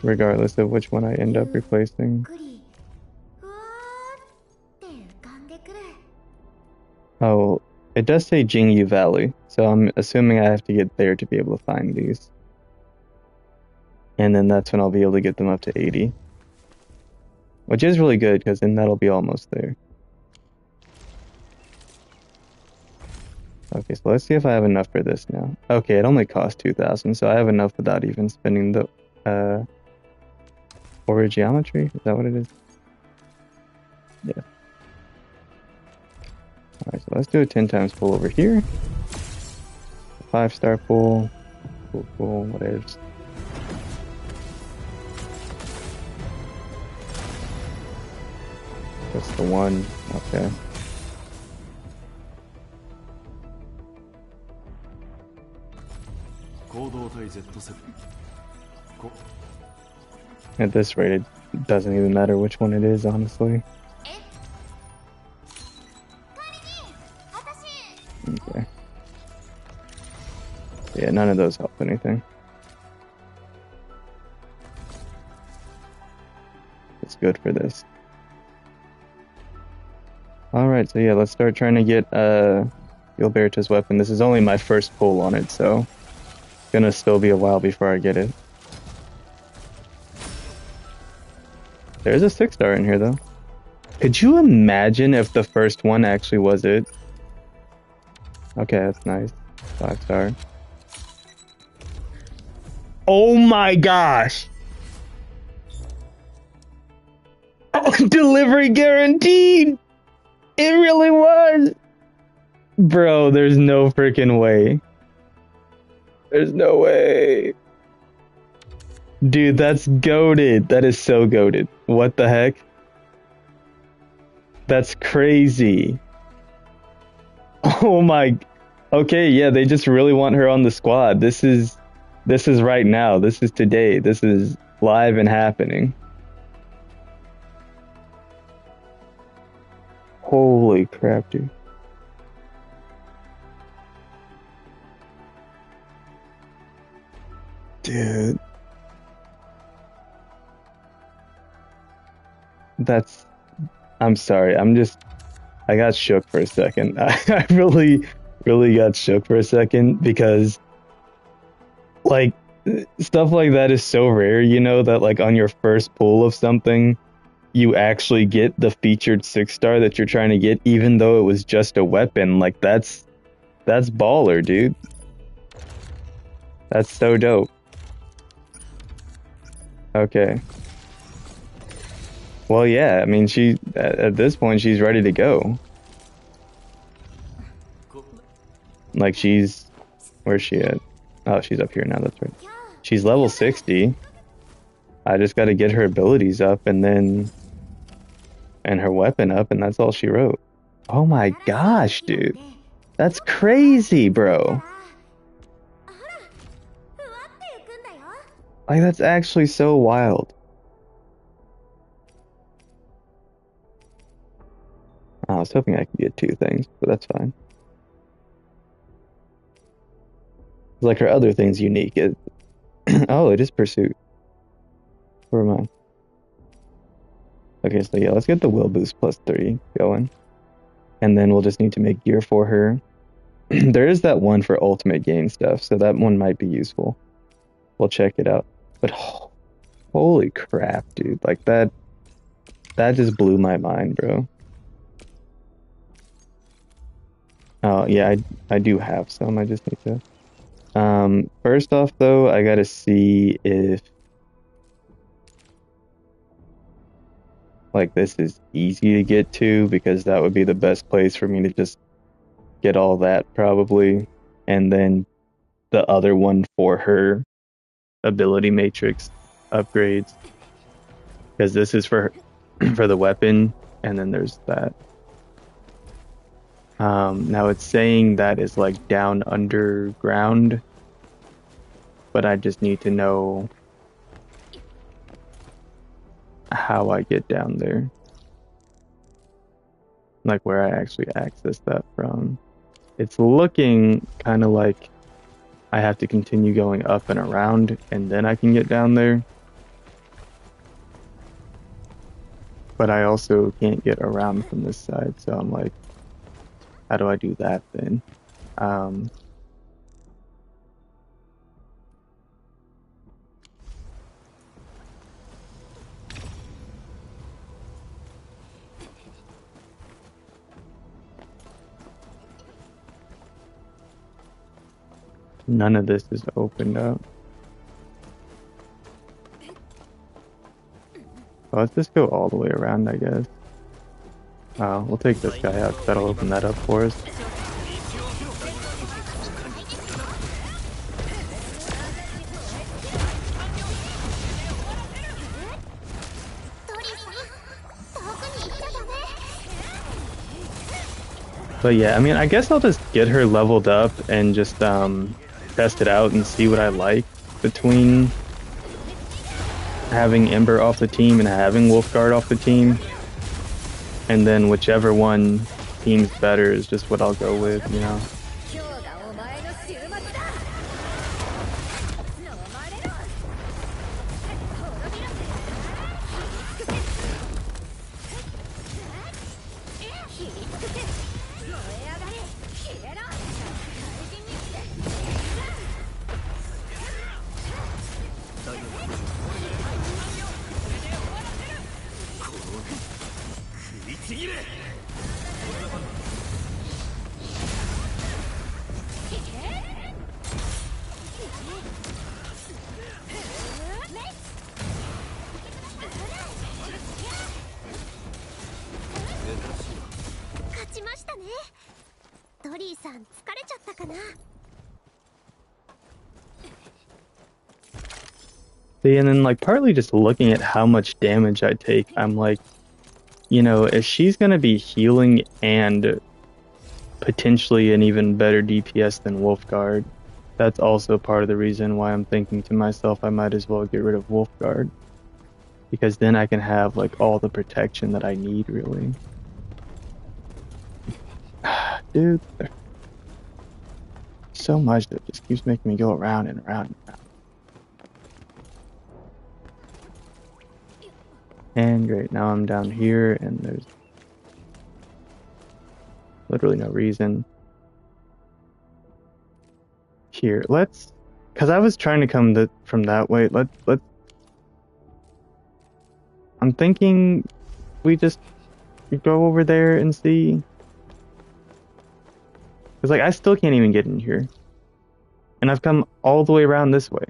Regardless of which one I end up replacing. Oh, it does say Jingyu Valley, so I'm assuming I have to get there to be able to find these. And then that's when I'll be able to get them up to 80. Which is really good, because then that'll be almost there. Okay, so let's see if I have enough for this now. Okay, it only costs 2,000, so I have enough without even spending the Origiometry? Is that what it is? Yeah. Alright, so let's do a 10 times pull over here. 5-star pull. Pull, whatever. That's the one. Okay. At this rate, it doesn't even matter which one it is, honestly. Okay. Yeah, none of those help anything. It's good for this. Alright, so yeah, let's start trying to get Gilberta's weapon. This is only my first pull on it, so it's gonna still be a while before I get it. There's a 6-star in here, though. Could you imagine if the first one actually was it? Okay, that's nice. 5-star. Oh my gosh! Oh, delivery guaranteed! It really was! Bro, there's no freaking way. There's no way. Dude, that's goated. That is so goated. What the heck? That's crazy. Oh my. Okay, yeah, they just really want her on the squad. This is right now. This is today. This is live and happening. Holy crap, dude. Dude. I'm sorry, I got shook for a second. I really, really got shook for a second because, like, stuff like that is so rare, you know, that, like, on your first pull of something, you actually get the featured 6-star that you're trying to get, even though it was just a weapon. Like, that's baller, dude. That's so dope. Okay. Well, yeah, I mean, at this point, she's ready to go. Like, where's she at? Oh, she's up here now, that's right. She's level 60. I just gotta get her abilities up and her weapon up, and that's all she wrote. Oh my gosh, dude. That's crazy, bro. Like, that's actually so wild. I was hoping I could get 2 things, but that's fine. Like, her other thing's unique. Oh, it is Pursuit. Where am I? Okay, so yeah, let's get the will boost +3 going. And then we'll just need to make gear for her. There is that one for ultimate gain stuff, so that one might be useful. We'll check it out. But holy crap, dude. Like, that just blew my mind, bro. Oh, yeah, I do have some. I just need to... First off, though, I gotta see if... like, this is easy to get to, because that would be the best place for me to just get all that, probably. And then the other one for her ability matrix upgrades. Because this is for the weapon, and then there's that. Now it's saying that is like down underground, but I just need to know how I get down there. Like, where I actually access that from. It's looking kind of like I have to continue going up and around, and then I can get down there. But I also can't get around from this side, so I'm like, how do I do that then? None of this is opened up. Well, let's just go all the way around, I guess. We'll take this guy out, 'cause that'll open that up for us. But yeah, I mean, I guess I'll just get her leveled up and just test it out and see what I like between having Ember off the team and having Wolfguard off the team. And then whichever one seems better is just what I'll go with, you know. See, and then, like, partly just looking at how much damage I take, I'm like, you know, if she's gonna be healing and potentially an even better DPS than Wolfguard, that's also part of the reason why I'm thinking to myself I might as well get rid of Wolfguard. Because then I can have like all the protection that I need, really. Dude, there's so much that just keeps making me go around and around and around. And great, now I'm down here and there's literally no reason. Here, let's, cause I was trying to come from that way. Let's. I'm thinking we just go over there and see. Cause like I still can't even get in here, and I've come all the way around this way.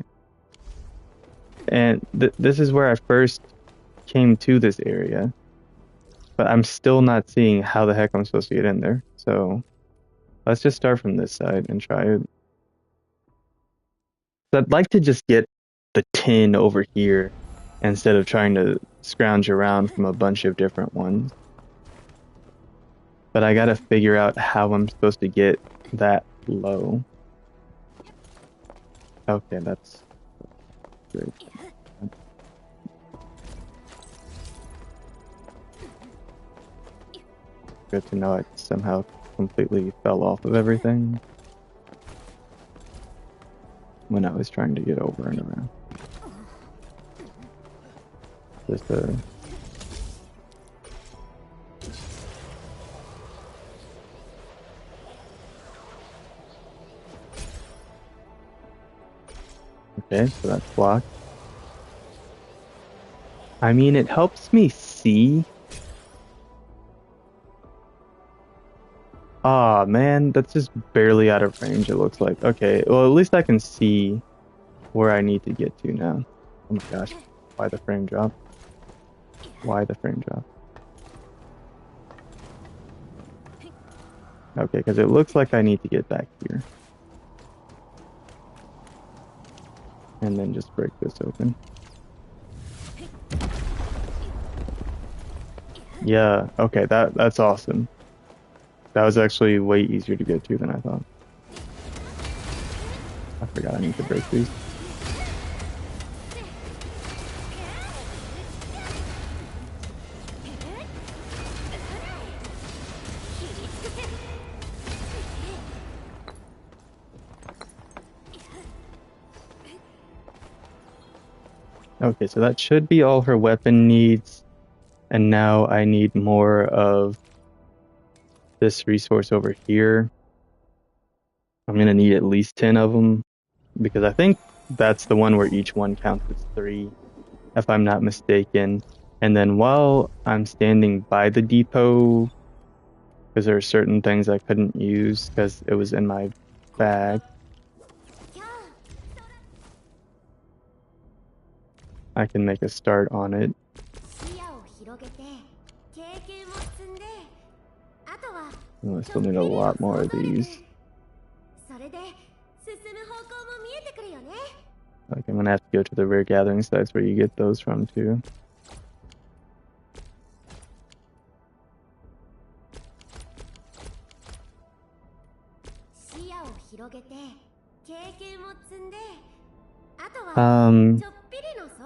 And this is where I first came to this area, but I'm still not seeing how the heck I'm supposed to get in there. So let's just start from this side and try it. So I'd like to just get the 10 over here instead of trying to scrounge around from a bunch of different ones. But I gotta figure out how I'm supposed to get that low. Okay, that's great. Good to know it somehow completely fell off of everything when I was trying to get over and around. Just okay, so that's blocked. I mean, it helps me see. Ah, man, that's just barely out of range, it looks like. Okay, well, at least I can see where I need to get to now. Oh my gosh, why the frame drop? Why the frame drop? Okay, because it looks like I need to get back here. And then just break this open. Yeah, okay, that's awesome. That was actually way easier to get to than I thought. I forgot I need to break these. Okay, so that should be all her weapon needs. And now I need more of this resource over here. I'm gonna need at least 10 of them because I think that's the one where each one counts as 3, if I'm not mistaken. And then while I'm standing by the depot, because there are certain things I couldn't use because it was in my bag, I can make a start on it. Oh, I still need a lot more of these. Like, I'm gonna have to go to the rare gathering sites where you get those from too.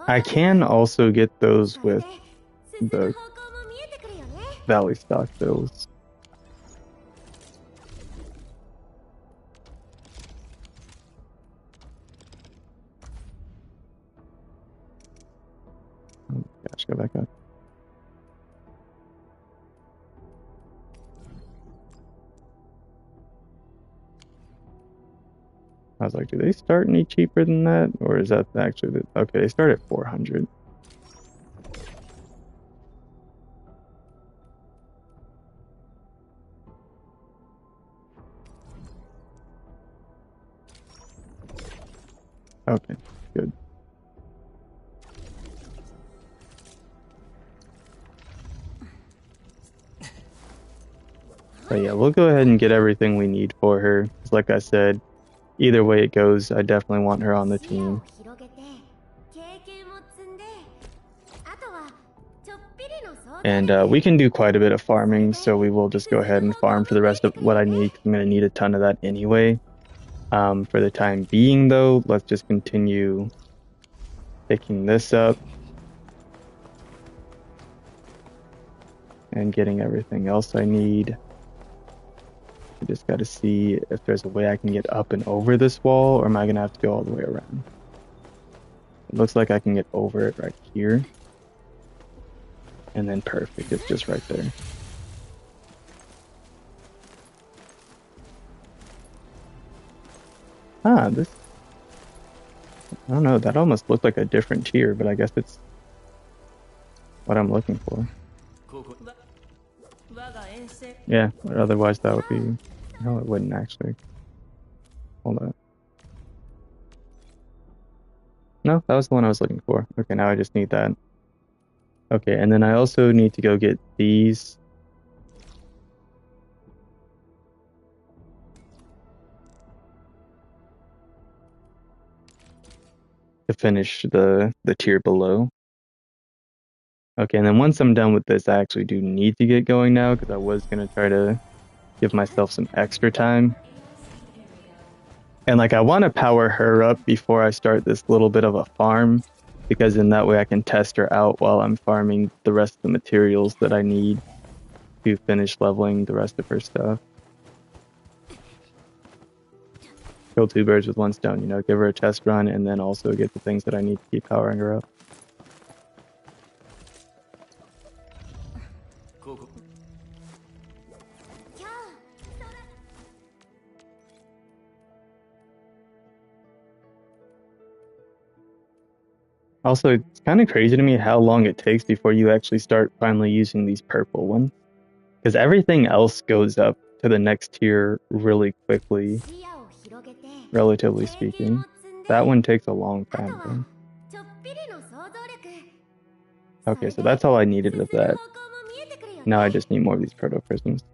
I can also get those with the Valley stock bills. Oh gosh, go back up. I was like, do they start any cheaper than that? Or is that actually the... Okay, they start at 400. Okay, good. But yeah, we'll go ahead and get everything we need for her. Like I said, either way it goes, I definitely want her on the team. And we can do quite a bit of farming, so we will just go ahead and farm for the rest of what I need. I'm going to need a ton of that anyway. For the time being, though, let's just continue picking this up and getting everything else I need. I just got to see if there's a way I can get up and over this wall, or am I going to have to go all the way around? It looks like I can get over it right here. And then perfect, it's just right there. Ah, this... I don't know, that almost looked like a different tier, but I guess it's what I'm looking for. Yeah, but otherwise that would be... No, it wouldn't actually. Hold on. No, that was the one I was looking for. Okay, now I just need that. Okay, and then I also need to go get these. To finish the tier below. Okay, and then once I'm done with this, I actually do need to get going now, because I was going to try to give myself some extra time. And like, I want to power her up before I start this little bit of a farm, because in that way I can test her out while I'm farming the rest of the materials that I need to finish leveling the rest of her stuff. Kill two birds with one stone, you know, give her a test run and then also get the things that I need to keep powering her up. Also, it's kind of crazy to me how long it takes before you actually start finally using these purple ones. Because everything else goes up to the next tier really quickly, relatively speaking. That one takes a long time, though. Okay, so that's all I needed of that. Now I just need more of these proto-prisms.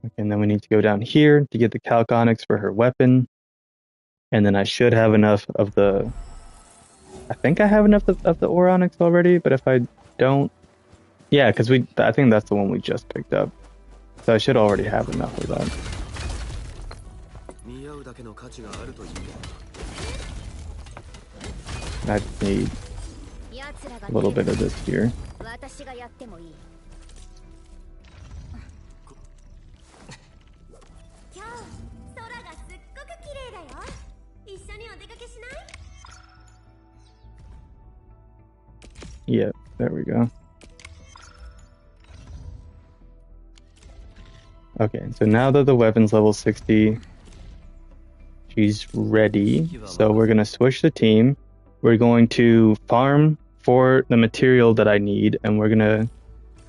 Okay, and then we need to go down here to get the Calconics for her weapon. And then I should have enough of the... I think I have enough of the Oronics already, but if I don't... Yeah, because I think that's the one we just picked up. So I should already have enough of that. I just need a little bit of this here. Yeah, there we go. Okay, so now that the weapon's level 60, she's ready. So we're going to switch the team. We're going to farm for the material that I need, and we're going to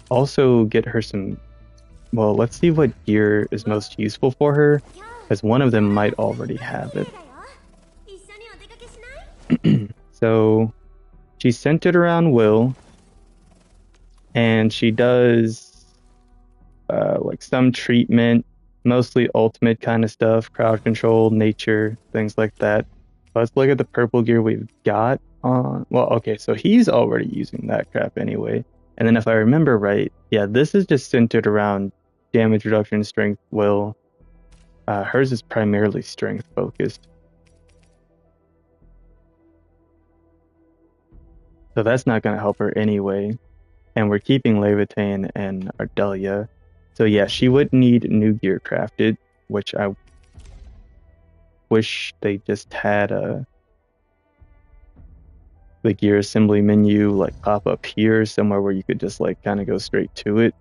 also get her some... Well, let's see what gear is most useful for her, because one of them might already have it. So she's centered around Will, and she does like some treatment, mostly ultimate kind of stuff, crowd control, nature, things like that. Let's look at the purple gear we've got on. Well, okay, so he's already using that crap anyway. And then if I remember right, yeah, this is just centered around damage reduction, strength, will. Hers is primarily strength focused. So that's not going to help her anyway. And we're keeping Levitane and Ardelia. So yeah, she would need new gear crafted, which I wish they just had the gear assembly menu like pop up here somewhere where you could just like kind of go straight to it.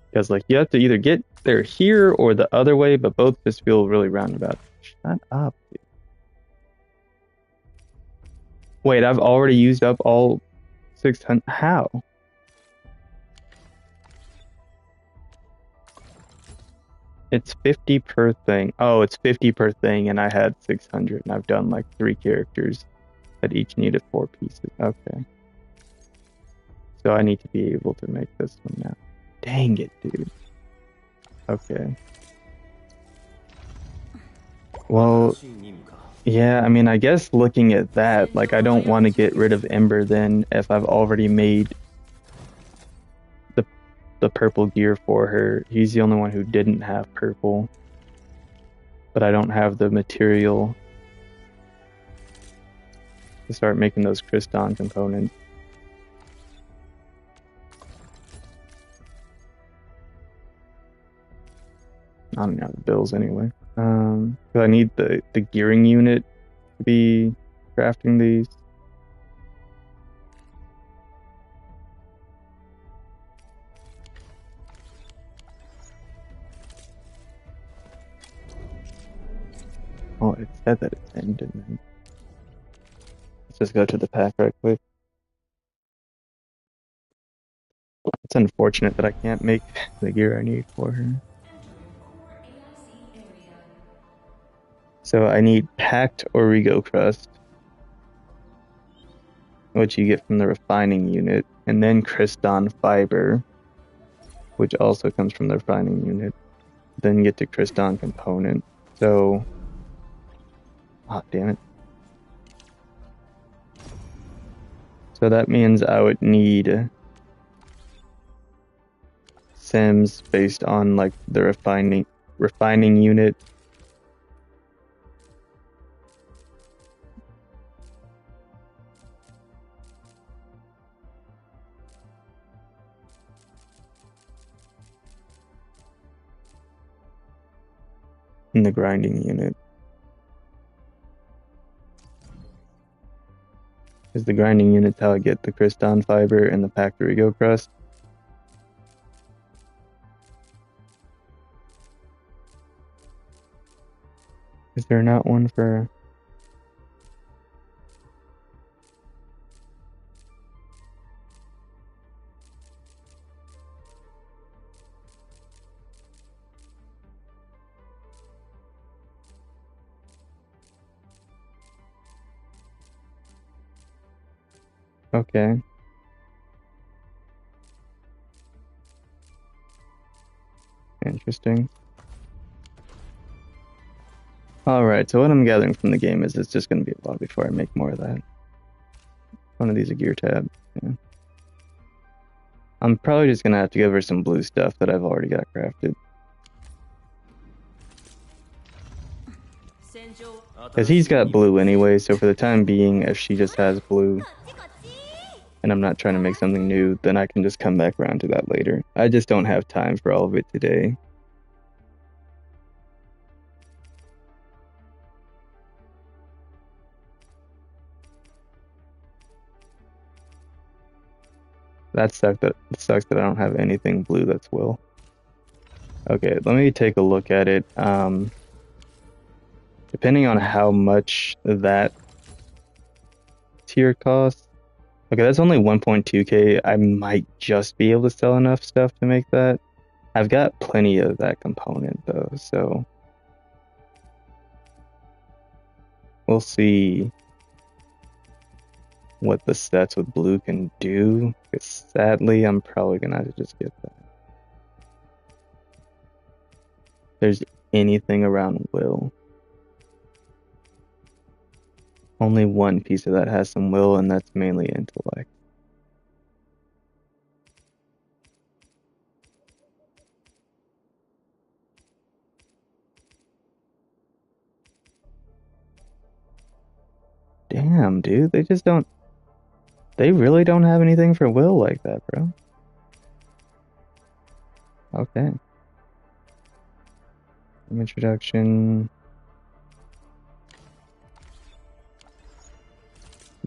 Because like you have to either get there here or the other way, but both just feel really roundabout. Shut up. Dude. Wait, I've already used up all 600. How? It's 50 per thing. Oh, it's 50 per thing, and I had 600, and I've done like 3 characters that each needed 4 pieces. Okay. So I need to be able to make this one now. Dang it, dude. Okay. Well, yeah, I mean, I guess looking at that, like, I don't want to get rid of Ember then if I've already made the purple gear for her. He's the only one who didn't have purple, but I don't have the material to start making those Kriston components. I don't know the bills anyway. 'Cause I need the gearing unit to be crafting these. Oh, it said that it's in, didn't it? Let's just go to the pack right quick. It's unfortunate that I can't make the gear I need for her. So I need packed Origo crust, which you get from the refining unit, and then Kriston fiber, which also comes from the refining unit. Then get to Kriston component. So, damn it. So that means I would need sims based on like the refining unit. And the grinding unit. Because the grinding unit's how I get the Kriston fiber and the packed Origo crust. Is there not one for... Okay. Interesting. Alright, so what I'm gathering from the game is it's just going to be a while before I make more of that. One of these a gear tab. Yeah. I'm probably just going to have to give her some blue stuff that I've already got crafted. Because he's got blue anyway, so for the time being, if she just has blue, and I'm not trying to make something new, then I can just come back around to that later. I just don't have time for all of it today. That sucks that I don't have anything blue that's will. Okay, let me take a look at it. Depending on how much that tier costs. Okay, that's only 1.2k. I might just be able to sell enough stuff to make that. I've got plenty of that component though, so we'll see what the sets with blue can do. Because sadly, I'm probably gonna have to just get that. If there's anything around will. Only one piece of that has some will, and that's mainly intellect. Damn, dude, they just don't... They really don't have anything for will like that, bro. Okay. Introduction...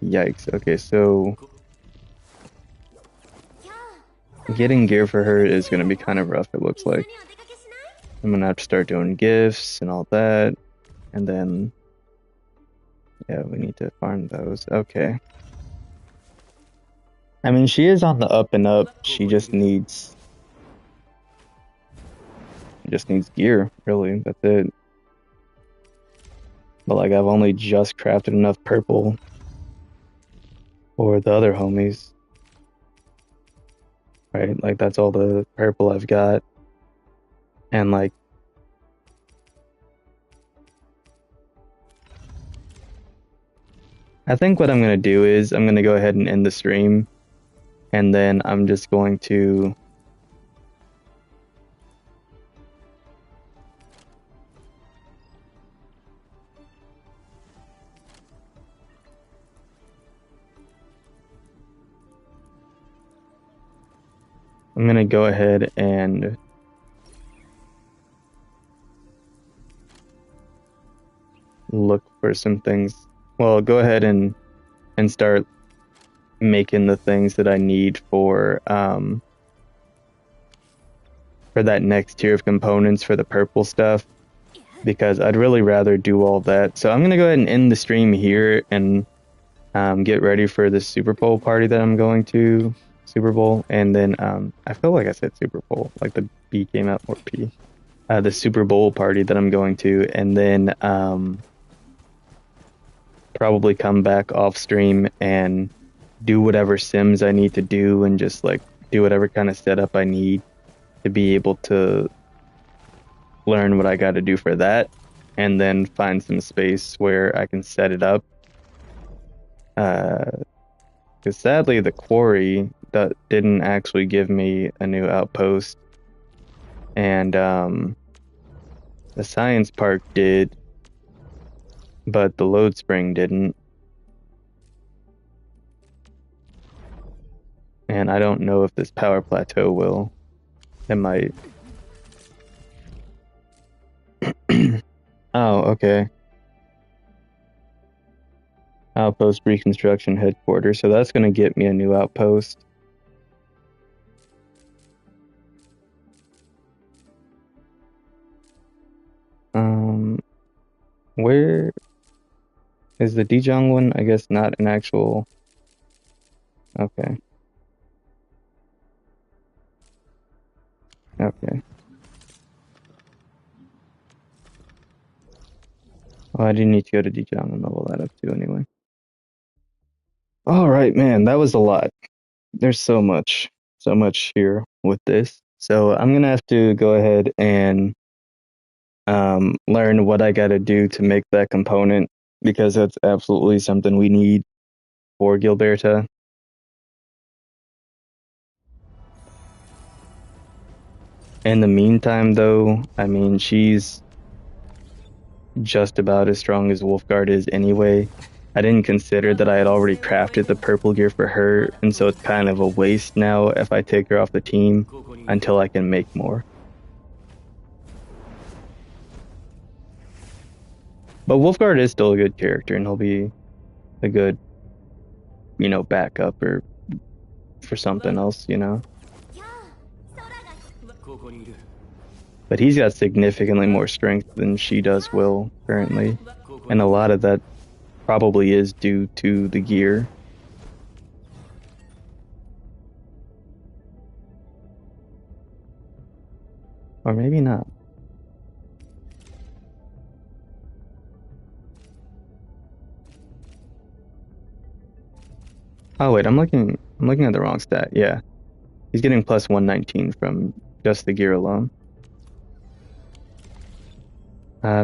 Yikes. Okay, so getting gear for her is going to be kind of rough, it looks like. I'm going to have to start doing gifts and all that. And then, yeah, we need to farm those. Okay. I mean, she is on the up and up. She just needs gear, really. That's it. But like, I've only just crafted enough purple for the other homies. Right? Like, that's all the purple I've got. And like, I think what I'm going to do is I'm going to go ahead and end the stream, and then I'm just going to go ahead and look for some things. Well, go ahead and start making the things that I need for that next tier of components for the purple stuff, because I'd really rather do all that. So I'm gonna go ahead and end the stream here and get ready for the Super Bowl party that I'm going to. Super Bowl, and then I feel like I said Super Bowl, like the B came out more P. The Super Bowl party that I'm going to, and then probably come back off stream and do whatever sims I need to do, and just like do whatever kind of setup I need to be able to learn what I got to do for that, and then find some space where I can set it up. Because sadly, the quarry that didn't actually give me a new outpost, and the science park did, but the load spring didn't. And I don't know if this power plateau will. It might. Oh, okay. Outpost reconstruction headquarters. So that's going to get me a new outpost. Where is the Dijon one? I guess not an actual. Okay. Okay. Oh, I didn't need to go to Dijon and level that up too anyway. All right, man, that was a lot. There's so much here with this. So I'm gonna have to go ahead and learn what I gotta do to make that component, because that's absolutely something we need for Gilberta. In the meantime, though, I mean, she's just about as strong as Wolfguard is anyway. I didn't consider that I had already crafted the purple gear for her, and so it's kind of a waste now if I take her off the team until I can make more. But Wolfguard is still a good character, and he'll be a good, you know, backup or for something else, you know. But he's got significantly more strength than she does Will currently, and a lot of that probably is due to the gear. Or maybe not. Oh wait, I'm looking at the wrong stat. Yeah. He's getting plus 119 from just the gear alone.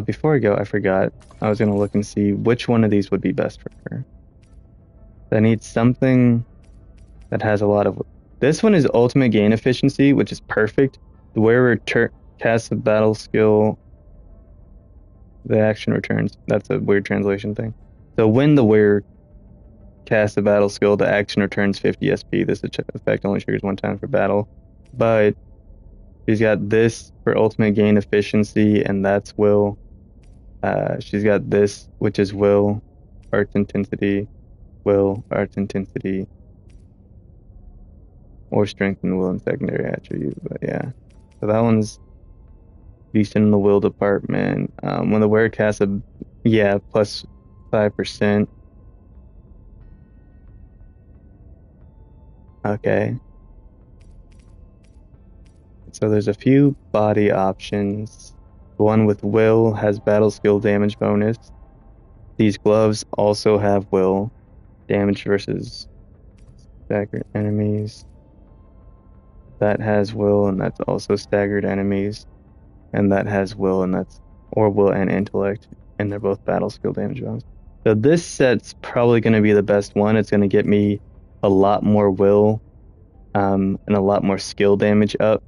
Before I go, I forgot. I was gonna look and see which one of these would be best for her. I need something that has a lot of... This one is ultimate gain efficiency, which is perfect. The wearer casts a battle skill, the action returns. That's a weird translation thing. So when the wearer casts a battle skill, the action returns 50 SP. This effect only triggers one time for battle. But she's got this for ultimate gain efficiency, and that's will. She's got this, which is will, arts intensity, will, arts intensity, or strength and will and secondary attribute. But yeah, so that one's decent in the will department. When the wearer casts a, yeah, plus 5%. Okay. So there's a few body options. The one with will has battle skill damage bonus. These gloves also have will damage versus staggered enemies. That has will, and that's also staggered enemies. And that has will, and that's, or will and intellect, and they're both battle skill damage bonus. So this set's probably going to be the best one. It's going to get me a lot more will and a lot more skill damage up.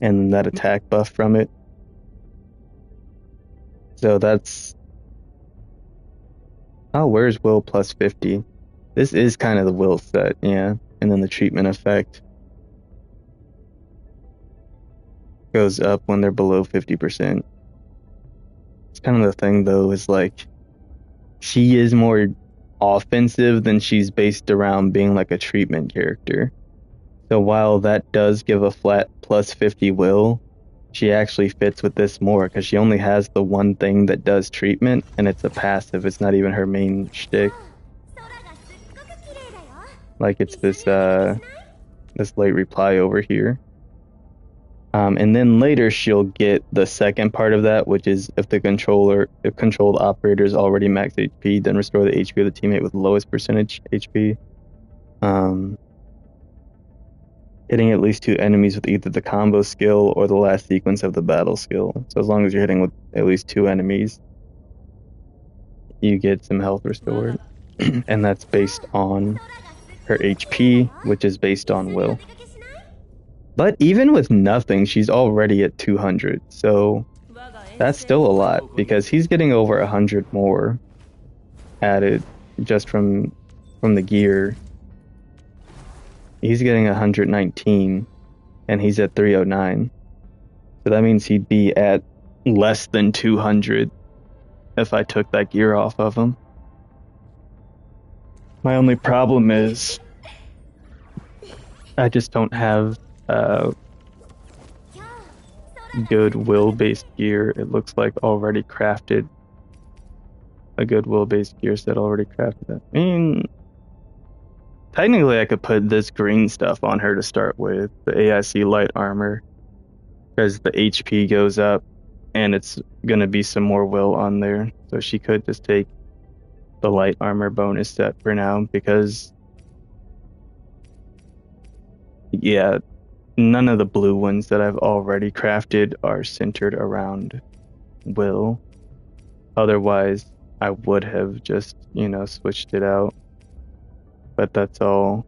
And that attack buff from it. So that's... Oh, where's will plus 50? This is kind of the will set, yeah. And then the treatment effect goes up when they're below 50%. It's kind of the thing, though, is like... She is more offensive than she's based around being like a treatment character. So while that does give a flat plus 50 will, she actually fits with this more because she only has the one thing that does treatment, and it's a passive. It's not even her main shtick. Like it's this this late reply over here. And then later she'll get the second part of that, which is if controlled operator is already max HP, then restore the HP of the teammate with lowest percentage HP. Hitting at least 2 enemies with either the combo skill or the last sequence of the battle skill. So as long as you're hitting with at least 2 enemies, you get some health restored. And that's based on her HP, which is based on will. But even with nothing, she's already at 200. So that's still a lot because he's getting over 100 more added just from the gear. He's getting 119 and he's at 309. So that means he'd be at less than 200 if I took that gear off of him. My only problem is I just don't have good will-based gear. It looks like already crafted. A good will-based gear set already crafted. I mean, technically I could put this green stuff on her to start with, the AIC light armor, because the HP goes up and it's going to be some more will on there. So she could just take the light armor bonus set for now because, yeah, none of the blue ones that I've already crafted are centered around will. Otherwise, I would have just, switched it out. But that's all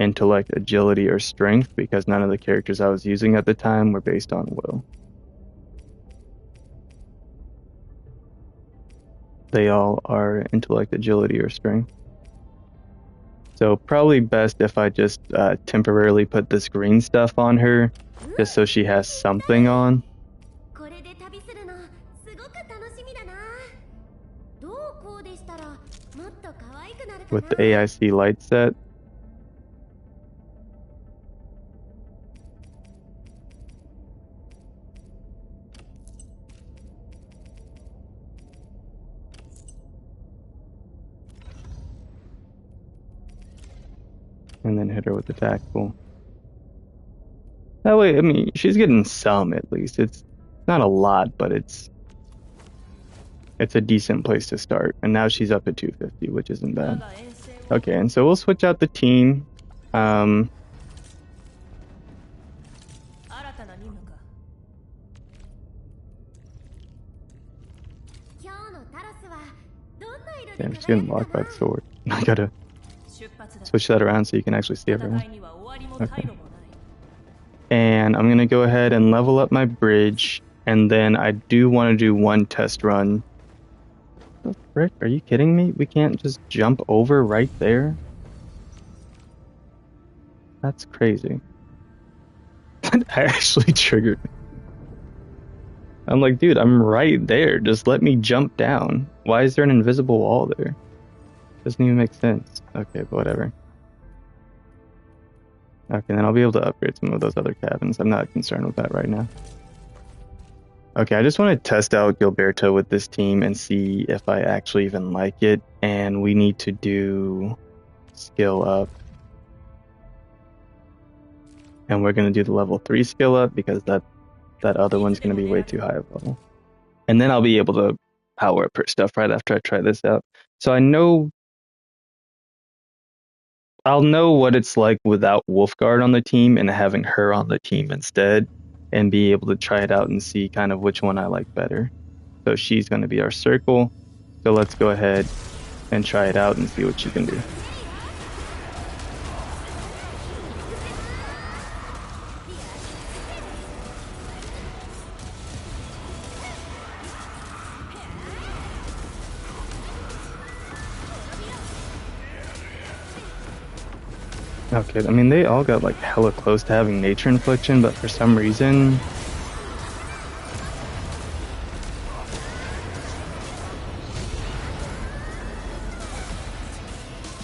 intellect, agility, or strength because none of the characters I was using at the time were based on will. They all are intellect, agility, or strength. So probably best if I just temporarily put this green stuff on her, just so she has something on. With the AIC light set. And then hit her with the tactical. That way, I mean, she's getting some at least. It's not a lot, but it's a decent place to start. And now she's up at 250, which isn't bad. Okay, and so we'll switch out the team. Okay, I'm just getting locked by the sword. I gotta switch that around so you can actually see everyone. Okay. And I'm gonna go ahead and level up my bridge, and then I do want to do one test run. What the frick? Are you kidding me? We can't just jump over right there? That's crazy. That actually triggered me. I'm like, dude, I'm right there. Just let me jump down. Why is there an invisible wall there? Doesn't even make sense. Okay, but whatever. Okay, then I'll be able to upgrade some of those other cabins. I'm not concerned with that right now. Okay, I just want to test out Gilberto with this team and see if I actually even like it. And we need to do skill up. And we're going to do the level 3 skill up because that other one's going to be way too high of level. And then I'll be able to power up her stuff right after I try this out. So I'll know what it's like without Wolfguard on the team and having her on the team instead, and be able to try it out and see kind of which one I like better. So she's going to be our circle. So let's go ahead and try it out and see what she can do. Okay, I mean, they all got like hella close to having nature infliction, but for some reason...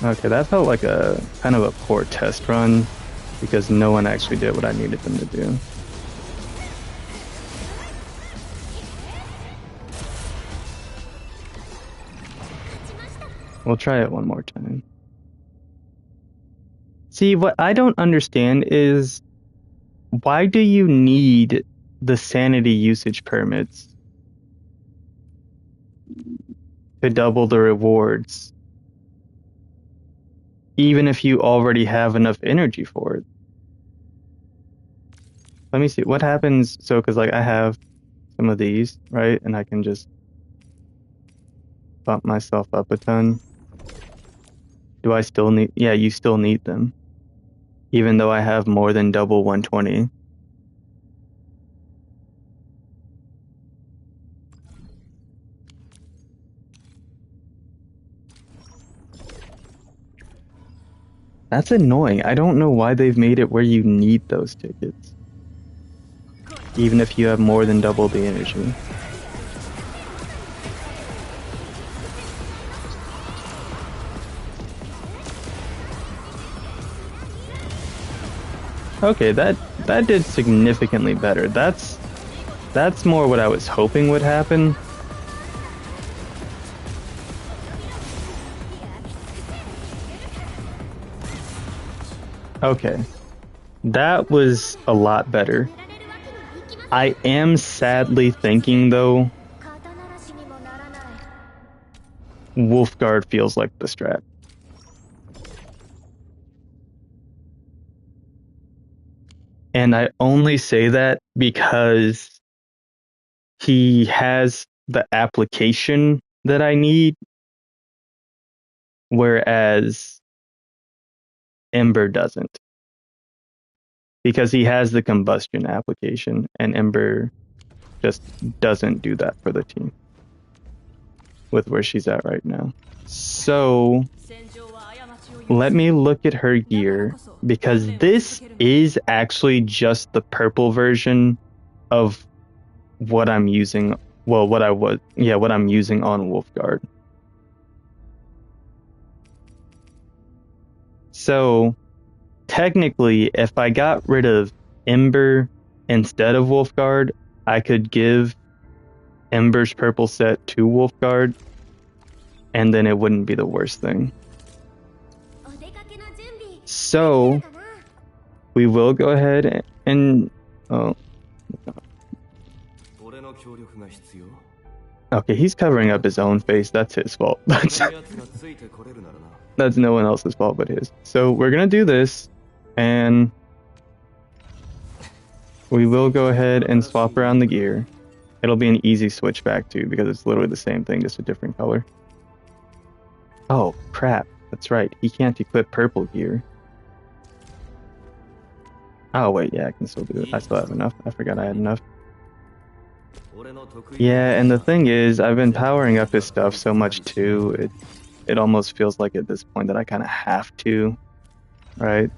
Okay, that felt like a kind of a poor test run because no one actually did what I needed them to do. We'll try it one more time. See, what I don't understand is why do you need the sanity usage permits to double the rewards, even if you already have enough energy for it? Let me see what happens. So, because like I have some of these, right, and I can just bump myself up a ton. Do I still need? Yeah, you still need them, even though I have more than double 120. That's annoying. I don't know why they've made it where you need those tickets, even if you have more than double the energy. Okay, that did significantly better. That's more what I was hoping would happen. Okay, that was a lot better. I am sadly thinking, though, Wolfguard feels like the strat. And I only say that because he has the application that I need, whereas Ember doesn't. Because he has the combustion application, and Ember just doesn't do that for the team with where she's at right now. So let me look at her gear, because this is actually just the purple version of what I'm using. Well, what I'm using on Wolfguard. So technically, if I got rid of Ember instead of Wolfguard, I could give Ember's purple set to Wolfguard, and then it wouldn't be the worst thing. So we will go ahead and okay, he's covering up his own face. That's his fault. That's no one else's fault but his. So we're gonna do this, and we will go ahead and swap around the gear. It'll be an easy switch back too, because it's literally the same thing, just a different color. Oh crap, that's right, he can't equip purple gear. Oh wait, yeah, I can still do it. I still have enough. I forgot I had enough. Yeah, and the thing is, I've been powering up his stuff so much too, it almost feels like at this point that I kind of have to, right?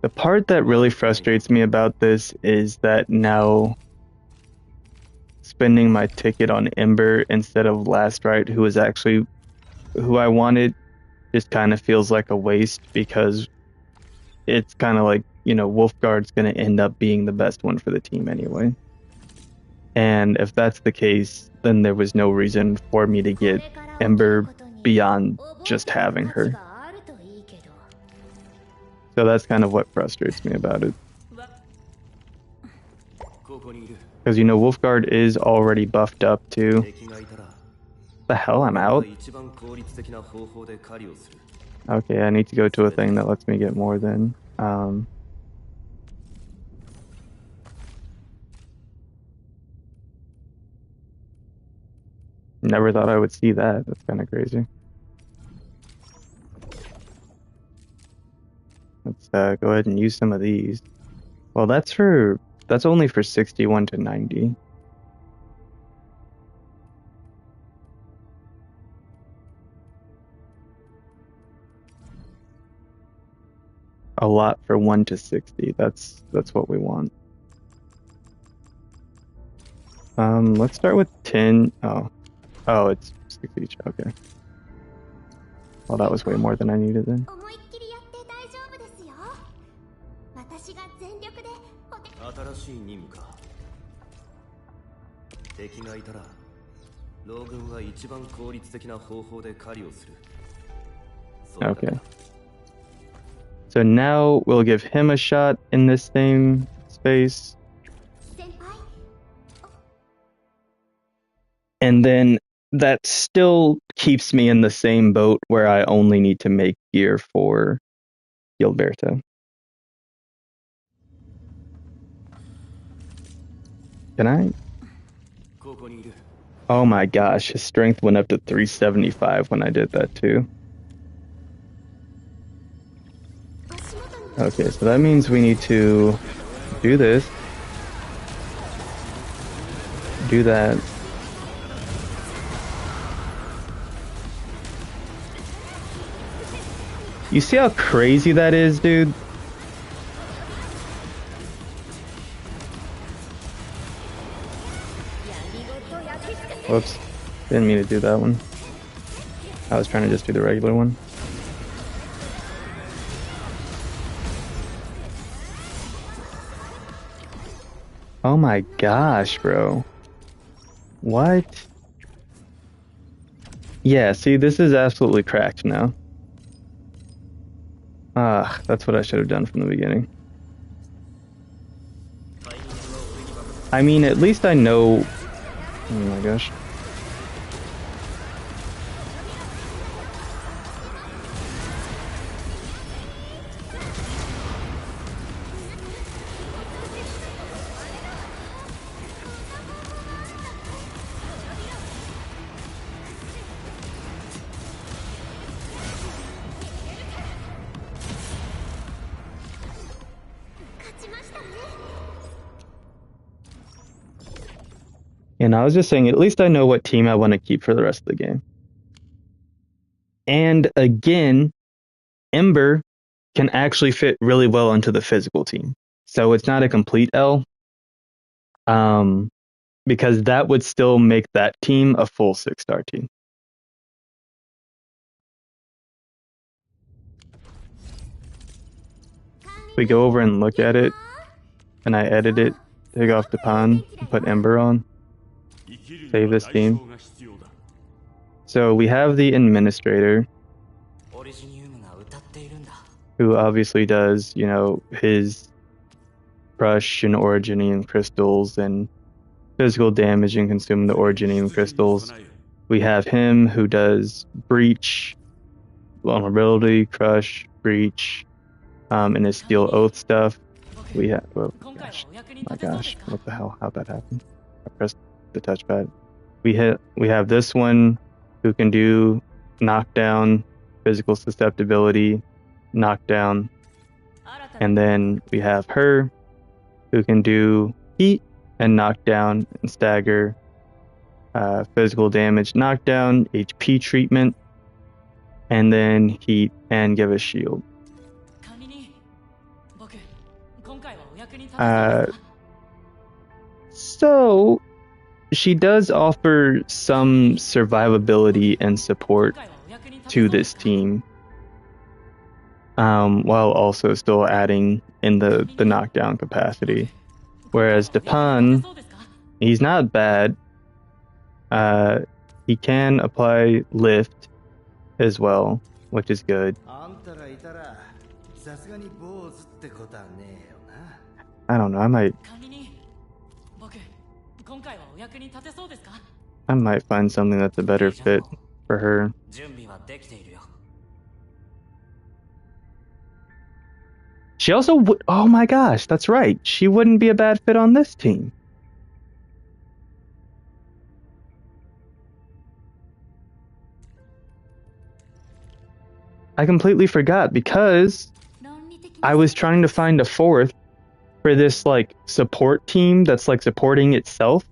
The part that really frustrates me about this is that now spending my ticket on Ember instead of Last Rite, who is actually who I wanted, just kind of feels like a waste, because it's kind of like, you know, Wolfguard's going to end up being the best one for the team anyway. And if that's the case, then there was no reason for me to get Ember beyond just having her. So that's kind of what frustrates me about it. Because, you know, Wolfguard is already buffed up too. The hell, I'm out? Okay, I need to go to a thing that lets me get more than. Never thought I would see that. That's kind of crazy. Let's go ahead and use some of these. Well, that's only for 61 to 90. A lot for 1 to 60. That's what we want. Let's start with 10. Oh, it's 60 each. Okay. Well, that was way more than I needed then. Okay. So now we'll give him a shot in this same space. And then that still keeps me in the same boat where I only need to make gear for Gilberto. Can I? Oh my gosh, his strength went up to 375 when I did that too. Okay, so that means we need to do this. Do that. You see how crazy that is, dude? Whoops. Didn't mean to do that one. I was trying to just do the regular one. Oh my gosh, bro. What? Yeah, see, this is absolutely cracked now. Ah, that's what I should have done from the beginning. I mean, at least I know... Oh my gosh. And I was just saying, at least I know what team I want to keep for the rest of the game. And again, Ember can actually fit really well into the physical team. So it's not a complete L. Because that would still make that team a full 6-star team. We go over and look at it, and I edit it, take off the pawn, and put Ember on. Save this team. So we have the administrator, who obviously does, you know, his crush and originium crystals and physical damage and consume the originium crystals. We have him who does breach, vulnerability, crush, breach, and his steel oath stuff. We have, oh gosh, my gosh, what the hell? How'd that happen? I pressed the touchpad. We have this one who can do knockdown, physical susceptibility, knockdown, and then we have her who can do heat and knockdown and stagger, physical damage, knockdown, HP treatment, and then heat and give a shield. So she does offer some survivability and support to this team, while also still adding in the knockdown capacity. Whereas Dapan, he's not bad. He can apply lift as well, which is good. I don't know, I might find something that's a better fit for her. She also would. Oh my gosh, that's right. She wouldn't be a bad fit on this team. I completely forgot because I was trying to find a fourth for this like support team that's like supporting itself.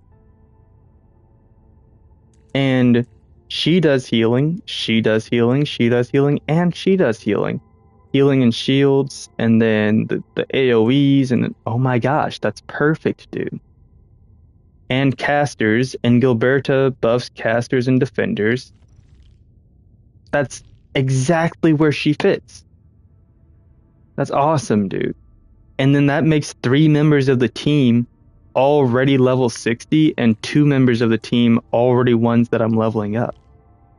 And she does healing, she does healing, she does healing, and she does healing. Healing and shields, and then the AoEs, and oh my gosh, that's perfect, dude. And casters, and Gilberta buffs casters and defenders. That's exactly where she fits. That's awesome, dude. And then that makes 3 members of the team already level 60, and 2 members of the team already ones that I'm leveling up.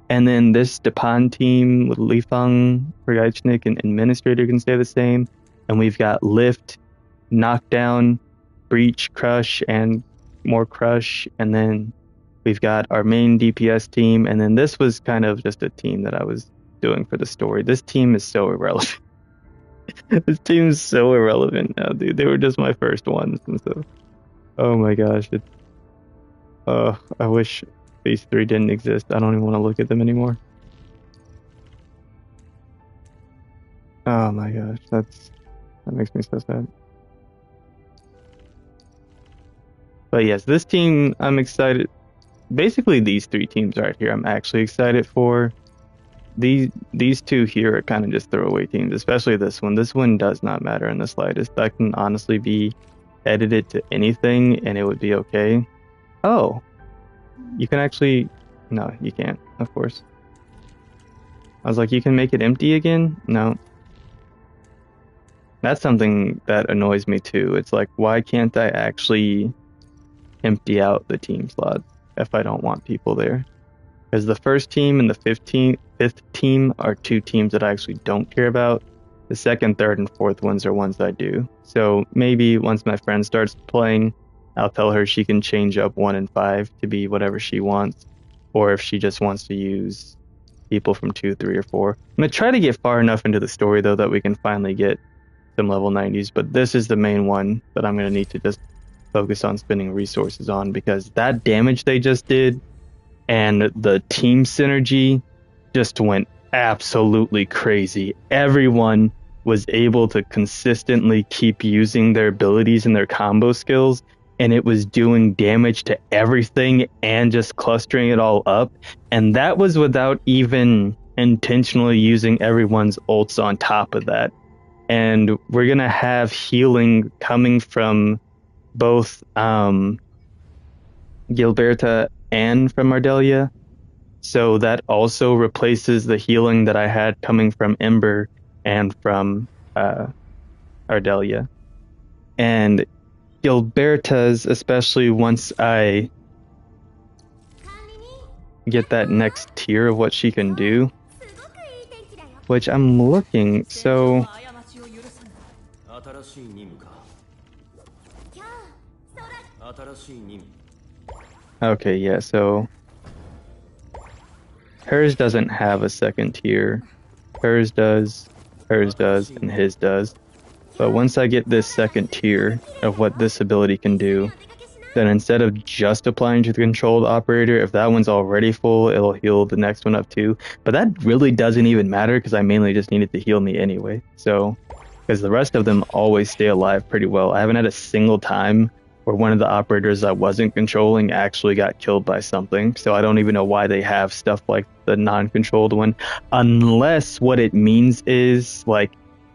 And then this Stepan team with Lifang, Vergeichnik, and Administrator can stay the same. And we've got Lift, Knockdown, Breach, Crush, and more Crush. And then we've got our main DPS team. And then this was kind of just a team that I was doing for the story. This team is so irrelevant. This team is so irrelevant now, dude. They were just my first ones. And so, oh my gosh. I wish these 3 didn't exist. I don't even want to look at them anymore. Oh my gosh, that makes me so sad. But yes, this team I'm excited. Basically, these 3 teams right here I'm actually excited for. These 2 here are kind of just throwaway teams, especially this one. This one does not matter in the slightest. That can honestly be edited to anything and it would be okay. Oh. You can actually... No, you can't, of course. I was like, you can make it empty again? No. That's something that annoys me too. It's like, why can't I actually empty out the team slots if I don't want people there? Because the first team and the fifth team are 2 teams that I actually don't care about. The second, third, and fourth ones are ones I do. So maybe once my friend starts playing, I'll tell her she can change up 1 and 5 to be whatever she wants, or if she just wants to use people from 2, 3, or 4. I'm gonna try to get far enough into the story though that we can finally get some level 90s, but this is the main one that I'm gonna need to just focus on spending resources on, because that damage they just did and the team synergy just went absolutely crazy. Everyone was able to consistently keep using their abilities and their combo skills, and it was doing damage to everything and just clustering it all up. And that was without even intentionally using everyone's ults on top of that. And we're going to have healing coming from both Gilberta and from Ardelia. So that also replaces the healing that I had coming from Ember and from Ardelia. And Gilberta's, especially once I get that next tier of what she can do, which I'm looking, so... Okay, yeah, so... hers doesn't have a second tier. Hers does, and his does. But once I get this second tier of what this ability can do, then instead of just applying to the controlled operator, if that one's already full, it'll heal the next one up too. But that really doesn't even matter because I mainly just need it to heal me anyway. So, because the rest of them always stay alive pretty well. I haven't had a single time where one of the operators I wasn't controlling actually got killed by something. So I don't even know why they have stuff like the non-controlled one. Unless what it means is like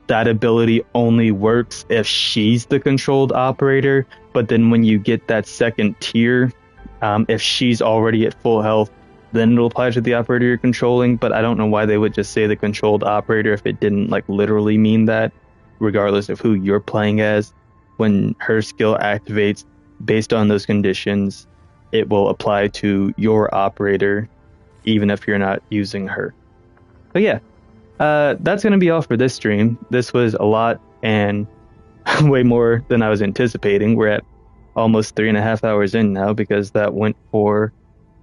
that ability only works if she's the controlled operator. But then when you get that second tier, if she's already at full health, then it'll apply to the operator you're controlling. But I don't know why they would just say the controlled operator if it didn't like literally mean that, regardless of who you're playing as. When her skill activates based on those conditions, it will apply to your operator, even if you're not using her. But yeah, that's going to be all for this stream. This was a lot and way more than I was anticipating. We're at almost 3.5 hours in now because that went for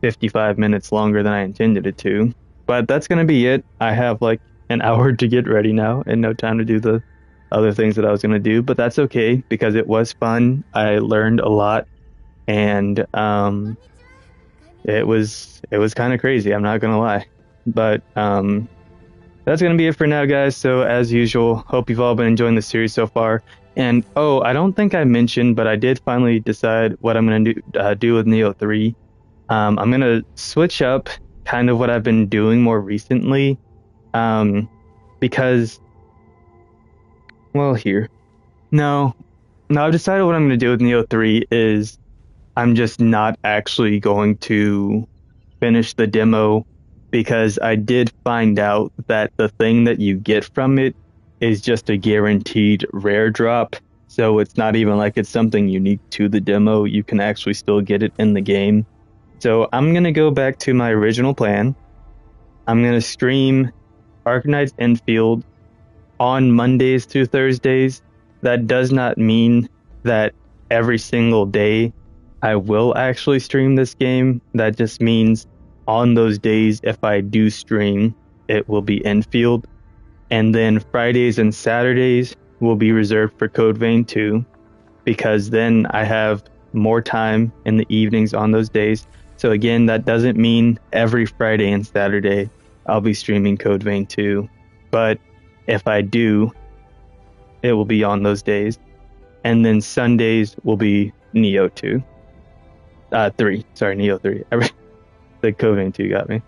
55 minutes longer than I intended it to. But that's going to be it. I have like an hour to get ready now and no time to do the other things that I was going to do, but that's okay because it was fun. I learned a lot, and it was kind of crazy. I'm not going to lie, but that's going to be it for now, guys. So as usual, hope you've all been enjoying the series so far. And I don't think I mentioned, but I did finally decide what I'm going to do with Neo 3. I'm going to switch up kind of what I've been doing more recently, because, well, I've decided what I'm going to do with Neo 3 is I'm just not actually going to finish the demo, because I did find out that the thing that you get from it is just a guaranteed rare drop. So it's not even like it's something unique to the demo. You can actually still get it in the game. So I'm going to go back to my original plan. I'm going to stream Arknights Endfield on Mondays through Thursdays. That does not mean that every single day I will actually stream this game. That just means on those days, if I do stream, it will be Endfield. And then Fridays and Saturdays will be reserved for Code Vein 2, because then I have more time in the evenings on those days. So again, that doesn't mean every Friday and Saturday I'll be streaming Code Vein 2. But if I do, it will be on those days. And then Sundays will be Neo 2. 3. Sorry, Neo 3. The Code Vein 2 got me.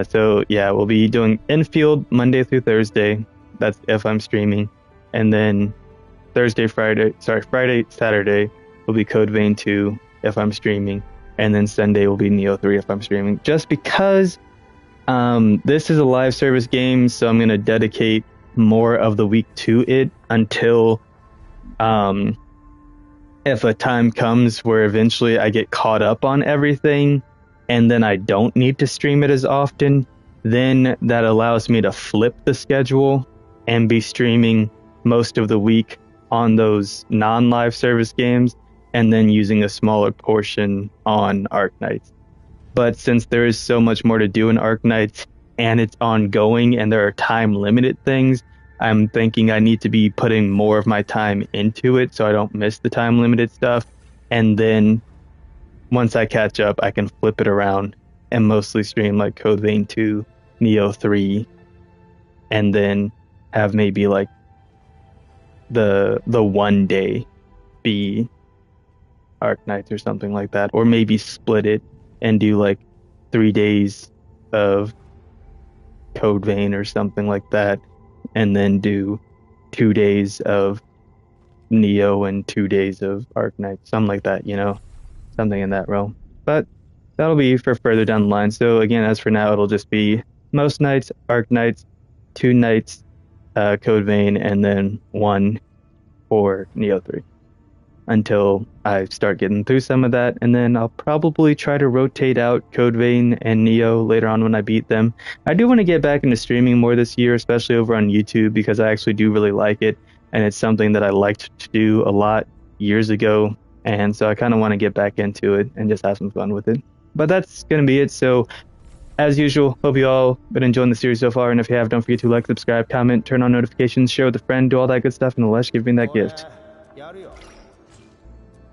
So yeah, we'll be doing Endfield Monday through Thursday. That's if I'm streaming. And then Friday, Saturday will be Code Vein 2 if I'm streaming. And then Sunday will be Neo 3 if I'm streaming. Just because this is a live service game, so I'm going to dedicate more of the week to it until if a time comes where eventually I get caught up on everything and then I don't need to stream it as often, then that allows me to flip the schedule and be streaming most of the week on those non-live service games, and then using a smaller portion on Arknights. But since there is so much more to do in Arknights, and it's ongoing, and there are time-limited things, I'm thinking I need to be putting more of my time into it so I don't miss the time-limited stuff. And then once I catch up, I can flip it around and mostly stream like Code Vein 2, Neo 3, and then have maybe like the one day be Arknights or something like that, or maybe split it and do like 3 days of Code Vein or something like that, and then do 2 days of Neo and 2 days of Arknights, something like that, something in that realm. But that'll be for further down the line. So again, as for now, it'll just be most nights Arknights, 2 nights Code Vein, and then 1 for Neo 3 until I start getting through some of that, and then I'll probably try to rotate out Code Vein and Neo later on when I beat them. I do want to get back into streaming more this year, especially over on YouTube, because I actually do really like it, and it's something that I liked to do a lot years ago, and so I kind of want to get back into it and just have some fun with it. But that's going to be it. So as usual, hope you all been enjoying the series so far, and if you have, don't forget to like, subscribe, comment, turn on notifications, share with a friend, do all that good stuff, and let's give me that gift.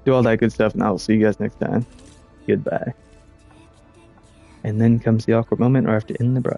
Do all that good stuff, and I'll see you guys next time. Goodbye. And then comes the awkward moment where I have to end the broadcast.